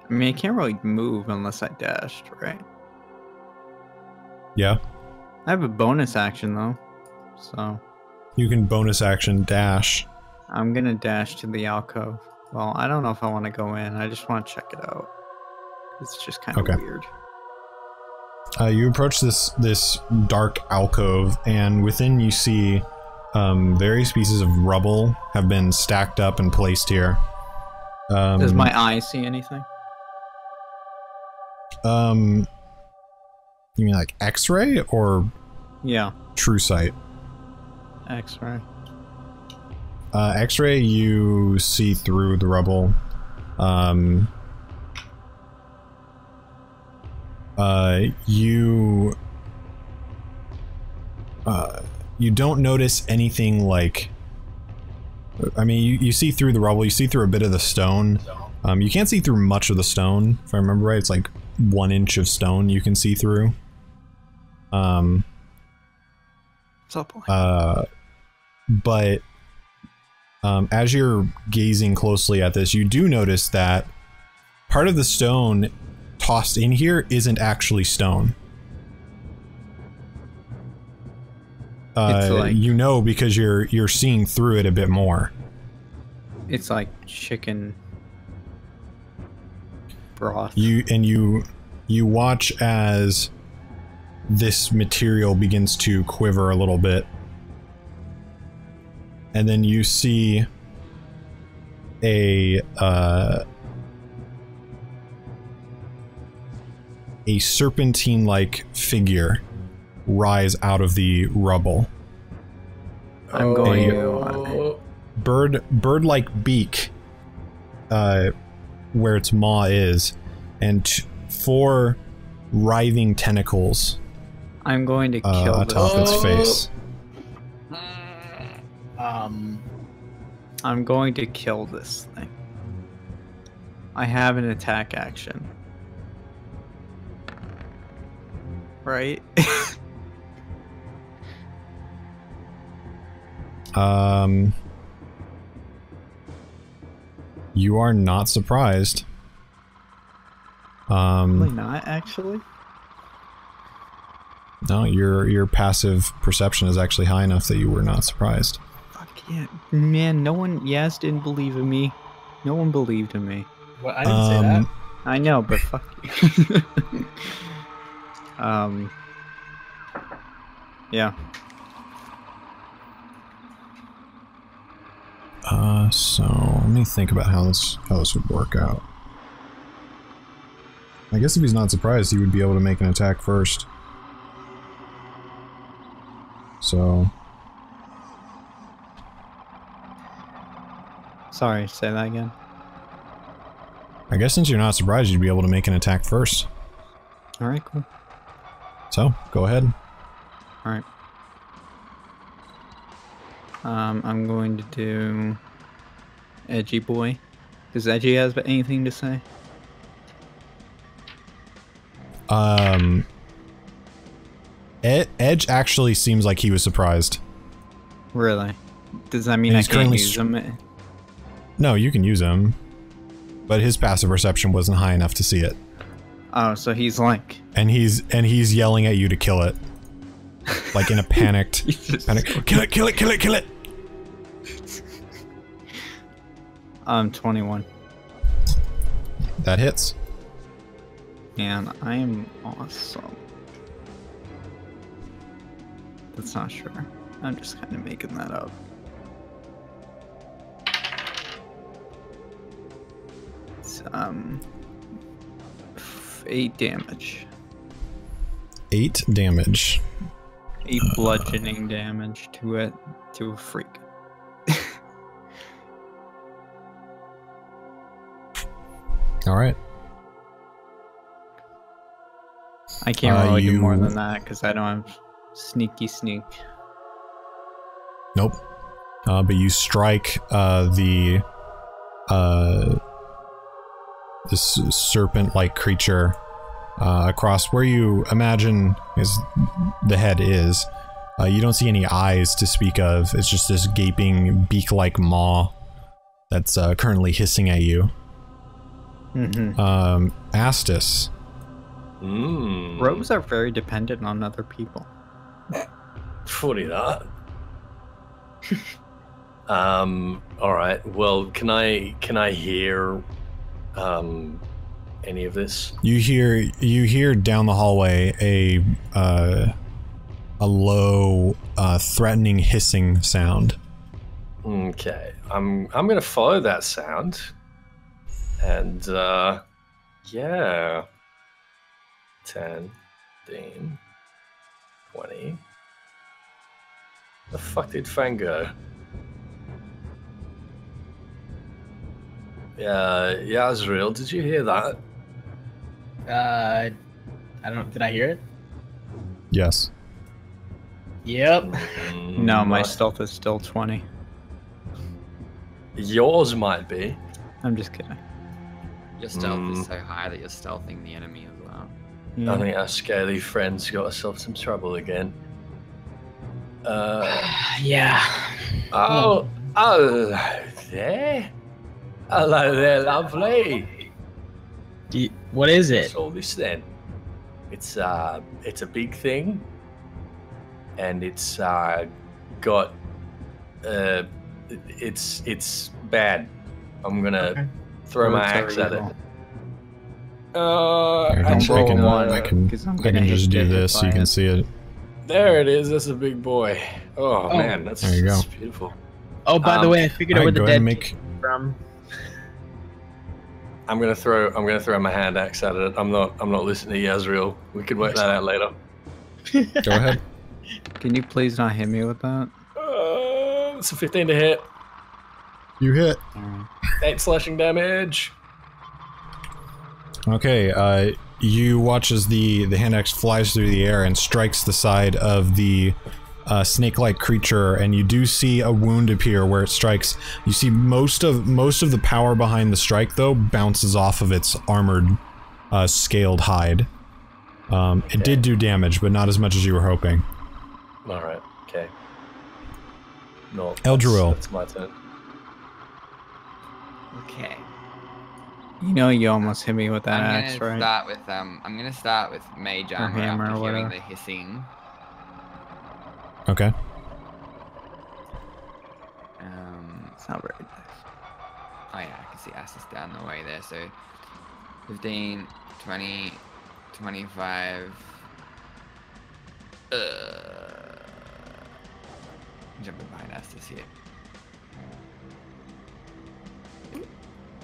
I mean, I can't really move unless I dashed, right? Yeah. I have a bonus action though, so You can bonus action dash. I'm gonna dash to the alcove. Well, I don't know if I want to go in. I just want to check it out. It's just kind of weird. You approach this dark alcove, and within you see various pieces of rubble have been stacked up and placed here. Does my eye see anything? You mean like X-ray or? Yeah. True sight. X-ray. X-ray, you see through the rubble. You don't notice anything like. I mean, you see through the rubble. You see through a bit of the stone. You can't see through much of the stone, if I remember right. It's like 1 inch of stone you can see through. What's up? But as you're gazing closely at this, you do notice that part of the stone tossed in here isn't actually stone. It's like, you know, because you're seeing through it a bit more. It's like chicken broth. You watch as this material begins to quiver a little bit. And then you see a serpentine-like figure rise out of the rubble. I'm going to... Bird-like beak, where its maw is, and 4 writhing tentacles I'm going to kill atop its face. I'm going to kill this thing. I have an attack action. Right? You are not surprised. Probably not, actually. No, your passive perception is actually high enough that you were not surprised. Fuck yeah. Man, no one... Yazz didn't believe in me. No one believed in me. Well, I didn't say that. I know, but fuck you. Yeah. So let me think about how this would work out. I guess if he's not surprised, he would be able to make an attack first. So... Sorry, say that again. I guess since you're not surprised, you'd be able to make an attack first. Alright, cool. So, go ahead. Alright. I'm going to do... Edgy Boy. Does Edgy have anything to say? Edge actually seems like he was surprised. Really? Does that mean I can't use him? No, you can use him. But his passive perception wasn't high enough to see it. Oh, so he's like... And he's yelling at you to kill it. Like in a panicked... panic. Kill it, kill it, kill it, kill it! 21. That hits. And I am awesome. That's not sure. I'm just kind of making that up. It's 8 damage. 8 damage. 8 bludgeoning damage to a freak. All right. I can't really do more than that because I don't have sneaky sneak. Nope. But you strike this serpent-like creature across where you imagine the head is. You don't see any eyes to speak of. It's just this gaping beak-like maw that's currently hissing at you. Astis. Rogues are very dependent on other people. Funny that. Alright, well, can I hear any of this? You hear down the hallway a low threatening hissing sound. Okay. I'm gonna follow that sound. And yeah. 10, 15, 20. The fuck did Fang go? Yeah, Azrael, did you hear that? I don't. Did I hear it? Yes. Yep. No, my stealth is still 20. Yours might be. I'm just kidding. Your stealth is so high that you're stealthing the enemy as well. Yeah. I think our scaly friend's got herself some trouble again. Yeah. Oh, there. Hello there, lovely. What is it? What's all this then? It's a big thing, and it's got it's bad. I'm gonna throw my axe at it. I can just do this so you can see it. There it is. That's a big boy. Oh man, that's beautiful. Oh, by the way, I figured out where the dead came from. I'm gonna throw my hand axe at it. I'm not listening to Yazriel. We could work that out later. Go ahead. Can you please not hit me with that? It's a 15 to hit. You hit. 8 slashing damage. Okay, you watch as the hand axe flies through the air and strikes the side of the snake-like creature, and you do see a wound appear where it strikes. You see most of the power behind the strike, though, bounces off of its armored, scaled hide. It did do damage, but not as much as you were hoping. Alright, okay. No, Eldril. That's my turn. Okay. You know you almost hit me with that axe, right? I'm gonna start with mage armor hammer after or hearing whatever. the hissing. Okay. It's not very nice. Oh yeah, I can see Ethys down the way there, so 15, 20, 25. Jumping behind Ethys here.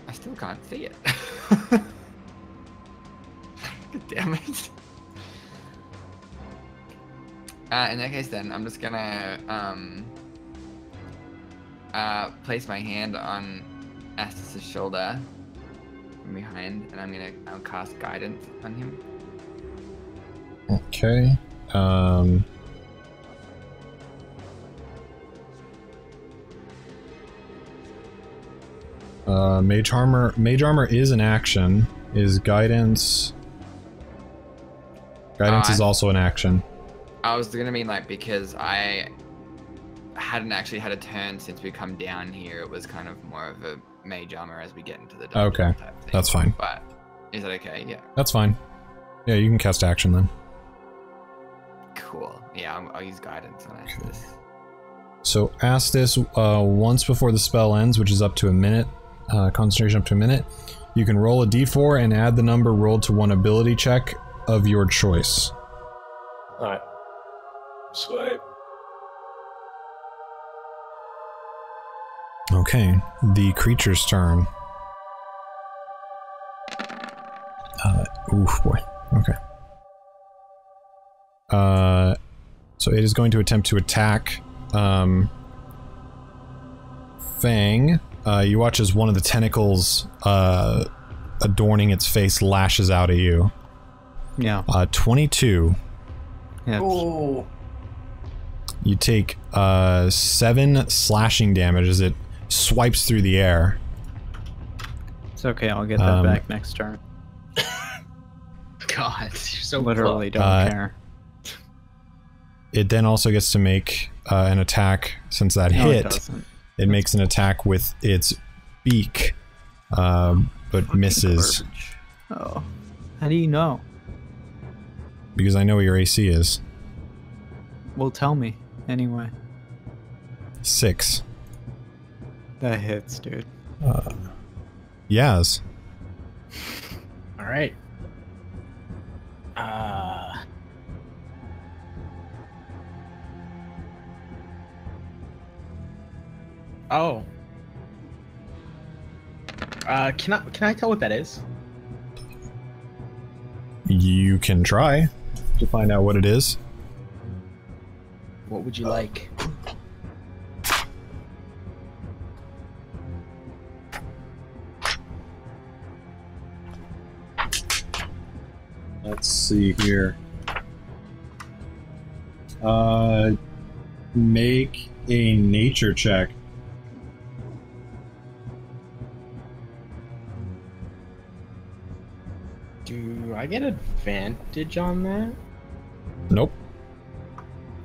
I still can't see it. God damn it. In that case then, I'm just gonna place my hand on Ethys' shoulder from behind, and I'll cast guidance on him. Okay. Mage armor is an action. Is guidance... Guidance is also an action. I was gonna mean, like, because I hadn't actually had a turn since we come down here, it was kind of more of a mage armor as we get into the dungeon Okay, type thing. that's fine. But, is that okay? Yeah. That's fine. Yeah, you can cast action then. Cool. Yeah, I'll use guidance on Ethys. So Astis, once before the spell ends, which is up to a minute, concentration up to a minute, you can roll a d4 and add the number rolled to one ability check of your choice. Alright. Sweet. Okay, the creature's turn. Oof, boy. Okay. So it is going to attempt to attack, Fang. You watch as one of the tentacles, adorning its face lashes out at you. Yeah. 22. Yeah. Oh. You take, 7 slashing damage as it swipes through the air. It's okay, I'll get that back next turn. God, you're so Literally don't care. It then also gets to make an attack, since that No, hit. it doesn't. It makes an attack with its beak, but misses. Garbage. Oh. How do you know? Because I know what your AC is. Well, tell me, anyway. 6. That hits, dude. Yazz. All right. Oh. Can I tell what that is? You can try to find out what it is. What would you like? Let's see here. Make a nature check. Do I get advantage on that? Nope.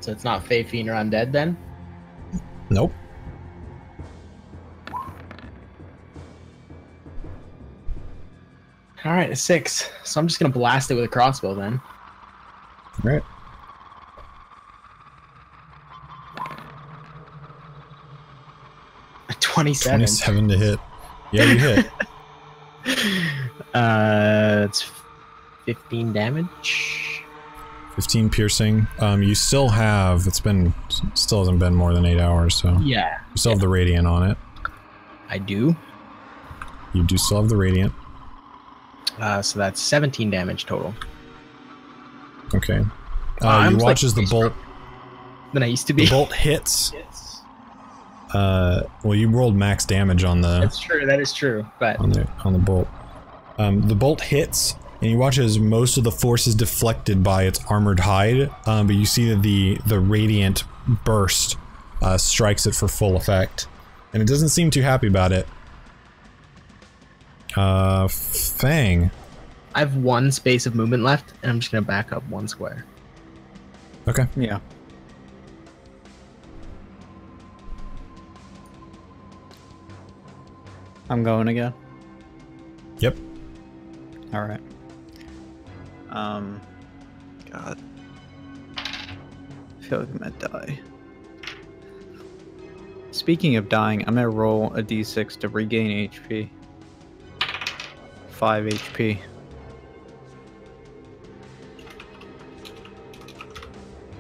So it's not Fey Fiend or Undead then? Nope. Alright, a 6. So I'm just gonna blast it with a crossbow then. Right. A 27. 27 to hit. Yeah, you hit. It's 15 damage. 15 piercing. You still have, still hasn't been more than 8 hours, so. Yeah. You still have the radiant on it. I do. You do still have the radiant. So that's 17 damage total. Okay. I'm You like watch as the way bolt. Than I used to be. The bolt hits. Well, you rolled max damage on the. That's true. That is true. But on the bolt. The bolt hits, and you watch as most of the force is deflected by its armored hide. But you see that the radiant burst strikes it for full effect, and it doesn't seem too happy about it. Fang. I have 1 space of movement left, and I'm just gonna back up 1 square. Okay. Yeah. I'm going again. Yep. All right. God. I feel like I'm gonna die. Speaking of dying, I'm gonna roll a d6 to regain HP. 5 HP.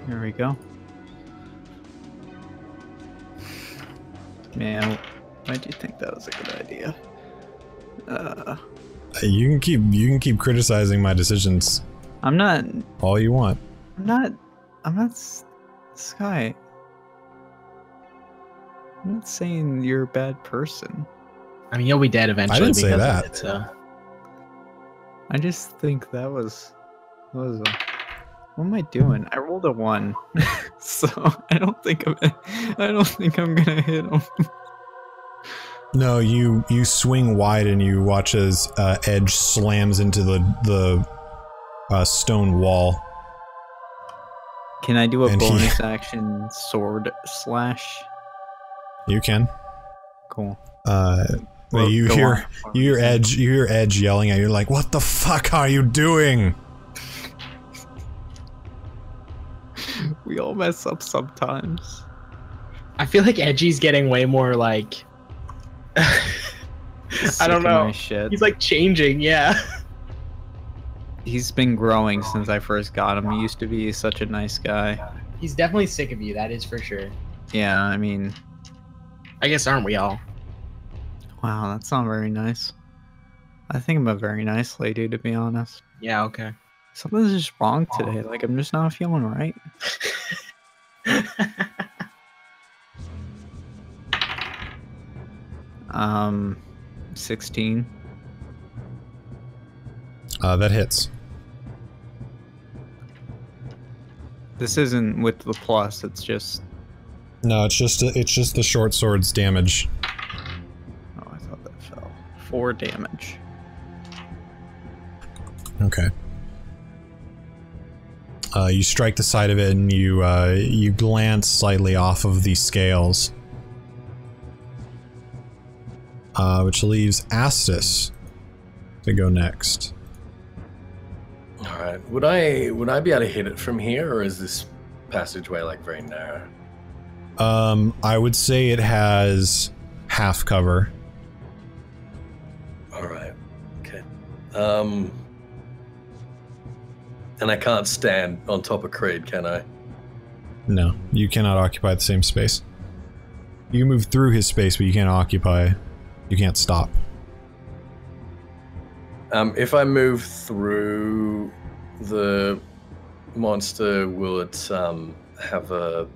There we go. Man, why do you think that was a good idea? You can keep criticizing my decisions I'm not all you want. Sky. I'm not saying you're a bad person. I mean, you'll be dead eventually. I didn't say because that. of it, so. I just think that was a, what am I doing? I rolled a 1, so I don't think I'm gonna hit him. No, you swing wide and you watch as Edge slams into the stone wall. Can I do a And he- bonus action sword slash? You can. Cool. Well, you Go hear on. you hear Edge yelling at you like, "What the fuck are you doing?" We all mess up sometimes. I feel like Edgy's getting way more like. I Sick don't of know. my shit. He's like changing, yeah. He's been growing since I first got him. He used to be such a nice guy. He's definitely sick of you, that is for sure. Yeah, I mean, I guess aren't we all? wow, that's not very nice. I think I'm a very nice lady, to be honest. Yeah, okay. Something's just wrong today. Like, I'm just not feeling right. 16. That hits. This isn't with the plus, it's just... No, it's just the short sword's damage. Oh, I thought that fell. 4 damage. Okay. You strike the side of it and you glance slightly off of the scales. Which leaves Astus to go next. Alright. Would I be able to hit it from here, or is this passageway like very narrow? I would say it has half cover. Alright. Okay. And I can't stand on top of Creed, can I? No, you cannot occupy the same space. You can move through his space, but you can't occupy. You can't stop. If I move through the monster, will it have a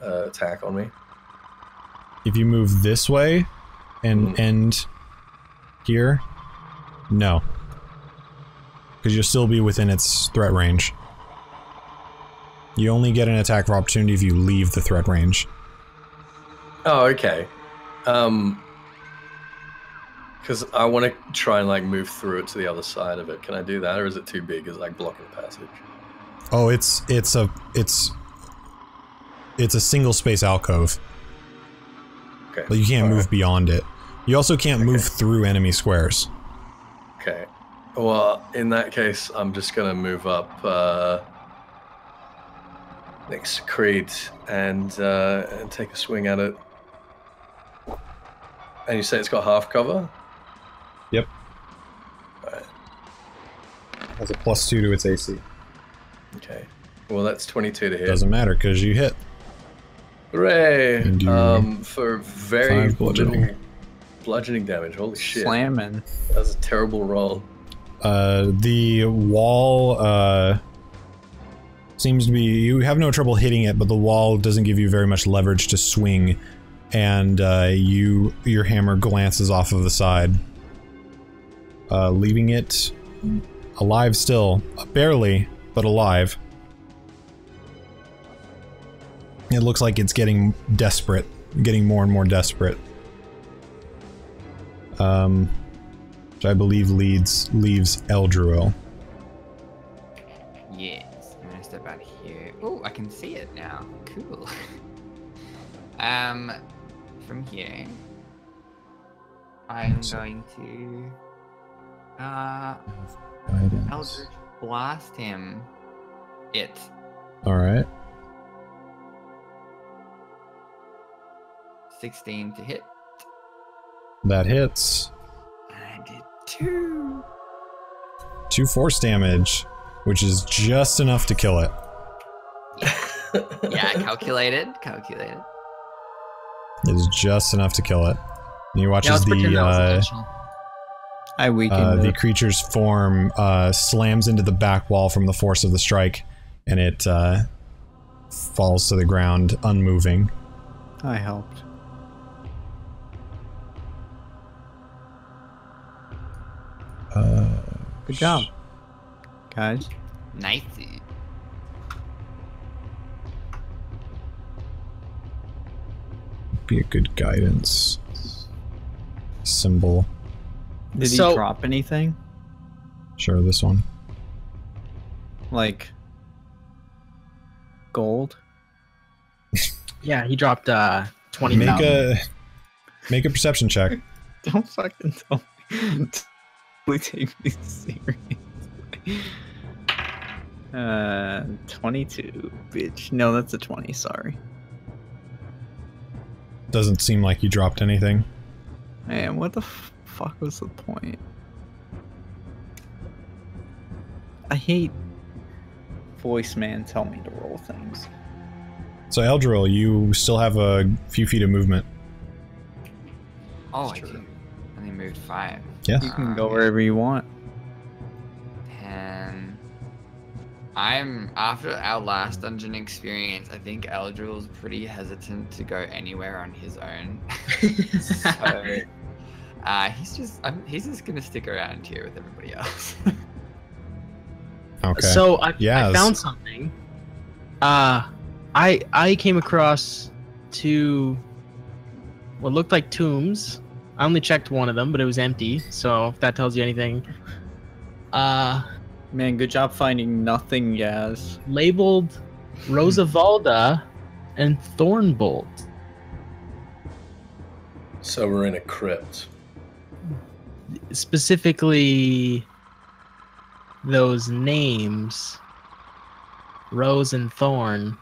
attack on me? If you move this way and end here, no. Because you'll still be within its threat range. You only get an attack of opportunity if you leave the threat range. Oh, okay. Because I want to try and like move through it to the other side of it. Can I do that, or is it too big? Is it like blocking the passage? Oh, it's a single space alcove. Okay. But you can't All move right. beyond it. You also can't move through enemy squares. Okay. Well, in that case, I'm just gonna move up next to Creed and take a swing at it. And you say it's got half cover? Yep. Alright. Has a +2 to its AC. Okay. Well, that's 22 to hit. Doesn't matter because you hit. Hooray! And do For very 5 bludgeoning. little bludgeoning damage. Holy shit. Slamming. That was a terrible roll. The wall seems to be, you have no trouble hitting it, but the wall doesn't give you very much leverage to swing, and your hammer glances off of the side, leaving it alive still, barely, but alive. It looks like it's getting desperate, getting more and more desperate. Which I believe leaves Eldruil. Yes, I'm gonna step out here. Oh, I can see it now. Cool. From here, I'm going to Eldritch Blast him. Alright. 16 to hit. That hits. I did 2. 2 force damage, which is just enough to kill it. Yeah, calculated. It's just enough to kill it. And you watch Yeah, as let's pretend that was the intentional. I weakened the it. creature's form slams into the back wall from the force of the strike, and it falls to the ground, unmoving. I helped. Good job, guys. Nice. Be a good guidance symbol. Did he So- drop anything? Sure, this one. Like gold? Yeah, he dropped 20 Make million. a perception check. Don't fucking tell me. Please take me seriously. 22, bitch. No, that's a 20, sorry. Doesn't seem like you dropped anything. Man, what the fuck was the point? I hate voice man tell me to roll things. So Eldril, you still have a few feet of movement. Oh, I do. Only moved 5. Yeah. You can go wherever you want. 10. I'm after our last dungeon experience. I think Eldril's pretty hesitant to go anywhere on his own. So, he's just gonna stick around here with everybody else. Okay. So I Yazz. found something. I came across 2 what looked like tombs. I only checked one of them, but it was empty. So if that tells you anything, Man, good job finding nothing, Yazz. labeled Rosavalda and Thornbolt. So we're in a crypt. Specifically, those names, Rose and Thorn.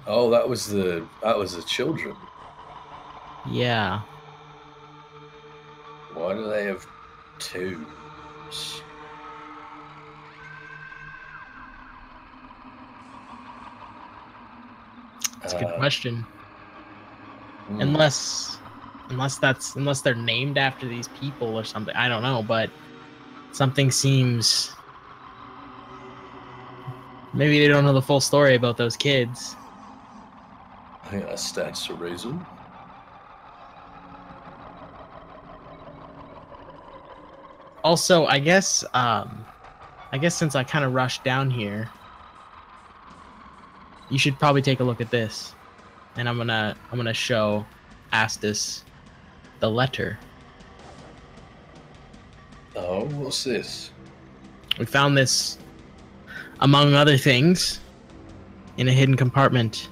Oh, that was the children. Yeah. Why do they have 2? That's a good question. Hmm. Unless they're named after these people or something. I don't know, but something seems. Maybe they don't know the full story about those kids. I think that stands to reason. Also, I guess since I kind of rushed down here, you should probably take a look at this, and I'm gonna show Astus the letter. Oh, what's this? We found this, among other things, in a hidden compartment.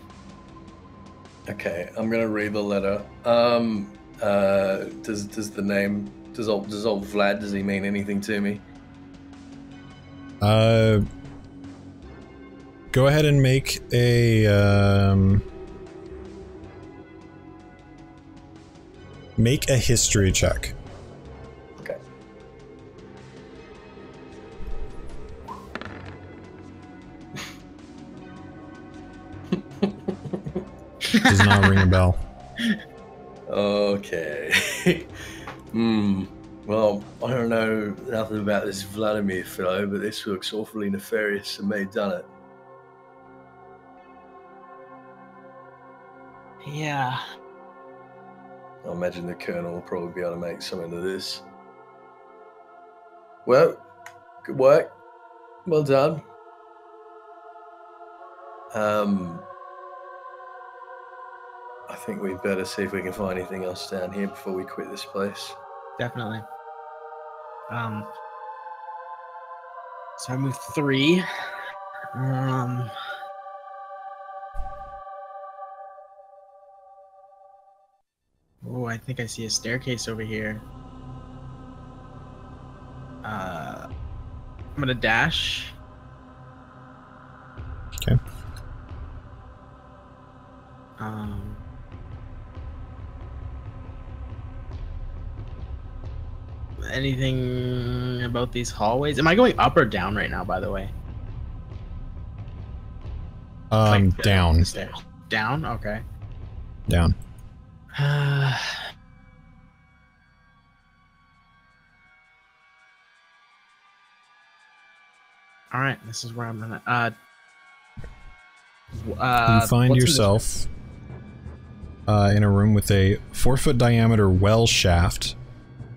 Okay, I'm gonna read the letter. Does the name does old Vlad, does he mean anything to me? Go ahead and make a history check. Okay. Does not ring a bell. Okay. Well, I don't know nothing about this Vladimir fellow, but this looks awfully nefarious and may have done it. Yeah. I imagine the Colonel will probably be able to make something of this. Well, good work. Well done. I think we'd better see if we can find anything else down here before we quit this place. Definitely. So I moved 3. Oh, I think I see a staircase over here. I'm gonna dash. Okay. Anything about these hallways? Am I going up or down right now, by the way? Down. The stairs. Down? Okay. Down. Alright, this is where I'm gonna You find yourself in a room with a 4-foot diameter well shaft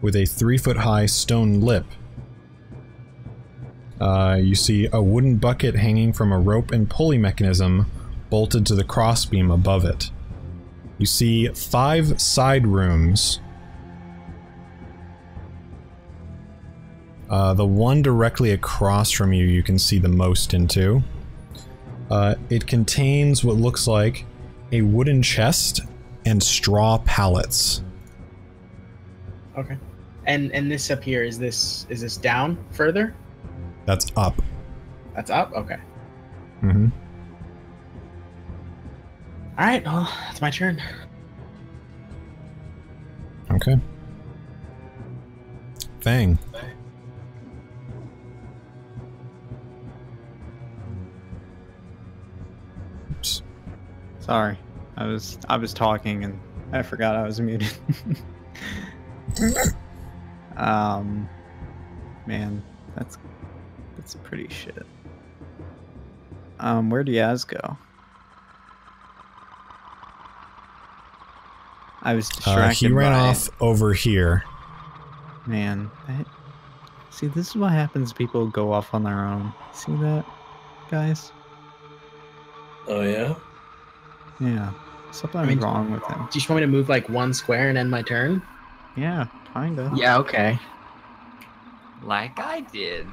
with a 3-foot high stone lip. You see a wooden bucket hanging from a rope and pulley mechanism bolted to the crossbeam above it. You see 5 side rooms. The one directly across from you can see the most into. It contains what looks like a wooden chest and straw pallets. Okay. And this up here, is this down further? That's up. That's up? Okay. Mm-hmm. Alright, well, it's my turn. Okay. Fang. Oops. Sorry, I was talking and I forgot I was muted. Man, that's pretty shit. Where'd Yazz go? I was distracted. He ran off over here. Man, see, this is what happens. People go off on their own. See that, guys? Oh yeah? Yeah. Something's wrong with him. Do you just want me to move like 1 square and end my turn? Yeah, kinda. Yeah, okay. Like I did.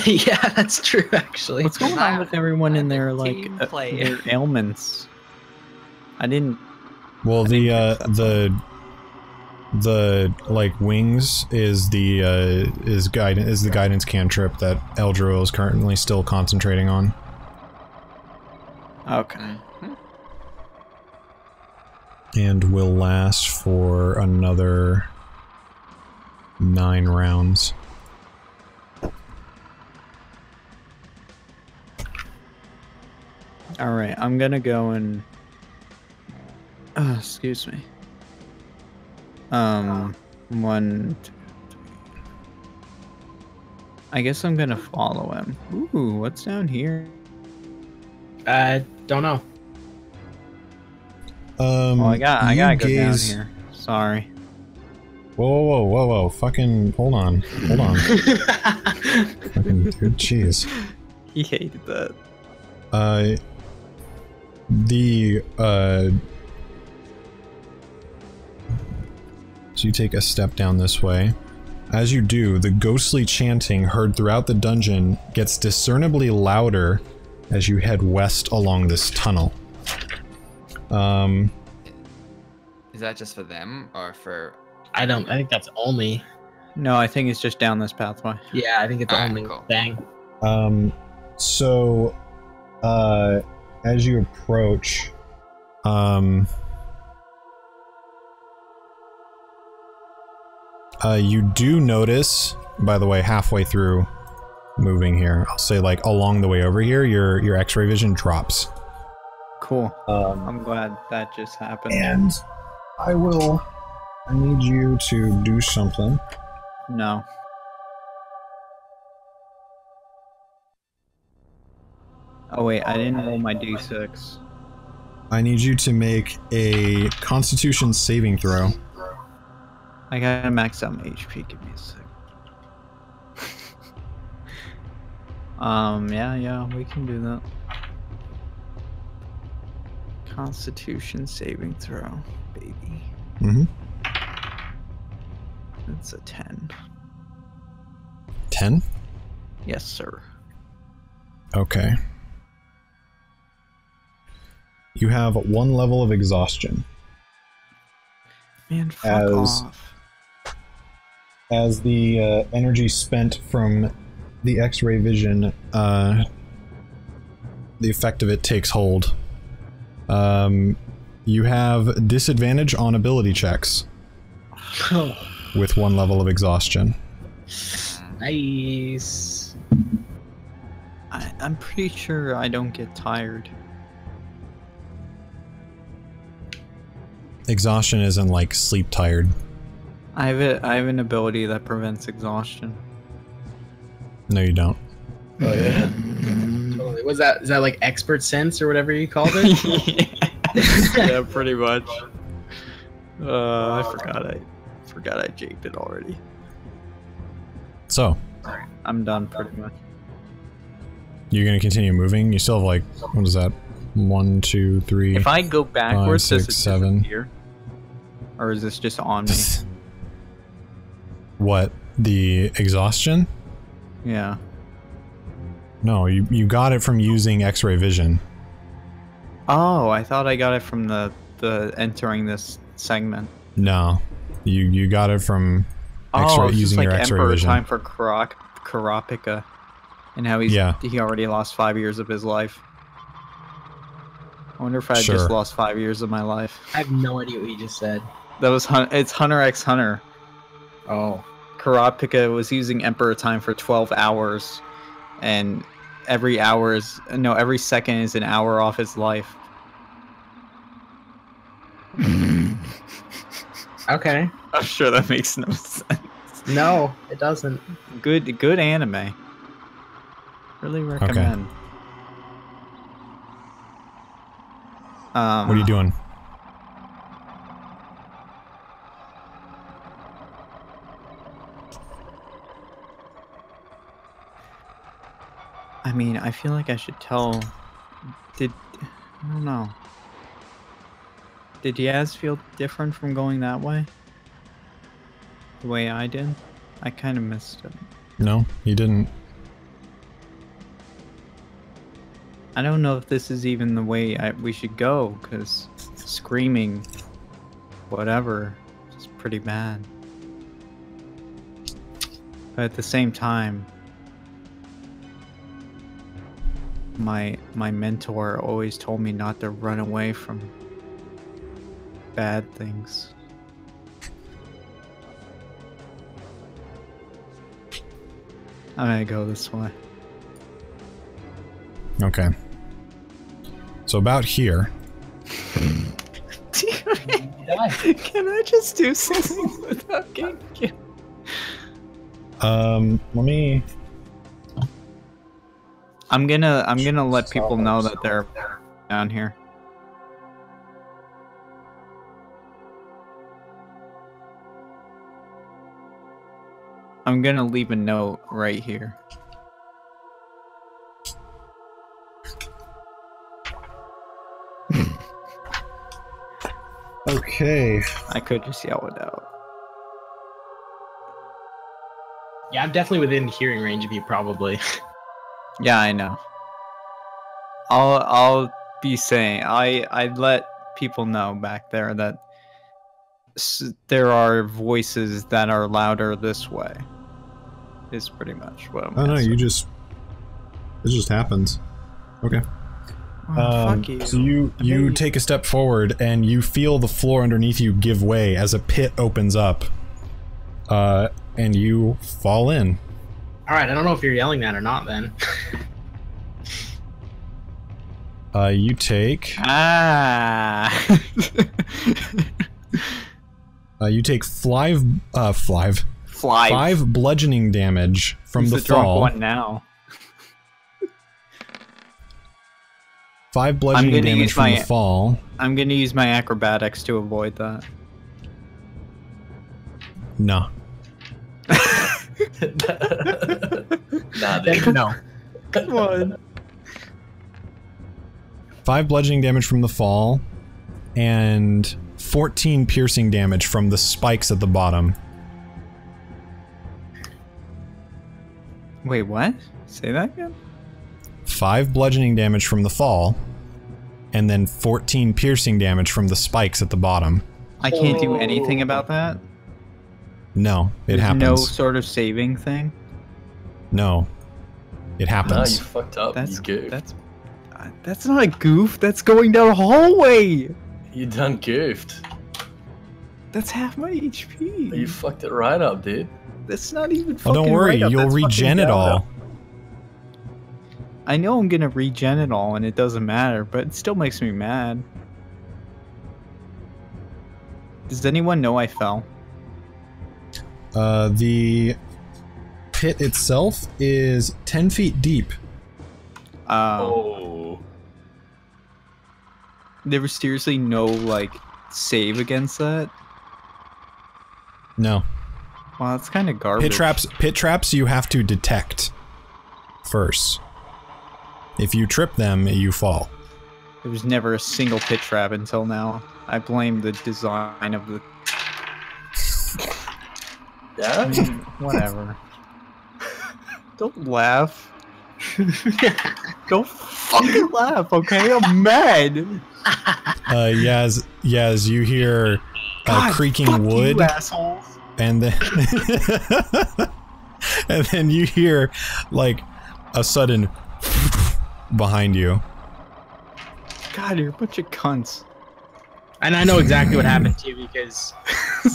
Yeah, that's true, actually. What's going on with everyone in their like their ailments? I didn't. Well, the like wings is the guidance cantrip that Eldro is currently still concentrating on. Okay. And will last for another 9 rounds. Alright, I'm gonna go and... excuse me. 1, 2, 3. I guess I'm gonna follow him. Ooh, what's down here? Don't know. Oh, I gotta go down here. Sorry. Whoa. Fucking, hold on. Fucking, dude, jeez. He hated that. So you take a step down this way. As you do, the ghostly chanting heard throughout the dungeon gets discernibly louder as you head west along this tunnel. Is that just for them or for... I think that's only... No, I think it's just down this pathway. Yeah, I think it's only cool. thing. So, as you approach, you do notice, by the way, halfway through moving here, I'll say like along the way over here, your X-ray vision drops. Cool. I'm glad that just happened. And I need you to do something. No. Oh wait, I didn't roll my d6. I need you to make a Constitution saving throw. I gotta max out my HP, give me a sec. Yeah, we can do that. Constitution saving throw, baby. Mm-hmm. That's a 10. 10? Yes, sir. Okay. You have 1 level of exhaustion. Man, fuck off. As the energy spent from the X-ray vision, the effect of it takes hold. You have disadvantage on ability checks with 1 level of exhaustion. Nice. I'm pretty sure I don't get tired. Exhaustion isn't like sleep tired. I have an ability that prevents exhaustion. No, you don't. Oh yeah. Totally. Is that like expert sense or whatever you called it? Yeah, pretty much. I forgot I japed it already. So, I'm done pretty much. you're gonna continue moving? You still have like, what is that? 1, 2, 3. If I go backwards, 5, 6, does it 7. disappear? Or is this just on me? What? The exhaustion? Yeah. No, you got it from using X-ray vision. Oh, I thought I got it from the entering this segment. No, you got it from X-ray, it's just using like your X-ray Emperor vision. time for Karapika, and how he already lost 5 years of his life. I wonder if I Sure. just lost 5 years of my life. I have no idea what you just said. That was it's Hunter x Hunter. Oh. Karapika was using Emperor time for 12 hours, and every second is an hour off his life. Okay. I'm sure that makes no sense. No, it doesn't. Good anime. Really recommend. What are you doing? I mean, I feel like I should tell. I don't know. Did Yazz feel different from going that way? The way I did? I kind of missed it. No, you didn't. I don't know if this is even the way we should go, because screaming, whatever, is pretty bad. But at the same time, my mentor always told me not to run away from bad things. I'm gonna go this way. Okay. So about here. Can I just do something without getting killed? Let me. I'm gonna let people know that they're down here. I'm gonna leave a note right here. Okay. I could just yell it out. Yeah, I'm definitely within hearing range of you, probably. Yeah, I know. I'll be saying I let people know back there that there are voices that are louder this way. Is pretty much what I'm Oh no, gonna say. it just happens. Okay. Fuck you. So you take a step forward and you feel the floor underneath you give way as a pit opens up. And you fall in. Alright, I don't know if you're yelling that or not then. You take... Ah! You take five Fly. bludgeoning damage from Who's the drunk fall. one now? 5 bludgeoning gonna damage use from my- the fall. I'm gonna use my acrobatics to avoid that. No. Nah, dude. No. Come on. 5 bludgeoning damage from the fall, and 14 piercing damage from the spikes at the bottom. Wait, what? Say that again? 5 bludgeoning damage from the fall, and then 14 piercing damage from the spikes at the bottom. I can't do anything about that? No, it There's happens. no sort of saving thing? No, it Nah, happens. you fucked up. That's you goofed. that's not a goof. That's going down a hallway. You done goofed. That's half my HP. You fucked it right up, dude. That's not even Oh, fucking don't worry, right up. you'll That's fucking regen it down all. up. I know I'm gonna regen it all and it doesn't matter, but it still makes me mad. Does anyone know I fell? The pit itself is 10 feet deep. Oh. There was seriously no, like, save against that? No. Wow, that's kind of garbage. Pit traps you have to detect first. If you trip them, you fall. There was never a single pit trap until now. I blame the design of the... Yeah? I mean, whatever. Don't laugh. Don't fucking laugh, okay? I'm mad. Yazz, you hear God, creaking fuck wood, you assholes. and then and then you hear like a sudden behind you. God, you're a bunch of cunts. And I know exactly what happened to you because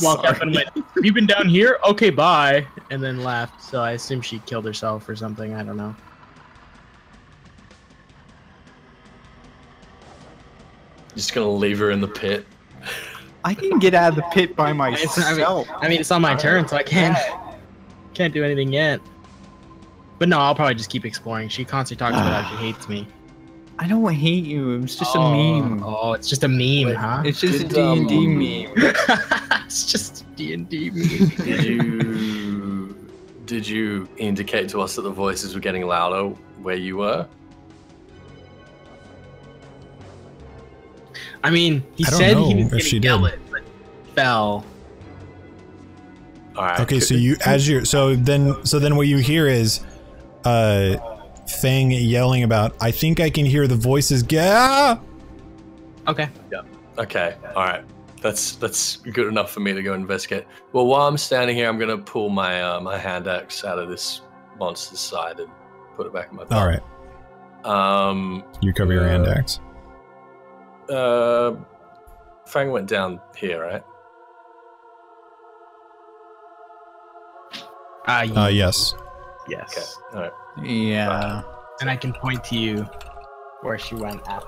walked up and went, "You've been down here? Okay, bye," and then left. So I assume she killed herself or something. I don't know. Just gonna leave her in the pit. I can get out of the pit by myself. I mean, it's not my turn, so I can't do anything yet. But no, I'll probably just keep exploring. She constantly talks about how she hates me. I don't hate you. It's just a meme. Oh, it's just a meme, huh? It's just a D&D meme. It's just a D&D meme. Did you indicate to us that the voices were getting louder where you were? I mean, he I don't said know he was if she gonna yell did. it, but fell. All right. Okay, so then what you hear is Fang yelling about, "I think I can hear the voices get." Okay. Okay. All right. That's good enough for me to go investigate. Well, while I'm standing here, I'm gonna pull my my hand axe out of this monster's side and put it back in my belt. All right. You cover your hand axe. Fang went down here, right? Yes. Yes. Okay. All right. Yeah. And I can point to you where she went at.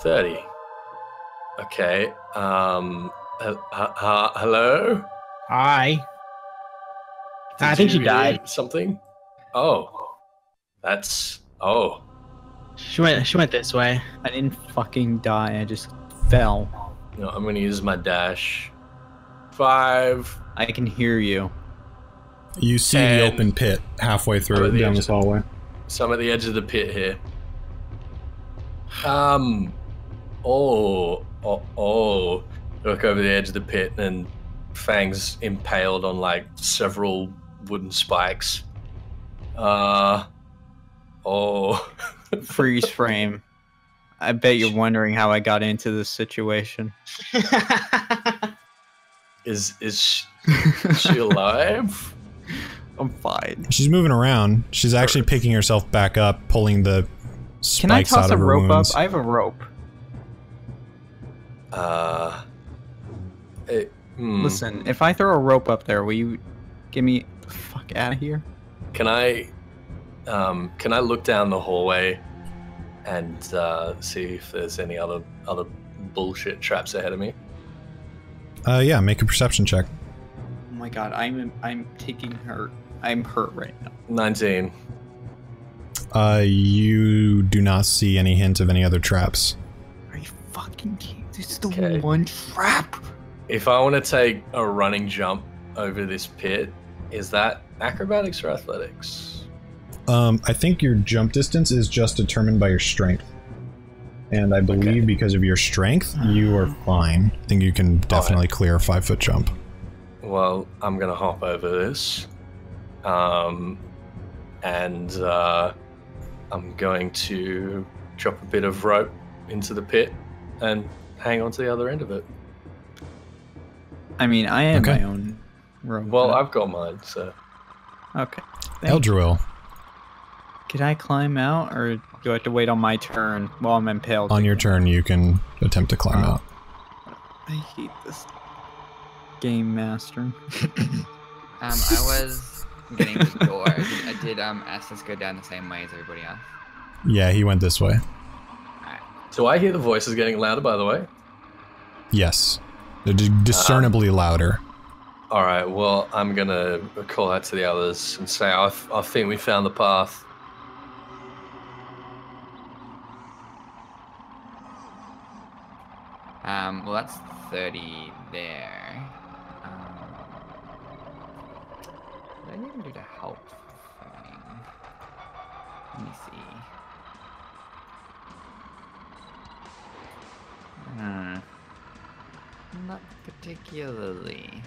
30. Okay. Hello? Hi. I think Did she you died. hear something? Oh. That's... Oh. She went this way. I didn't fucking die. I just fell. No, I'm gonna use my dash. 5. I can hear you. You see the And- open pit halfway Oh, through the down edge this of the- hallway. So I'm at the edge of the pit here. Look over the edge of the pit and Fang's impaled on like several wooden spikes. Freeze frame. I bet you're wondering how I got into this situation. Is she alive? I'm fine. She's moving around. She's actually picking herself back up, pulling the Can I spikes toss out a of her rope wounds. up? I have a rope. Listen, if I throw a rope up there, will you get me the fuck out of here? Can I look down the hallway and see if there's any other bullshit traps ahead of me? Yeah, make a perception check. Oh my god, I'm taking hurt. I'm hurt right now. 19. You do not see any hint of any other traps. Are you fucking kidding? There's the Okay. one trap. If I want to take a running jump over this pit, is that acrobatics or athletics? I think your jump distance is just determined by your strength. And I believe because of your strength, you are fine. I think you can definitely clear a 5-foot jump. Well, I'm going to hop over this. And I'm going to drop a bit of rope into the pit and hang on to the other end of it. I mean, I have my own rope. Well, I've got mine, so... Okay. Eldruil, Can I climb out, or do I have to wait on my turn while I'm impaled? on your turn, you can attempt to climb out. I hate this game master. I was getting the door. I did Estes go down the same way as everybody else? Yeah, he went this way. Alright. Do I hear the voices getting louder, by the way? Yes. They're discernibly louder. Alright, well, I'm going to call out to the others and say, I think we found the path. Well, that's 30 there. What do I need to do to help thing? Let me see. Not particularly.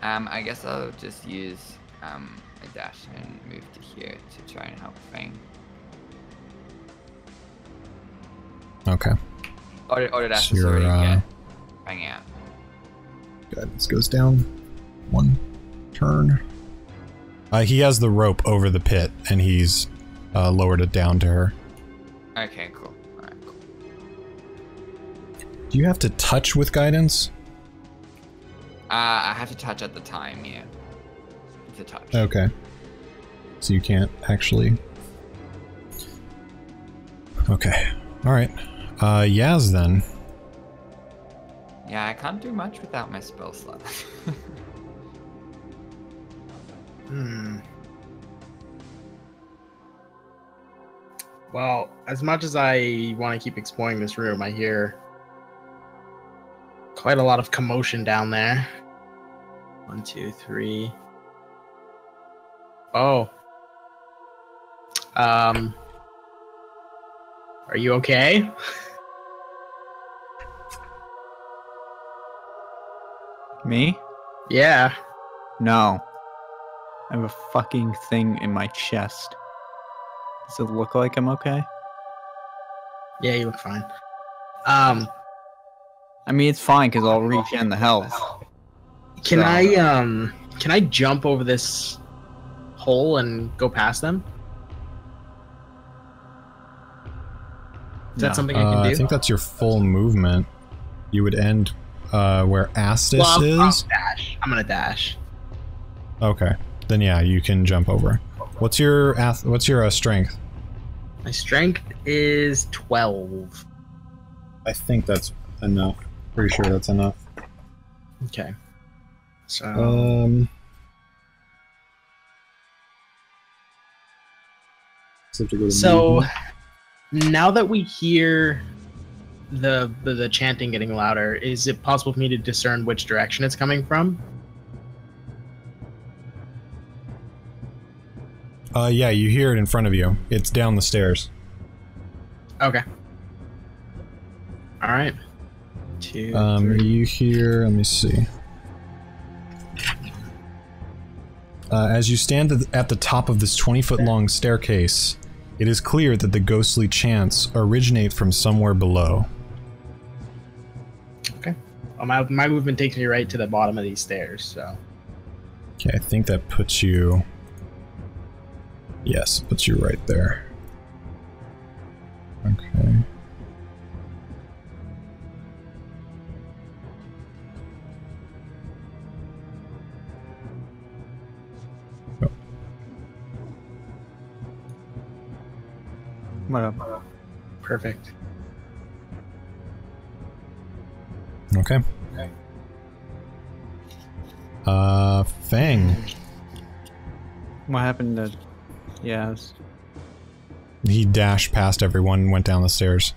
I guess I'll just use a dash and move to here to try and help Fang. Okay. Or did Estes So you're, already get Fang out? Guidance goes down. 1 turn. He has the rope over the pit, and he's lowered it down to her. Okay, cool. Alright, cool. Do you have to touch with guidance? I have to touch at the time, yeah. It's a touch. Okay. So you can't actually... Okay. Alright. Yazz then. Yeah, I can't do much without my spell slot. Well, as much as I want to keep exploring this room, I hear quite a lot of commotion down there. 1, 2, 3. Oh. Are you okay? Me? Yeah. No. I have a fucking thing in my chest. Does it look like I'm okay? Yeah, you look fine. I mean, it's fine because I'll regen the health. Can So- I jump over this hole and go past them? Is that No. something I can do? I think that's your full movement. You would end where Astis I'll is. dash. I'm gonna dash. Okay. Then yeah, you can jump over. What's your strength? My strength is 12. I think that's enough. Pretty sure that's enough. Okay. So So now that we hear the chanting getting louder, is it possible for me to discern which direction it's coming from? Yeah, you hear it in front of you. It's down the stairs. Okay. All right. 2, 3. You hear, let me see. As you stand at the top of this 20-foot long staircase, it is clear that the ghostly chants originate from somewhere below. Okay. Well, my movement takes me right to the bottom of these stairs, so. Okay, I think that puts you... Yes, puts you right there. Okay. Oh. What up? Perfect. Okay. Fang. What happened to Yazz? He dashed past everyone and went down the stairs.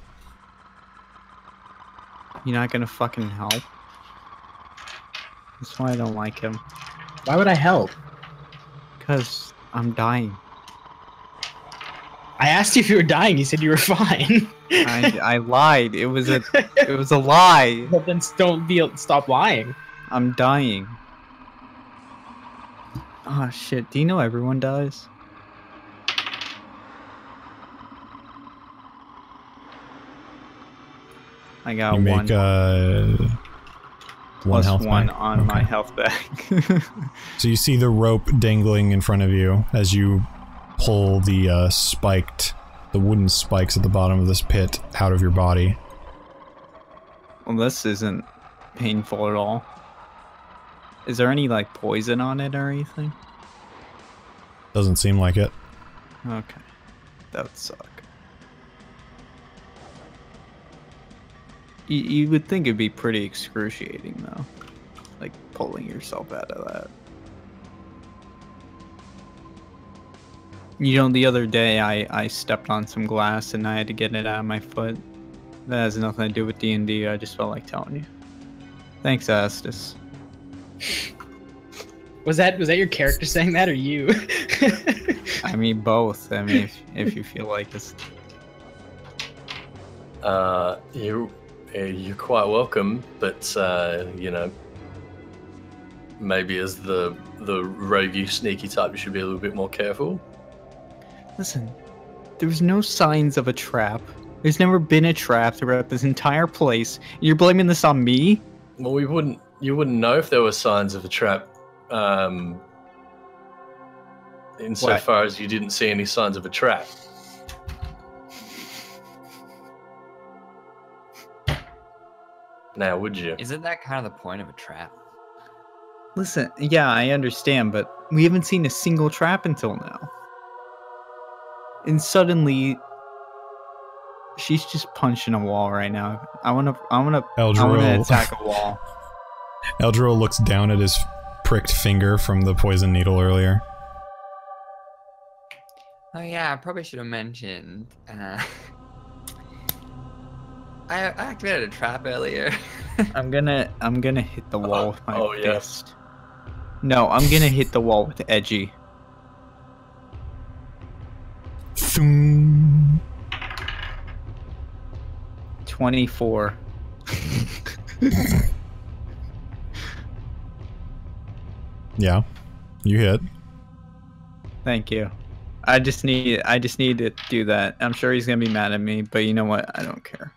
You're not gonna fucking help? That's why I don't like him. Why would I help? Because I'm dying. I asked you if you were dying. You said you were fine. I lied. It was a lie. But then stop lying. I'm dying. Oh shit, do you know everyone dies? I got You one. make one Plus health one back. on my health bag. So you see the rope dangling in front of you as you pull the the wooden spikes at the bottom of this pit out of your body. Well, this isn't painful at all. Is there any, like, poison on it or anything? Doesn't seem like it. Okay. That would suck. You would think it'd be pretty excruciating, though. Like, pulling yourself out of that. You know, the other day I stepped on some glass and I had to get it out of my foot. That has nothing to do with D&D, I just felt like telling you. Thanks, Ethys. Was that your character saying that or you? I mean, both. I mean, if you feel like it's... You're quite welcome, but you know, maybe as the roguey, sneaky type, you should be a little bit more careful. Listen, there's no signs of a trap. There's never been a trap throughout this entire place. You're blaming this on me? Well, you wouldn't know if there were signs of a trap, insofar as you didn't see any signs of a trap. Now, would you? Isn't that kind of the point of a trap? Listen, yeah, I understand, but we haven't seen a single trap until now. And suddenly, she's just punching a wall right now. I wanna attack a wall. Eldro looks down at his pricked finger from the poison needle earlier. Oh yeah, I probably should have mentioned. I activated a trap earlier. I'm gonna hit the wall with my fist. Yes. No, I'm gonna hit the wall with edgy. Thum. 24. Yeah, you hit. Thank you. I just need to do that. I'm sure he's gonna be mad at me, but you know what? I don't care.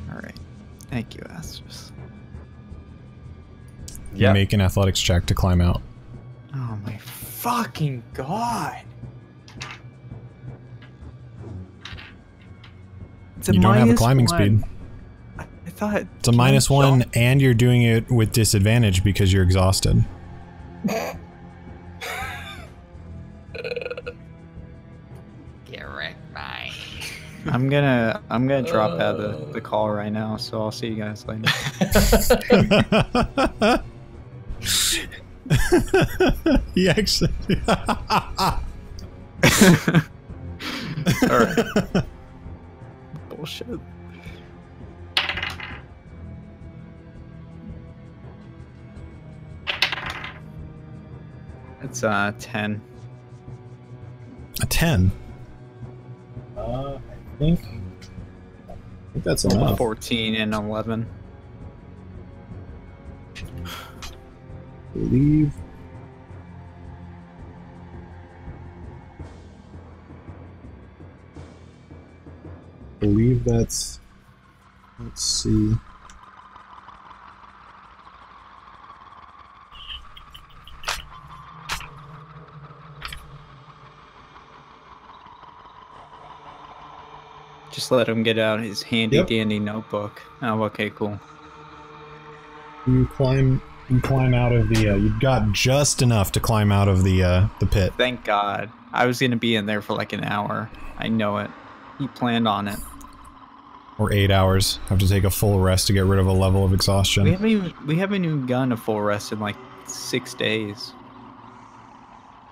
Alright. Thank you, Ethys. You make an athletics check to climb out. Oh my fucking god! You don't have a climbing speed. I thought It's a -1, and you're doing it with disadvantage because you're exhausted. Get wrecked, mate. I'm gonna drop out of the call right now, so I'll see you guys later. He actually. Alright. Bullshit. It's 10. A 10. I think That's enough. 14 and 11. Believe. Believe that's. Let's see. Just let him get out his handy dandy notebook. Oh, okay, cool. You climb out of the. You've got just enough to climb out of the pit. Thank God. I was gonna be in there for like an hour. I know it. He planned on it. Or 8 hours. Have to take a full rest to get rid of a level of exhaustion. We haven't even gotten a full rest in like 6 days.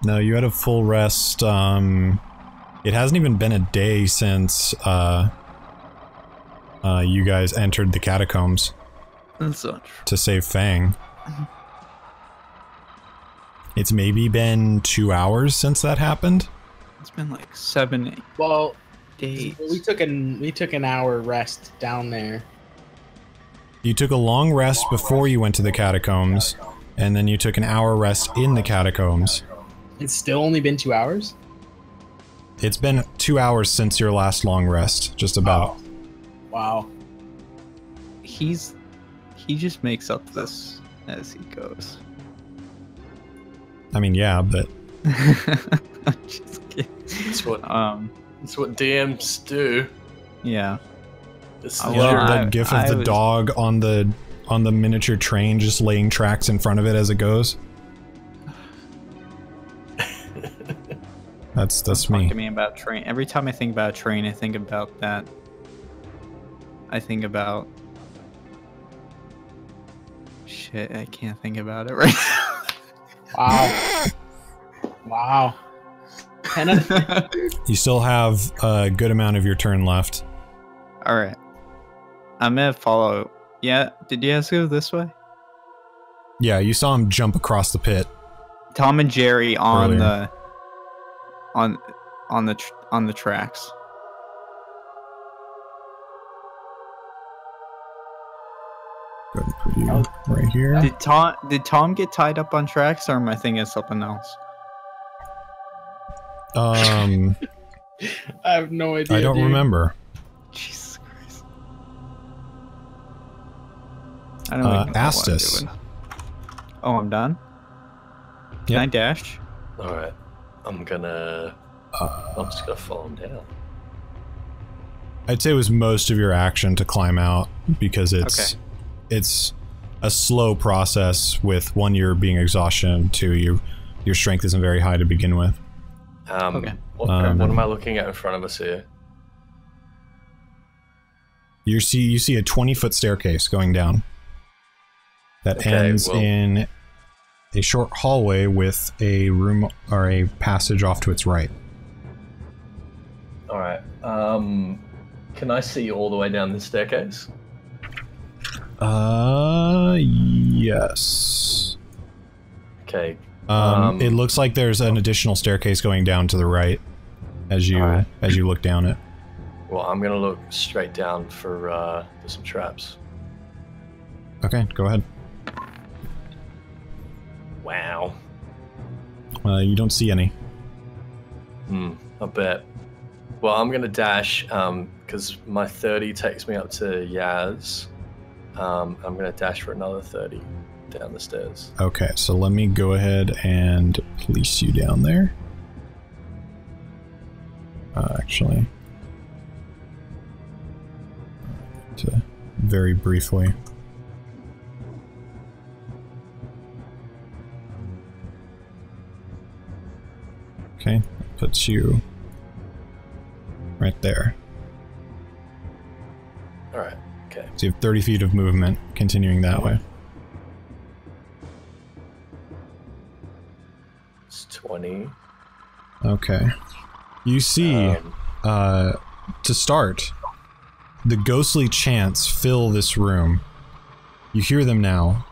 No, you had a full rest. It hasn't even been a day since you guys entered the catacombs. That's not true. To save Fang. It's maybe been 2 hours since that happened. It's been like 7 Well, days. we took an hour rest down there. You took a long rest before you went to the catacombs, and then you took an hour rest in the catacombs. It's still only been 2 hours? It's been 2 hours since your last long rest, just about. Wow. He just makes up this as he goes. I mean, yeah, but... I'm just kidding. That's what DMs do. Yeah. This Oh, Yeah, well, that gif of I the was- dog on the miniature train just laying tracks in front of it as it goes. That's Talk me. to me about train. Every time I think about a train, I think about that. I think about... Shit, I can't think about it right Wow. Wow. now. You still have a good amount of your turn left. Alright. I'm gonna follow... Yeah, did you guys go this way? Yeah, you saw him jump across the pit. Tom and Jerry on Earlier. on the tracks. Go ahead and put you right here. Did Tom get tied up on tracks, or am I thinking of something else? I I have no idea. don't dude. remember. Jesus Christ! I don't even know what I'm Astus. doing. Oh, I'm done. Can Yep. I dash? Alright. I'm just gonna follow him down. I'd say it was most of your action to climb out because it's Okay. it's a slow process with one, you're being exhaustion, two, your strength isn't very high to begin with. Okay. What am I looking at in front of us here? You see a 20-foot staircase going down that Okay, ends well- in a short hallway with a room or a passage off to its right. Alright. Can I see all the way down the staircase? Yes. Okay. It looks like there's an additional staircase going down to the right as you Alright. as you look down it. Well, I'm gonna look straight down for some traps. Okay, go ahead. Wow. You don't see any. I bet. Well, I'm gonna dash, because my 30 takes me up to Yazz. I'm gonna dash for another 30 down the stairs. Okay, so let me go ahead and place you down there. Actually, very briefly. Okay, that puts you right there. Alright, okay. So you have 30 feet of movement, continuing that way. It's 20. Okay. You see, to start, the ghostly chants fill this room. You hear them now,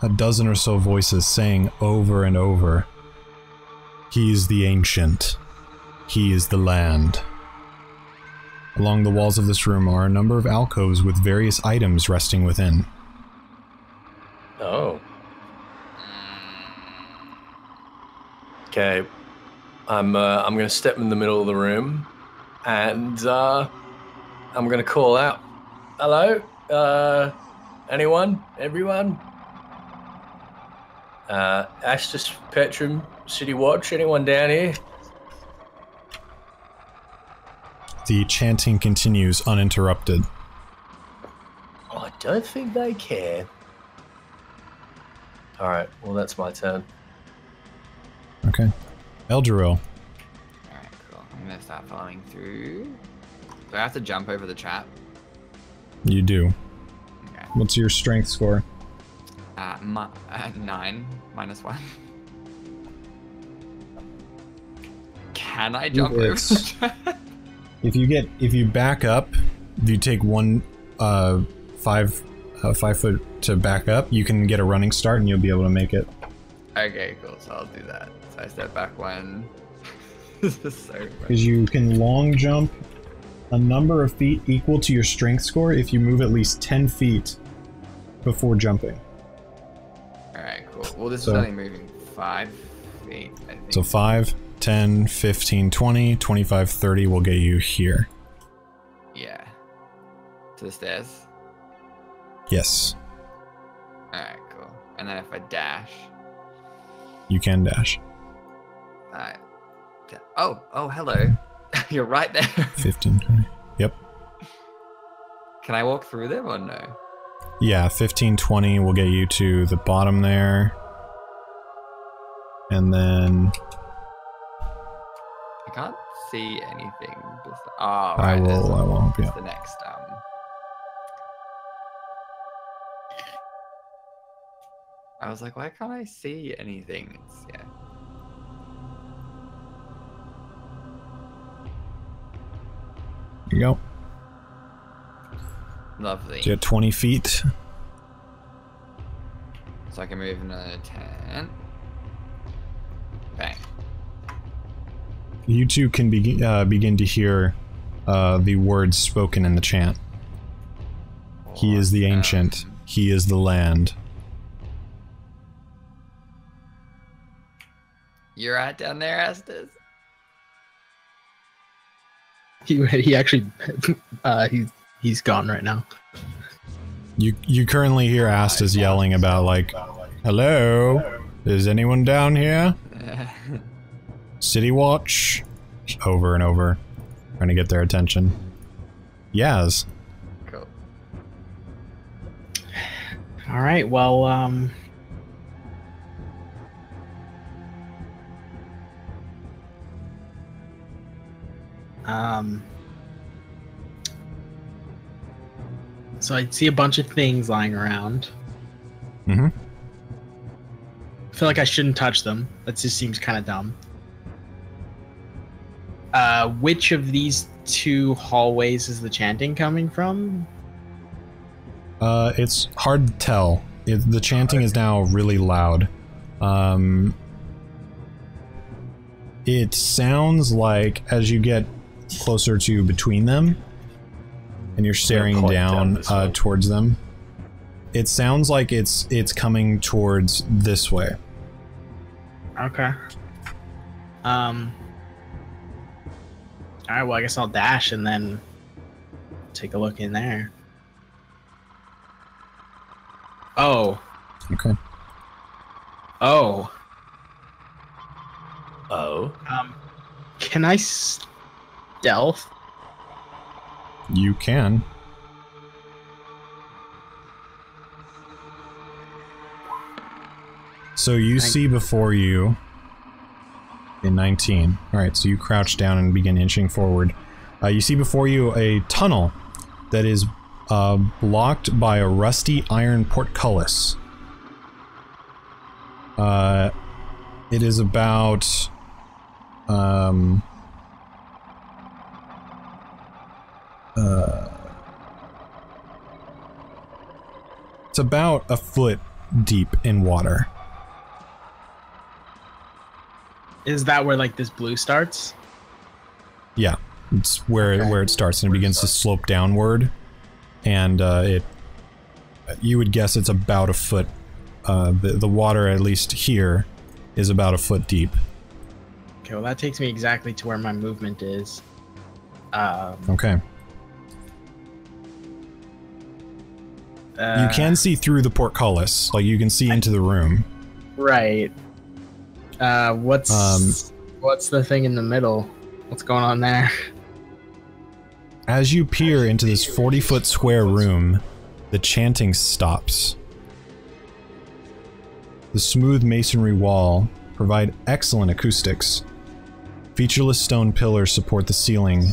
a dozen or so voices saying over and over, "He is the ancient. He is the land." Along the walls of this room are a number of alcoves with various items resting within. Oh. Okay. I'm gonna step in the middle of the room, and I'm gonna call out, "Hello, anyone, everyone? Astus Petrum City Watch, anyone down here?" The chanting continues uninterrupted. I don't think they care. All right. Well, that's my turn. Okay. Eldril. Alright, cool. I'm gonna start following through. Do I have to jump over the trap? You do. Okay. What's your strength score? 9 minus 1. Can I jump over the trap? If you back up, if you take 5 foot to back up, you can get a running start and you'll be able to make it. Okay, cool. So I'll do that. So I step back 1. This is so funny. Because you can long jump a number of feet equal to your strength score if you move at least 10 feet before jumping. Alright, cool. Well, this is So- only moving 5 feet, I think. So 5, 10, 15, 20, 25, 30 will get you here. Yeah. To the stairs. Yes, Alright, cool. And then if I dash. you can dash. Alright. Oh, hello. You're right there. 15, 20. Yep. Can I walk through them or no? Yeah, 15, 20 will get you to the bottom there. And then I can't see anything. Just, oh, I right, will help you it's out. the next. I was like, why can't I see anything? It's, yeah. There you go. Lovely. So you have 20 feet. So I can move another 10. Bang. You two can begin to hear the words spoken in the chant. He is the ancient. He is the land. You're right down there, Estes. He actually, he's gone right now. You currently hear Astas yelling about like, "Hello, is anyone down here? City Watch," over and over, trying to get their attention. Yazz. Cool. All right. Well, so I see a bunch of things lying around. Mm-hmm. I feel like I shouldn't touch them. That just seems kind of dumb. Which of these 2 hallways is the chanting coming from? It's hard to tell. The chanting is now really loud. It sounds like as you get closer to between them, and you're staring down towards them, it sounds like it's coming towards this way. Okay. Alright, well, I guess I'll dash and then take a look in there. Oh. Okay. Oh. Oh. Can I stealth? You can. So you see before you in 19. Alright, so you crouch down and begin inching forward. You see before you a tunnel that is blocked by a rusty iron portcullis. It is about it's about a foot deep in water. Is that where, like, this blue starts? Yeah, it's where it starts, and it begins to slope downward, and you would guess it's about a foot. The water, at least here, is about a foot deep. Okay, well, that takes me exactly to where my movement is. Okay. You can see through the portcullis, like you can see into the room. Right. What's the thing in the middle? What's going on there? As you peer into this 40-foot square room, the chanting stops. The smooth masonry wall provide excellent acoustics. Featureless stone pillars support the ceiling,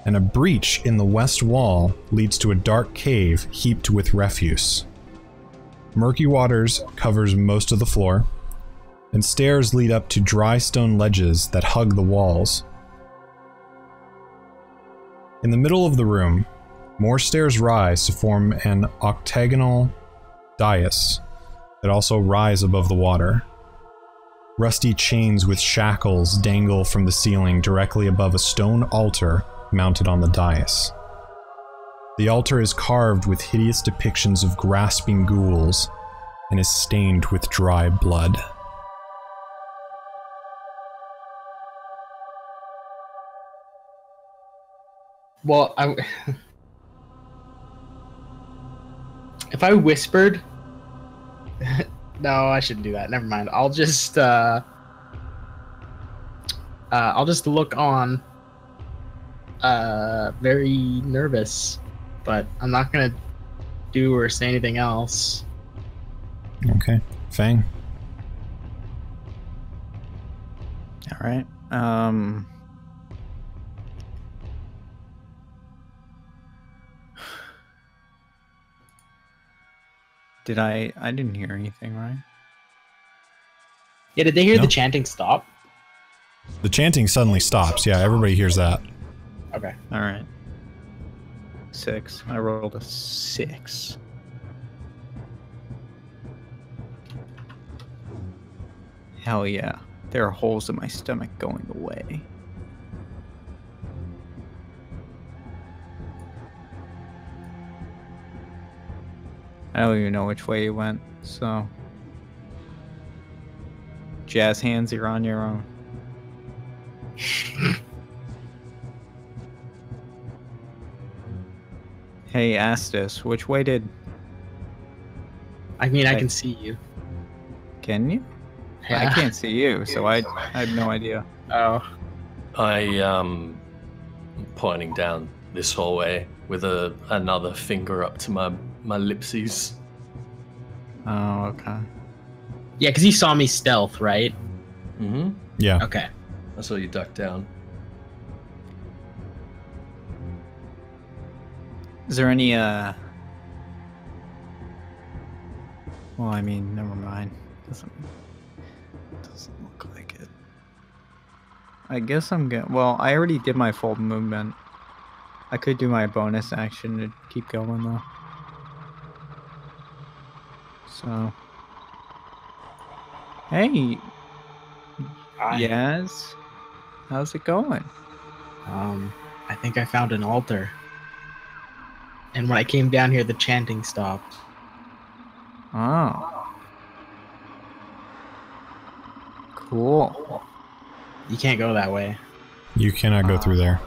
and a breach in the west wall leads to a dark cave heaped with refuse. Murky waters covers most of the floor, and stairs lead up to dry stone ledges that hug the walls. In the middle of the room, more stairs rise to form an octagonal dais that also rise above the water. Rusty chains with shackles dangle from the ceiling directly above a stone altar mounted on the dais. The altar is carved with hideous depictions of grasping ghouls and is stained with dry blood. Well, if I whispered, no, I shouldn't do that. Never mind. I'll just look on, very nervous, but I'm not gonna do or say anything else. Okay, Fang. All right. I didn't hear anything, right? Yeah, did they hear No. the chanting stop? The chanting suddenly stops. Yeah, everybody hears that. Okay. All right. 6. I rolled a 6. Hell yeah. There are holes in my stomach going away. I don't even know which way you went, so... Jazz hands, you're on your own. Hey, Astus, which way did... I mean, I Okay. can see you. Can you? Yeah. I can't see you, so I have no idea. Oh. I pointing down this hallway with another finger up to my lipsies. Oh, okay. Yeah, because you saw me stealth, right? Mm-hmm. Yeah. Okay. I saw you duck down. Is there any, well, I mean, never mind. Doesn't look like it. I guess I'm getting, well, I already did my full movement. I could do my bonus action to keep going, though. So. Hey, Yazz. How's it going? I think I found an altar. And when I came down here, the chanting stopped. Oh. Cool. You can't go that way. You cannot go through there.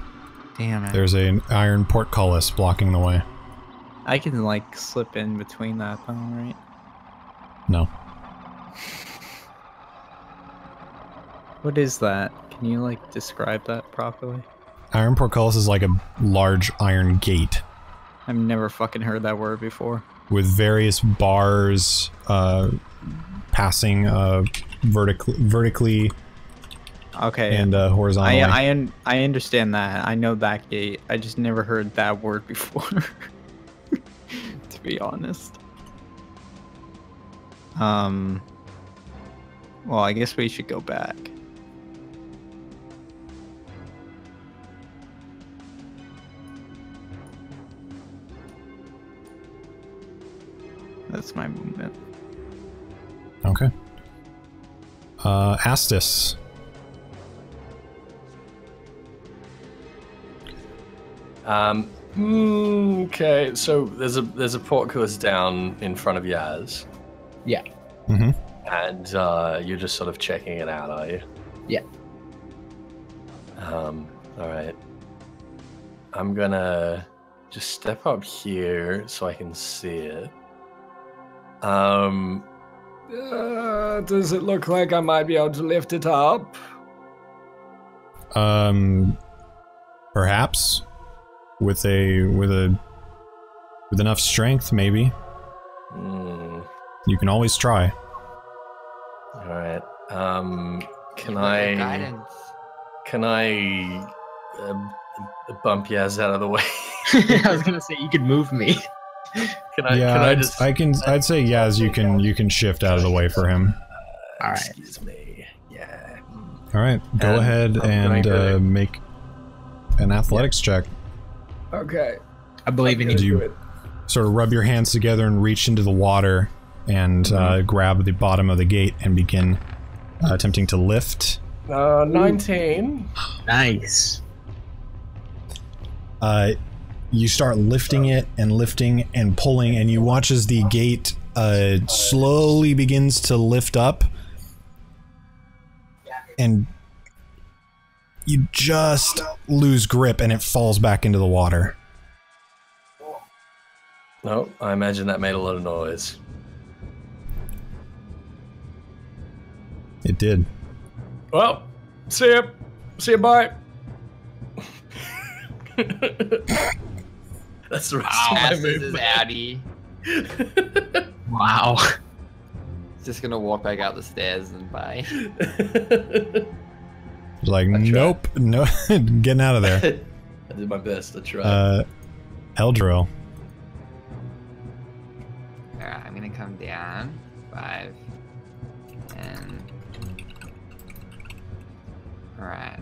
Damn it. There's an iron portcullis blocking the way. I can, like, slip in between that, though, right? No. What is that? Can you, like, describe that properly? Iron portcullis is like a large iron gate I've never fucking heard that word before. with various bars passing vertically Okay. and horizontally. I understand that. I know that gate. I just never heard that word before. To be honest. Well, I guess we should go back. That's my movement. Okay. Astus. Okay, so there's a portcullis down in front of Yazz, Yeah. Mm-hmm. and you're just sort of checking it out, are you? Yeah. All right. I'm gonna just step up here so I can see it. Does it look like I might be able to lift it up? Perhaps with enough strength, maybe. Hmm. You can always try. All right. Give her the guidance. Can I bump Yazz out of the way. I was gonna say you could move me. Can I? Yeah, can I just? I'd say Yazz, you can shift out of the way for him. All right. Excuse me. Yeah. All right, go And ahead I'm gonna and make an athletics check. Okay. I believe in Did you. you sort of rub your hands together and reach into the water and grab the bottom of the gate and begin attempting to lift? 19. Nice. You start lifting it and pulling, and you watch as the gate slowly begins to lift up, and you just lose grip and it falls back into the water. No, I imagine that made a lot of noise. It did. Well, see ya. See ya, bye. That's the rest of my Yazz is movement. outie. Wow. Just gonna walk back out the stairs and bye. Like, tried. nope, no, getting out of there. I did my best. I tried. Eldro. Alright, I'm gonna come down. 5. And... Alright,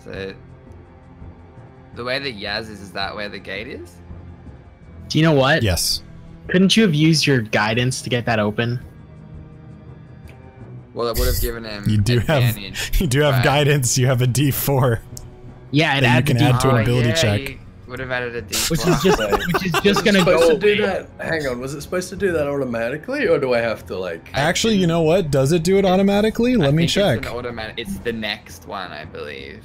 So... The way that Yazz is that where the gate is? Do you know what? Yes. Couldn't you have used your guidance to get that open? Well, it would have given him You do have advantage, have but- guidance. You have a D4. Yeah, it That you adds a can add to an D4, ability yeah, check. you would have added a D4. which is just gonna supposed go to do away. that? Hang on, was it supposed to do that automatically, or do I have to like? Actually, you know what? Does it do it automatically? Let me check. It's an automatic. It's the next one, I believe.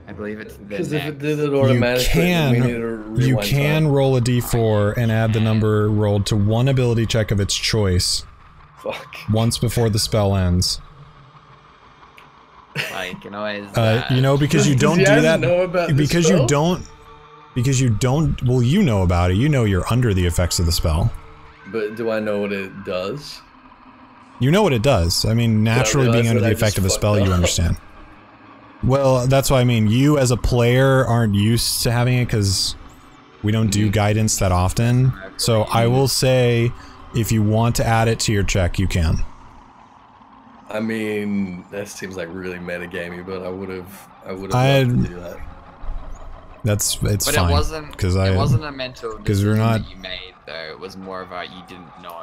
I believe it's the Because next. if it did it automatically, we need to You rewind can time. roll a D4 and add the number rolled to one ability check of its choice Fuck. once before the spell ends. Like, you can always. You know, because you Does don't do Yazz that. know about this Because spell? you don't. Because you don't. Well, you know about it. You know you're under the effects of the spell. But do I know what it does? You know what it does. I mean, naturally being realize under that the I effect just of the fucked spell, you up. understand. Well, that's why I mean, you as a player aren't used to having it because we don't do guidance that often. So I will say, if you want to add it to your check, you can. I mean, that seems like really metagamey, but I would have loved to do that. It's But fine. it wasn't. because It wasn't a mental 'cause we're decision not- that you made, though. It was more of a you didn't know.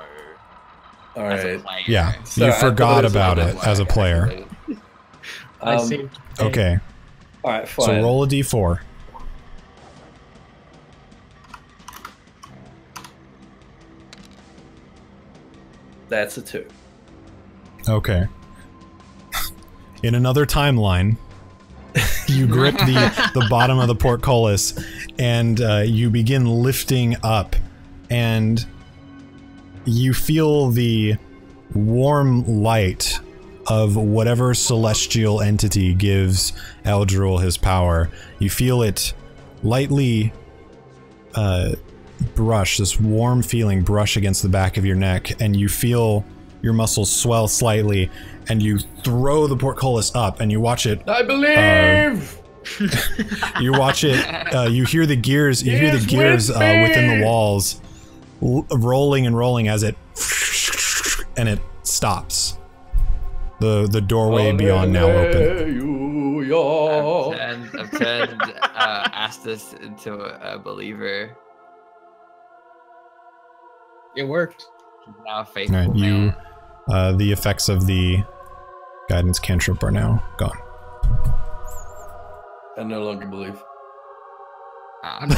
All As a right. player. Yeah, Sorry, you I forgot thought it was about like it that. as a player. I saved. Okay, All right, fine. so roll a d4. That's a 2. Okay. In another timeline, you grip the bottom of the portcullis, and you begin lifting up, and you feel the warm light of whatever celestial entity gives Eldril his power. You feel it lightly brush, this warm feeling brush against the back of your neck, and you feel your muscles swell slightly, and you throw the portcullis up, and you watch it. I believe. You watch it. You hear the gears. You hear the gears within the walls rolling and rolling as it, and it stops. The doorway beyond now open. I've turned Astus into a believer. It worked. He's now a faithful All right, you. man. The effects of the guidance cantrip are now gone. I no longer believe. That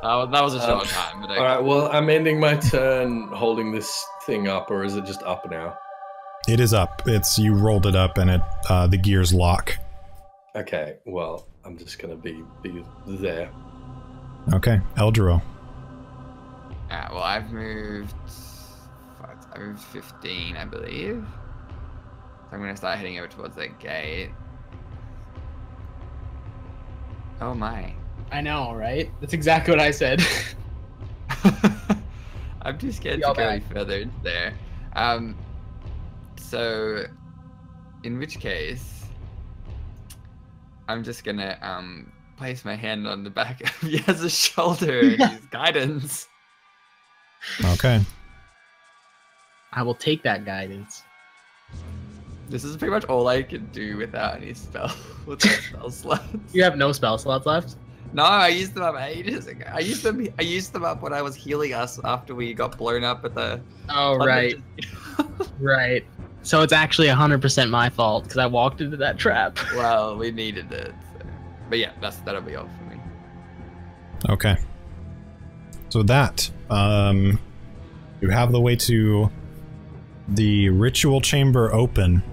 was a short time. But All right, well, I'm ending my turn holding this thing up, or is it just up now? It is up. It's you rolled it up, and it the gears lock. Okay, well, I'm just gonna be there. Okay, Eldro. Alright, well, I've moved. Fuck, I moved 15, I believe. So I'm gonna start heading over towards that gate. Oh my. I know, right? That's exactly what I said. I'm too scared Y'all to go any back. further into there. So, in which case, I'm just gonna place my hand on the back of Yazz's shoulder and use guidance. Okay. I will take that guidance. This is pretty much all I can do without any spell slots. You have no spell slots left? No, I used them up ages ago. I used them up when I was healing us after we got blown up at the. Oh right, right. So it's actually 100% my fault because I walked into that trap. Well, we needed it. So. But yeah, that'll be all for me. Okay. So with that, you have the way to the ritual chamber open,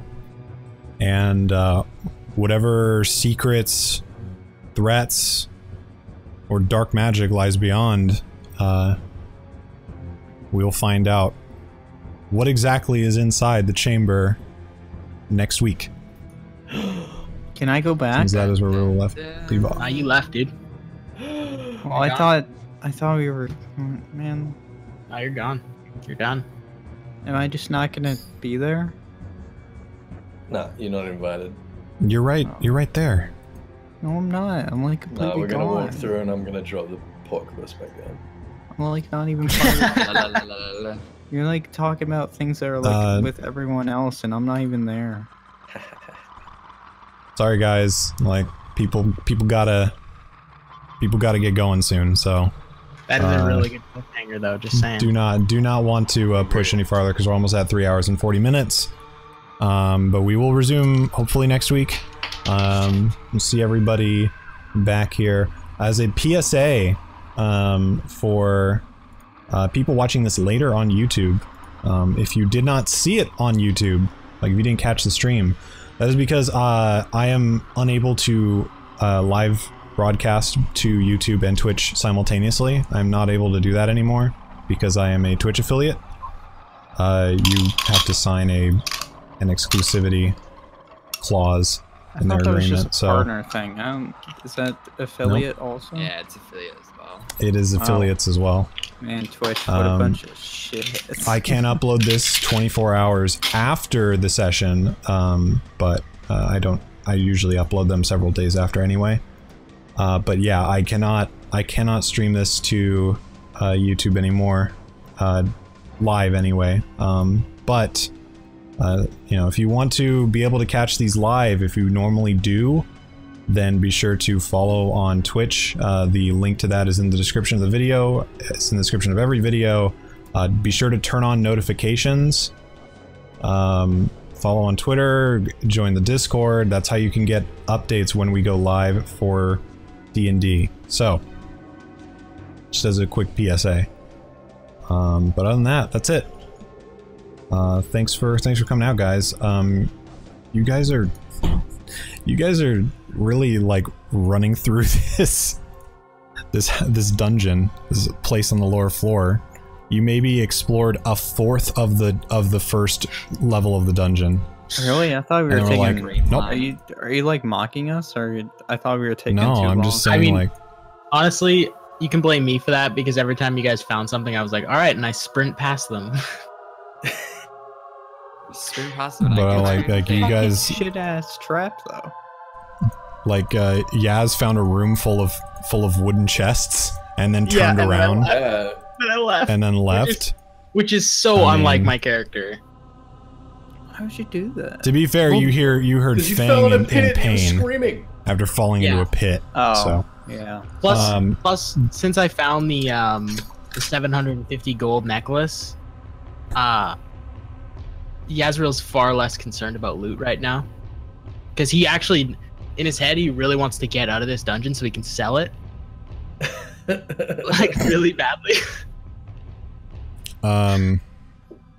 and whatever secrets, threats, or dark magic lies beyond, we'll find out what exactly is inside the chamber next week. Can I go back? Since that is where we will leave off. Now you left, dude. Well, I thought we were, man. Now you're gone. You're done. Am I just not gonna be there? No, you're not invited. You're right. You're right there. No, I'm not. I'm like completely No, we're gonna gone. walk through and I'm gonna drop the portcullis back down. I'm like not even part of La, la, la, la, la. You're like talking about things that are like with everyone else, and I'm not even there. Sorry, guys. Like people gotta get going soon. So That is a really good cliffhanger, though. Just saying. do not want to push any farther because we're almost at 3 hours and 40 minutes. But we will resume hopefully next week. We'll see everybody back here as a PSA for people watching this later on YouTube. If you did not see it on YouTube, like if you didn't catch the stream, that is because I am unable to live broadcast to YouTube and Twitch simultaneously. I'm not able to do that anymore because I am a Twitch affiliate. You have to sign an exclusivity clause in their I thought that was agreement. just a partner thing. Is that affiliate also? Yeah, it's affiliate as well. It is affiliates as well. Man, Twitch, what a bunch of shit. I can upload this 24 hours after the session, but I don't. I usually upload them several days after anyway. But yeah, I cannot stream this to YouTube anymore, live anyway. But you know, if you want to be able to catch these live, if you normally do, then be sure to follow on Twitch. The link to that is in the description of the video. It's in the description of every video. Be sure to turn on notifications. Follow on Twitter, join the Discord. That's how you can get updates when we go live for D&D. So, just as a quick PSA. But other than that, that's it. Thanks for coming out, guys. You guys are really like running through this dungeon, this place on the lower floor. You maybe explored a fourth of the first level of the dungeon. Really? I thought we were taking. Like, nope. Are you like mocking us, or I thought we were taking? No, too I'm long? just saying. I mean, like, honestly, you can blame me for that because every time you guys found something, I was like, all right, and I sprint past them. Sprint past them. but like you guys, shit ass trap though. like Yazz found a room full of wooden chests and then turned around And I left. and then left. Which is so unlike my character. Why would you do that? To be fair, Well, you heard Because you fell Fang in a pit in and you pain were screaming. after falling into Yeah. a pit. Oh, So yeah. Plus, since I found the 750 gold necklace, Yazriel's far less concerned about loot right now. Because he actually, in his head, he really wants to get out of this dungeon so he can sell it. Like, really badly.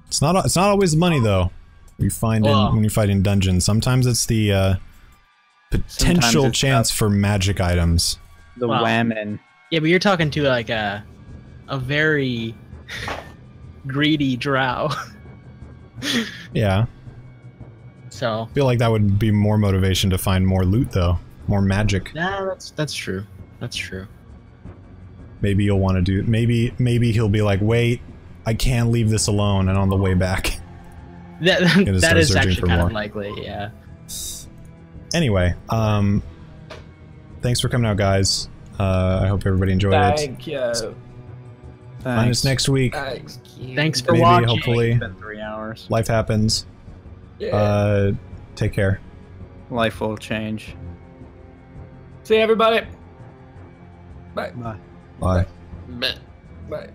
it's not always money though. You find when you fight in dungeons. Sometimes it's the potential it's chance for magic items. The Well, whammon. Yeah, but you're talking to like a very greedy drow. Yeah, So I feel like that would be more motivation to find more loot though, more magic. nah, that's true. That's true. Maybe you'll want to do. Maybe he'll be like, wait, I can't leave this alone, and on the way back. That start is searching actually for kind more. of likely, yeah. Anyway, thanks for coming out, guys. I hope everybody enjoyed it. Thank you. Find us next week. Thanks. Thanks for Maybe, watching. hopefully. It's been 3 hours. Life happens. Yeah. Take care. Life will change. See you, everybody. Bye. Bye. Bye. But Bye.